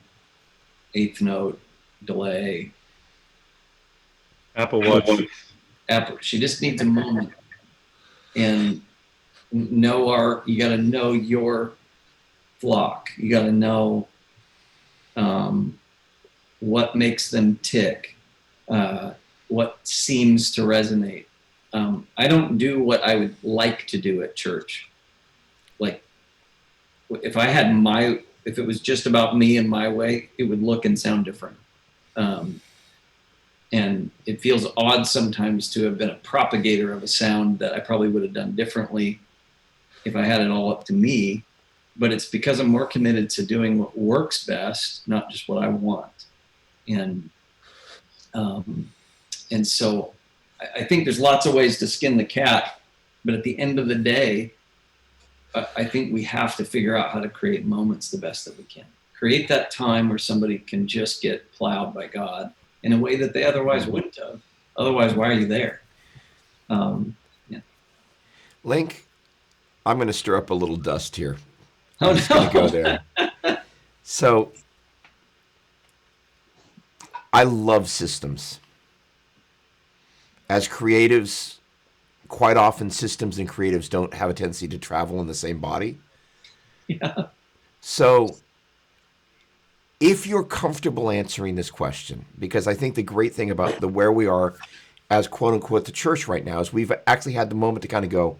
8th note, delay. Apple Watch. She just needs a moment. And you got to know your flock. You got to know what makes them tick, what seems to resonate. I don't do what I would like to do at church. Like, if it was just about me and my way, it would look and sound different. And it feels odd sometimes to have been a propagator of a sound that I probably would have done differently if I had it all up to me. But it's because I'm more committed to doing what works best, not just what I want. And so I think there's lots of ways to skin the cat. But at the end of the day, I think we have to figure out how to create moments the best that we can. Create that time where somebody can just get plowed by God in a way that they otherwise wouldn't have. Otherwise, why are you there? Yeah. Link, I'm going to stir up a little dust here. Oh, I'm just going to go there. So, I love systems. As creatives, quite often systems and creatives don't have a tendency to travel in the same body. Yeah. So, if you're comfortable answering this question, because I think the great thing about where we are as quote unquote the church right now is we've actually had the moment to kind of go,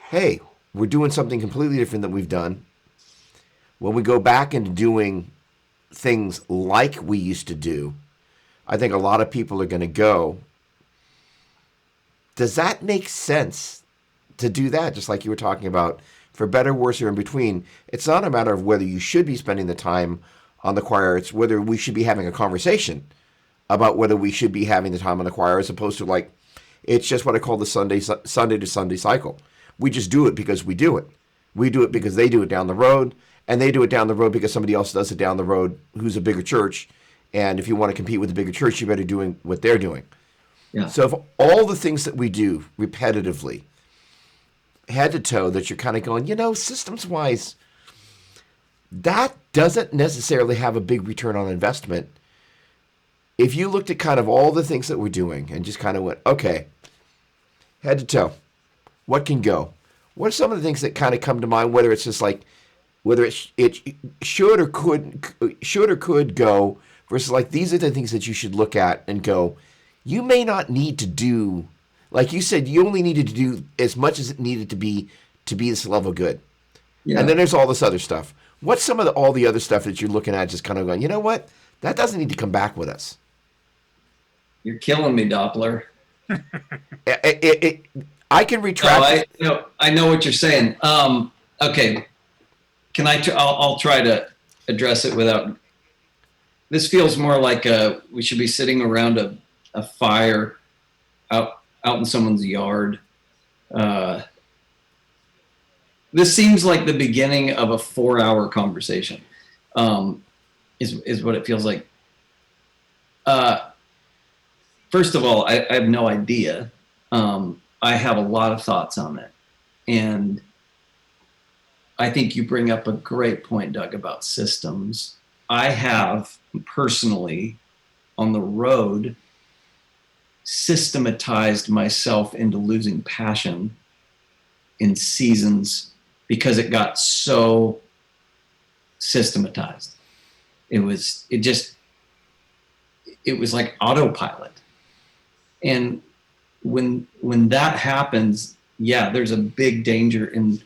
hey, we're doing something completely different than we've done. When we go back into doing things like we used to do, I think a lot of people are going to go, does that make sense to do that? Just like you were talking about, for better, worse, or in between. It's not a matter of whether you should be spending the time on the choir. It's whether we should be having a conversation about whether we should be having the time on the choir, as opposed to like, it's just what I call the Sunday to Sunday cycle. We just do it because we do it. We do it because they do it down the road, and they do it down the road because somebody else does it down the road who's a bigger church. And if you want to compete with the bigger church, you better doing what they're doing. Yeah. So if all the things that we do repetitively, head to toe, that you're kind of going, systems wise, that doesn't necessarily have a big return on investment. If you looked at kind of all the things that we're doing and just kind of went, okay, head to toe, what can go? What are some of the things that kind of come to mind, whether it's just like, whether it should or could go, versus like, these are the things that you should look at and go, you may not need to do, like you said, you only needed to do as much as it needed to be this level good. Yeah. And then there's all this other stuff. What's some of all the other stuff that you're looking at, just kind of going, you know what? That doesn't need to come back with us. You're killing me, Doppler. I can retract. I know what you're saying. Okay. Can I'll try to address it without, this feels more like we should be sitting around a fire out in someone's yard. This seems like the beginning of a 4-hour conversation, is what it feels like. First of all, I have no idea. I have a lot of thoughts on it. And I think you bring up a great point, Doug, about systems. I have personally, on the road, systematized myself into losing passion in seasons because it got so systematized. It was like autopilot. And when that happens, yeah, there's a big danger in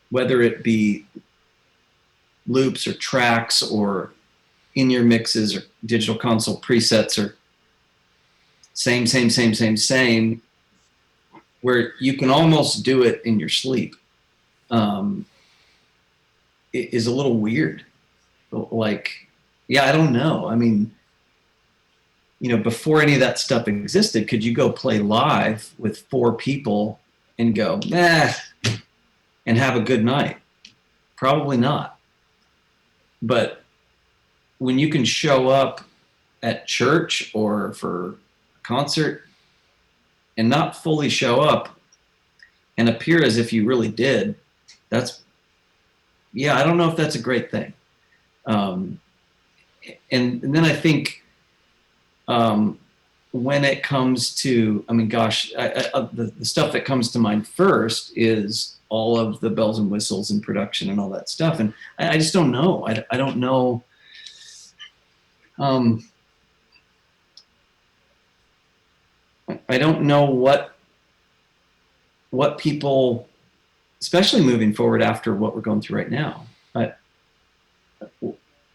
whether it be loops or tracks or in-ear mixes or digital console presets or same, where you can almost do it in your sleep, it is a little weird. Like, yeah, I don't know. I mean, before any of that stuff existed, could you go play live with 4 people and go, and have a good night? Probably not. But when you can show up at church or for a concert and not fully show up and appear as if you really did, I don't know if that's a great thing. And then I think when it comes to, the stuff that comes to mind first is all of the bells and whistles and production and all that stuff. And I just don't know. I don't know. I don't know what people, especially moving forward after what we're going through right now,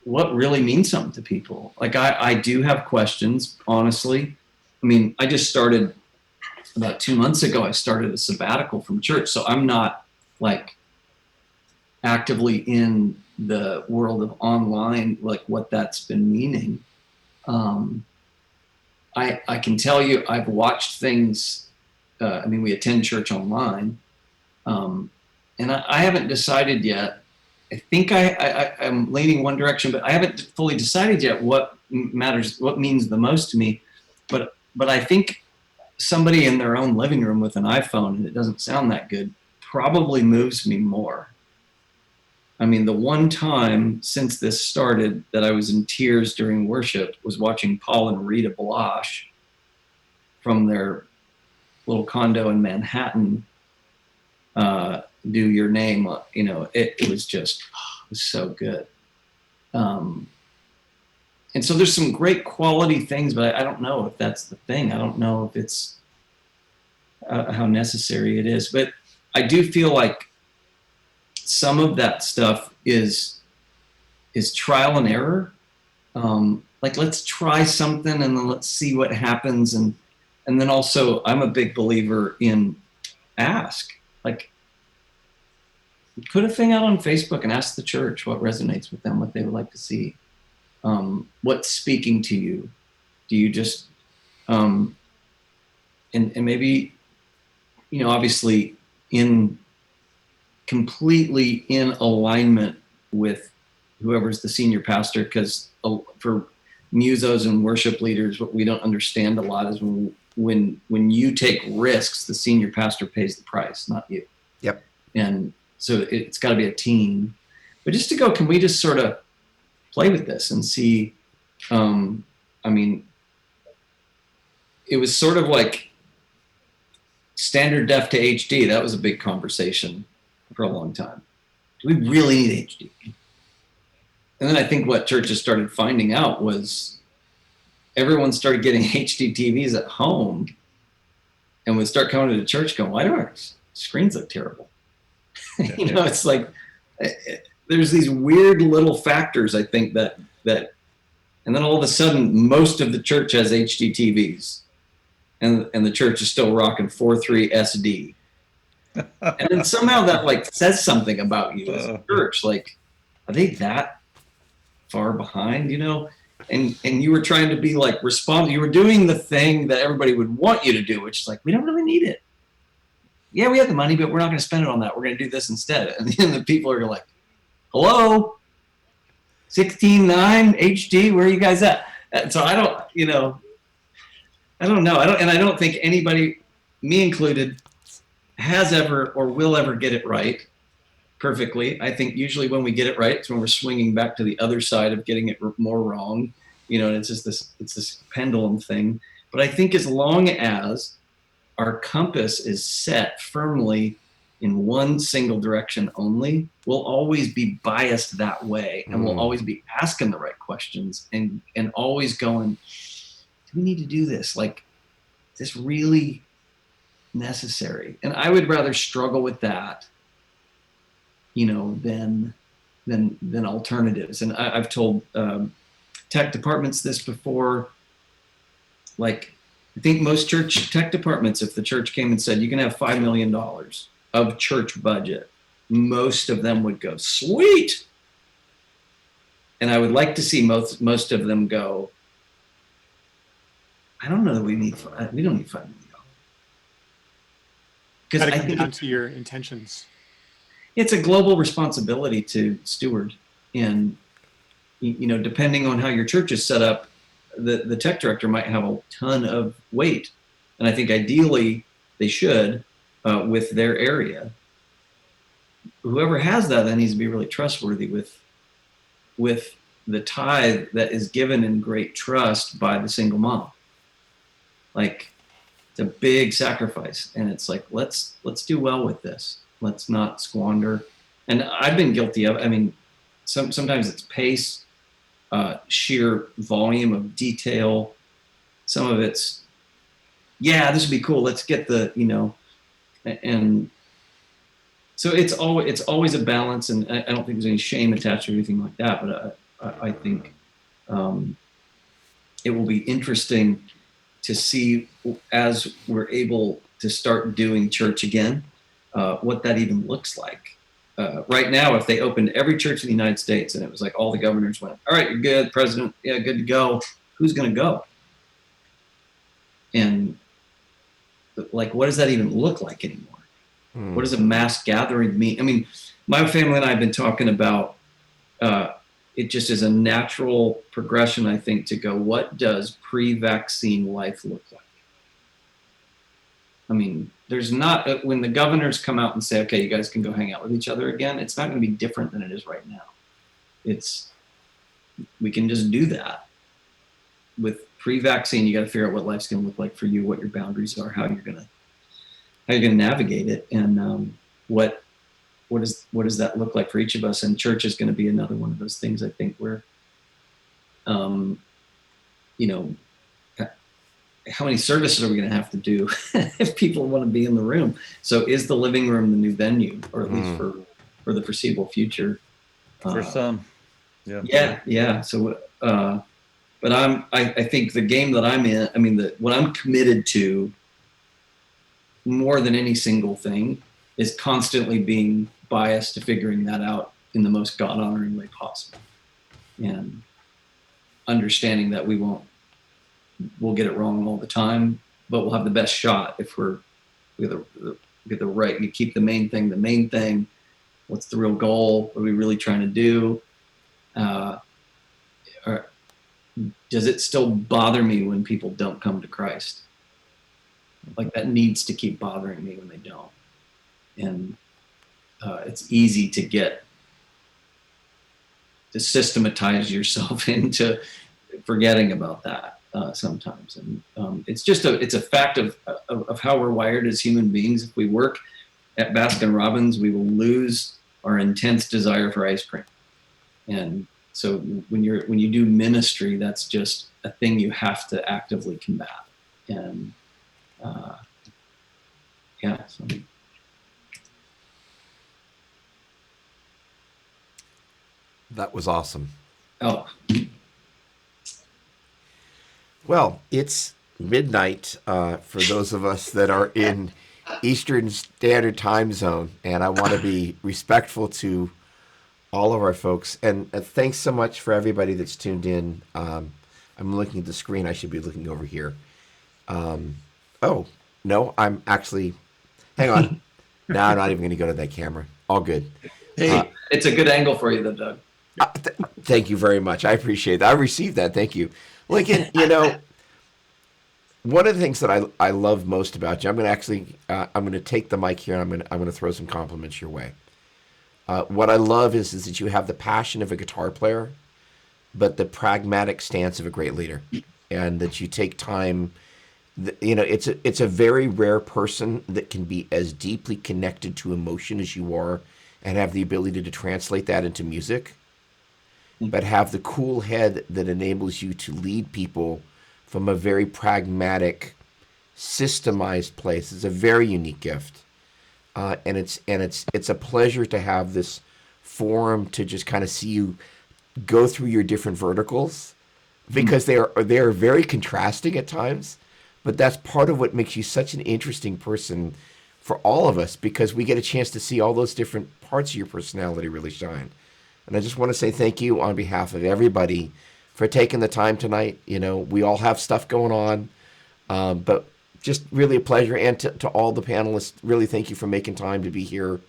what really means something to people. Like I do have questions, honestly. I mean, I just started about 2 months ago, I started a sabbatical from church. So I'm not like actively in the world of online, like what that's been meaning. I can tell you, I've watched things I mean, we attend church online. And I haven't decided yet. I think I'm leaning one direction, but I haven't fully decided yet what matters, what means the most to me. But I think somebody in their own living room with an iPhone, and it doesn't sound that good, probably moves me more. I mean, the one time since this started that I was in tears during worship was watching Paul and Rita Balash from their little condo in Manhattan do Your Name. You know, it was just, it was so good. And so there's some great quality things, but I don't know if that's the thing. I don't know if it's how necessary it is. But I do feel like some of that stuff is trial and error. Like, let's try something and then let's see what happens. And then also, I'm a big believer in ask. Like, put a thing out on Facebook and ask the church what resonates with them, what they would like to see. What's speaking to you? Do you just, and maybe, you know, obviously completely in alignment with whoever's the senior pastor, because for musos and worship leaders, what we don't understand a lot is when you take risks, the senior pastor pays the price, not you. Yep. And so it's got to be a team. But just to go, can we just sort of play with this and see? I mean, it was sort of like standard def to HD. That was a big conversation for a long time. Do we really need HD? And then I think what churches started finding out was everyone started getting HD TVs at home and would start coming to the church going, why do our screens look terrible? You know, it's like there's these weird little factors, I think, that and then all of a sudden most of the church has HD TVs and the church is still rocking 4.3 SD. And then somehow that like says something about you as a church. Like, are they that far behind, you know? And you were trying to be like you were doing the thing that everybody would want you to do, which is like, we don't really need it. Yeah, we have the money, but we're not going to spend it on that. We're going to do this instead. And then the people are like, hello, 16:9 HD, where are you guys at? And so I don't know. I don't think anybody, me included, has ever or will ever get it right perfectly. I think usually when we get it right, it's when we're swinging back to the other side of getting it more wrong. You know, and it's just this pendulum thing. But I think as long as our compass is set firmly in one single direction only, we'll always be biased that way, and we'll always be asking the right questions and always going, do we need to do this? Like, is this really necessary? And I would rather struggle with that, you know, than alternatives. And I've told tech departments this before. Like, I think most church tech departments, if the church came and said, you can have $5 million of church budget, most of them would go, sweet. And I would like to see most of them go, I don't know that we don't need $5 million. Because I think down to your intentions. It's a global responsibility to steward. And, you know, depending on how your church is set up, the tech director might have a ton of weight. And I think ideally they should with their area. Whoever has that then needs to be really trustworthy with the tithe that is given in great trust by the single mom. Like, it's a big sacrifice. And it's like, let's do well with this. Let's not squander. And I've been guilty of, I mean, sometimes it's pace, sheer volume of detail. Some of it's, yeah, this would be cool. Let's get the, you know, and so it's always a balance. And I don't think there's any shame attached to anything like that. But I think it will be interesting to see as we're able to start doing church again, what that even looks like. Right now, if they opened every church in the United States and it was like all the governors went, all right, you're good, president, yeah, good to go. Who's going to go? And like, what does that even look like anymore? What does a mass gathering mean? I mean, my family and I have been talking about it just is a natural progression, I think, to go, what does pre-vaccine life look like? I mean, there's not, when the governors come out and say, okay, you guys can go hang out with each other again, it's not going to be different than it is right now. We can just do that. With pre-vaccine, you got to figure out what life's going to look like for you, what your boundaries are, how you're going to navigate it, and what does that look like for each of us. And church is going to be another one of those things, I think, where you know, how many services are we going to have to do if people want to be in the room? So is the living room the new venue, or at least for the foreseeable future? For some, yeah. Yeah. So, but I think the game that I'm in, I mean, what I'm committed to more than any single thing is constantly being biased to figuring that out in the most God-honoring way possible, and understanding that we'll get it wrong all the time, but we'll have the best shot if we get the right. You keep the main thing. What's the real goal? What are we really trying to do? Or does it still bother me when people don't come to Christ? Like, that needs to keep bothering me when they don't. And it's easy to systematize yourself into forgetting about that sometimes. And it's a fact of how we're wired as human beings. If we work at Baskin Robbins, we will lose our intense desire for ice cream. And so when you do ministry, that's just a thing you have to actively combat. And so. That was awesome. Oh. Well, it's midnight for those of us that are in Eastern Standard Time Zone, and I want to be respectful to all of our folks. And thanks so much for everybody that's tuned in. I'm looking at the screen. I should be looking over here. Oh, no, I'm actually... Hang on. No, I'm not even going to go to that camera. All good. Hey, it's a good angle for you, though, Doug. Thank you very much. I appreciate that. I received that. Thank you. Lincoln, you know, one of the things that I love most about you, I'm going to take the mic here, and I'm going to throw some compliments your way. What I love is that you have the passion of a guitar player, but the pragmatic stance of a great leader, and that you take time. You know, it's a very rare person that can be as deeply connected to emotion as you are, and have the ability to translate that into music, but have the cool head that enables you to lead people from a very pragmatic, systemized place. It's a very unique gift, and it's a pleasure to have this forum to just kind of see you go through your different verticals, because they are very contrasting at times, but that's part of what makes you such an interesting person for all of us, because we get a chance to see all those different parts of your personality really shine. And I just want to say thank you on behalf of everybody for taking the time tonight. You know, we all have stuff going on, but just really a pleasure. And to all the panelists, really thank you for making time to be here.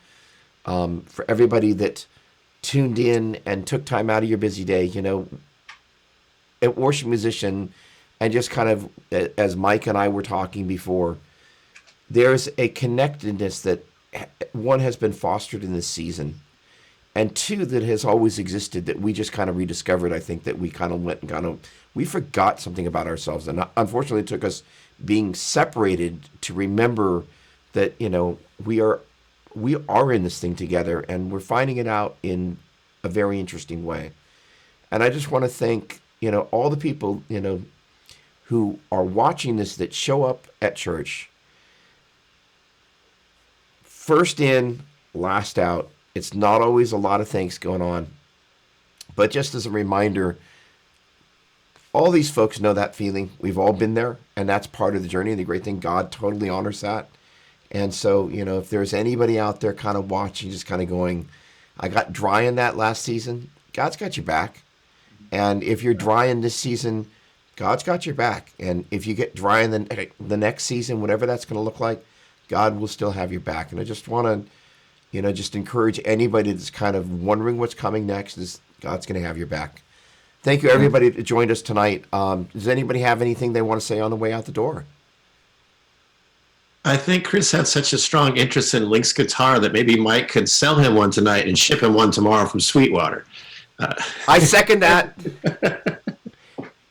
For everybody that tuned in and took time out of your busy day, you know, at Worship Musician, and just kind of, as Mike and I were talking before, there's a connectedness that, one, has been fostered in this season, and two, that has always existed, that we just kind of rediscovered. I think that we kind of went and we forgot something about ourselves, and unfortunately it took us being separated to remember that, you know, we are in this thing together, and we're finding it out in a very interesting way. And I just want to thank, you know, all the people, you know, who are watching this, that show up at church. First in, last out. It's not always a lot of things going on. But just as a reminder, all these folks know that feeling. We've all been there, and that's part of the journey. And the great thing, God totally honors that. And so, you know, if there's anybody out there kind of watching, just kind of going, I got dry in that last season, God's got your back. And if you're dry in this season, God's got your back. And if you get dry in the next season, whatever that's going to look like, God will still have your back. And I just want to, just encourage anybody that's kind of wondering what's coming next, is God's going to have your back. Thank you, everybody that joined us tonight. Does anybody have anything they want to say on the way out the door? I think Chris had such a strong interest in Link's guitar that maybe Mike could sell him one tonight and ship him one tomorrow from Sweetwater. I second that.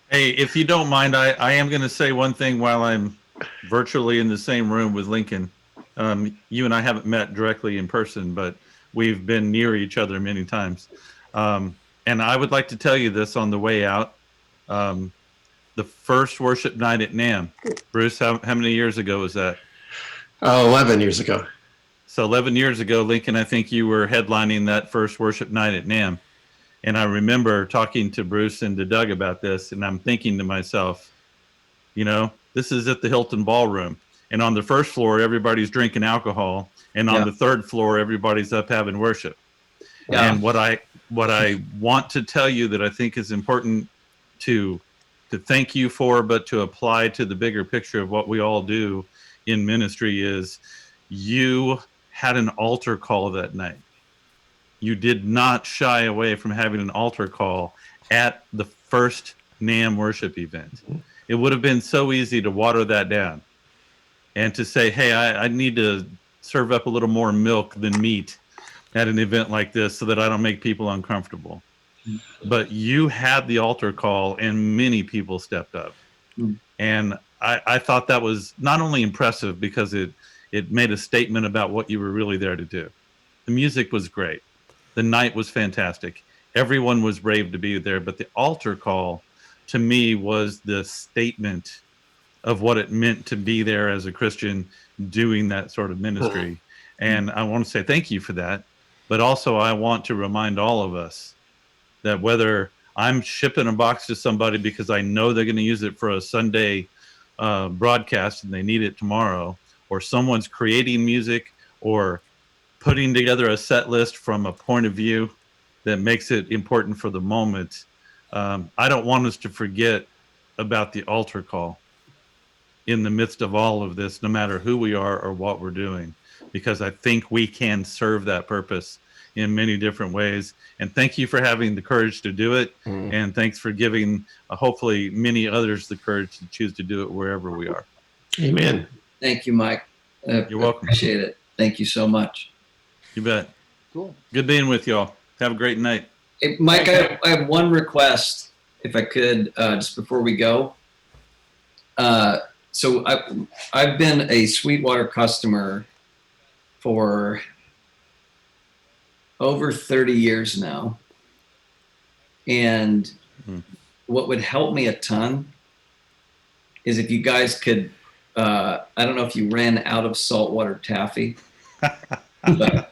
Hey, if you don't mind, I am going to say one thing while I'm virtually in the same room with Lincoln. You and I haven't met directly in person, but we've been near each other many times. And I would like to tell you this on the way out. The first worship night at NAMM, Bruce, how many years ago was that? 11 years ago. So 11 years ago, Lincoln, I think you were headlining that first worship night at NAMM. And I remember talking to Bruce and to Doug about this, and I'm thinking to myself, this is at the Hilton Ballroom. And on the first floor, everybody's drinking alcohol. And on the third floor, everybody's up having worship. Yeah. And what I want to tell you that I think is important to thank you for, but to apply to the bigger picture of what we all do in ministry, is you had an altar call that night. You did not shy away from having an altar call at the first NAMM worship event. It would have been so easy to water that down and to say, hey, I need to serve up a little more milk than meat at an event like this so that I don't make people uncomfortable. But you had the altar call, and many people stepped up. And I thought that was not only impressive because it made a statement about what you were really there to do. The music was great. The night was fantastic. Everyone was brave to be there, but the altar call to me was the statement of what it meant to be there as a Christian doing that sort of ministry. And I want to say thank you for that. But also I want to remind all of us that whether I'm shipping a box to somebody because I know they're going to use it for a Sunday broadcast and they need it tomorrow, or someone's creating music or putting together a set list from a point of view that makes it important for the moment, I don't want us to forget about the altar call in the midst of all of this, no matter who we are or what we're doing, because I think we can serve that purpose in many different ways. And thank you for having the courage to do it. And thanks for giving hopefully many others the courage to choose to do it wherever we are. Amen. Thank you, Mike. You're welcome. Appreciate it. Thank you so much. You bet. Cool. Good being with y'all. Have a great night. Hey, Mike, I have one request, if I could, just before we go. So I've been a Sweetwater customer for over 30 years now. And what would help me a ton is if you guys could, I don't know if you ran out of saltwater taffy, but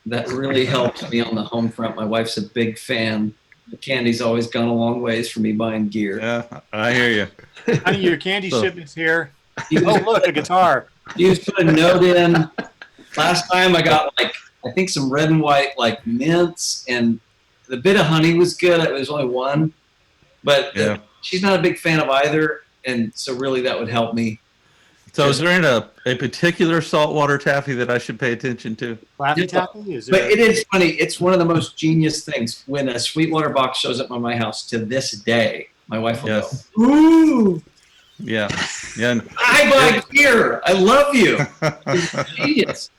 that really helps me on the home front. My wife's a big fan. The candy's always gone a long ways for me buying gear. Yeah, I hear you. Honey, your candy shipment's here. Oh, look, a guitar. You just put a note in. Last time I got I think some red and white mints, and the bit of honey was good. It was only one, but she's not a big fan of either, and so really that would help me. So is there a particular saltwater taffy that I should pay attention to? Laffy Taffy? But it is funny. It's one of the most genius things. When a Sweetwater box shows up on my house to this day, my wife will go, "Ooh, yeah, yeah." I buy gear. I love you. It's genius.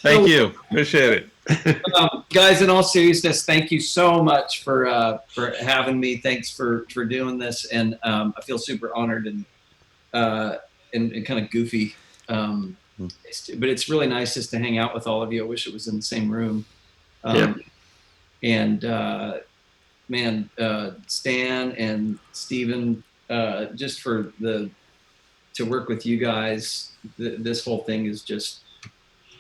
Thank you. Appreciate it. Guys, in all seriousness, thank you so much for having me. Thanks for doing this, and I feel super honored and kind of goofy, but it's really nice just to hang out with all of you. I wish it was in the same room. And man, Stan and Steven, just to work with you guys, this whole thing is just,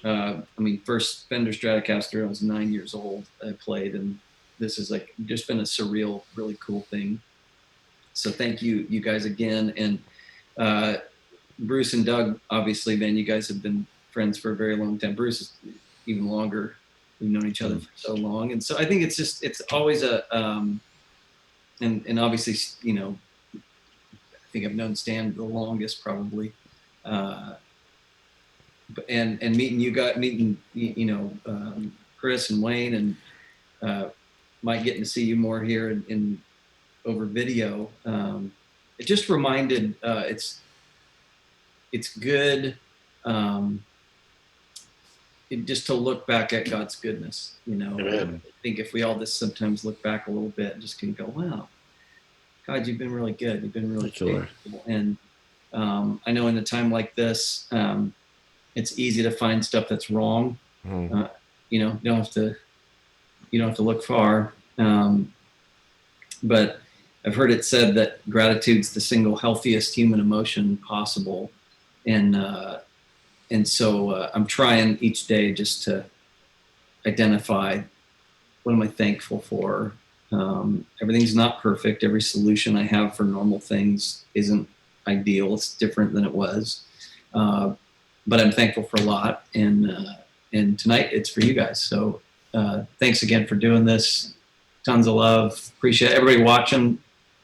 first Fender Stratocaster, I was 9 years old, I played, and this is just been a surreal, really cool thing. So thank you guys again. And Bruce and Doug, obviously, man, you guys have been friends for a very long time. Bruce is even longer. We've known each other for so long. And so I think it's always and obviously, think I've known Stan the longest probably. And meeting you guys, Chris and Wayne and Mike, getting to see you more here in over video. It just reminded, it's good just to look back at God's goodness, Amen. I think if we all just sometimes look back a little bit and just can go, wow, God, you've been really good. You've been really Sure. faithful. And I know in a time like this, it's easy to find stuff that's wrong. You don't have to look far. But I've heard it said that gratitude's the single healthiest human emotion possible. And so I'm trying each day just to identify, what am I thankful for? Everything's not perfect. Every solution I have for normal things isn't ideal. It's different than it was. But I'm thankful for a lot. And tonight it's for you guys. So thanks again for doing this. Tons of love. Appreciate everybody watching.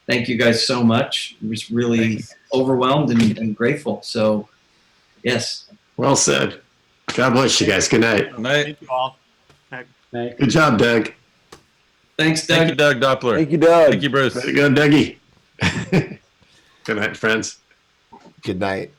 Thank you guys so much. I'm just really overwhelmed and grateful. So, yes. Well said. God bless you guys. Good night. Night. Thank you all. Good job, Doug. Thanks, Doug. Thank you, Doug Doppler. Thank you, Doug. Thank you, Bruce. Way to go, Dougie. Good night, friends. Good night.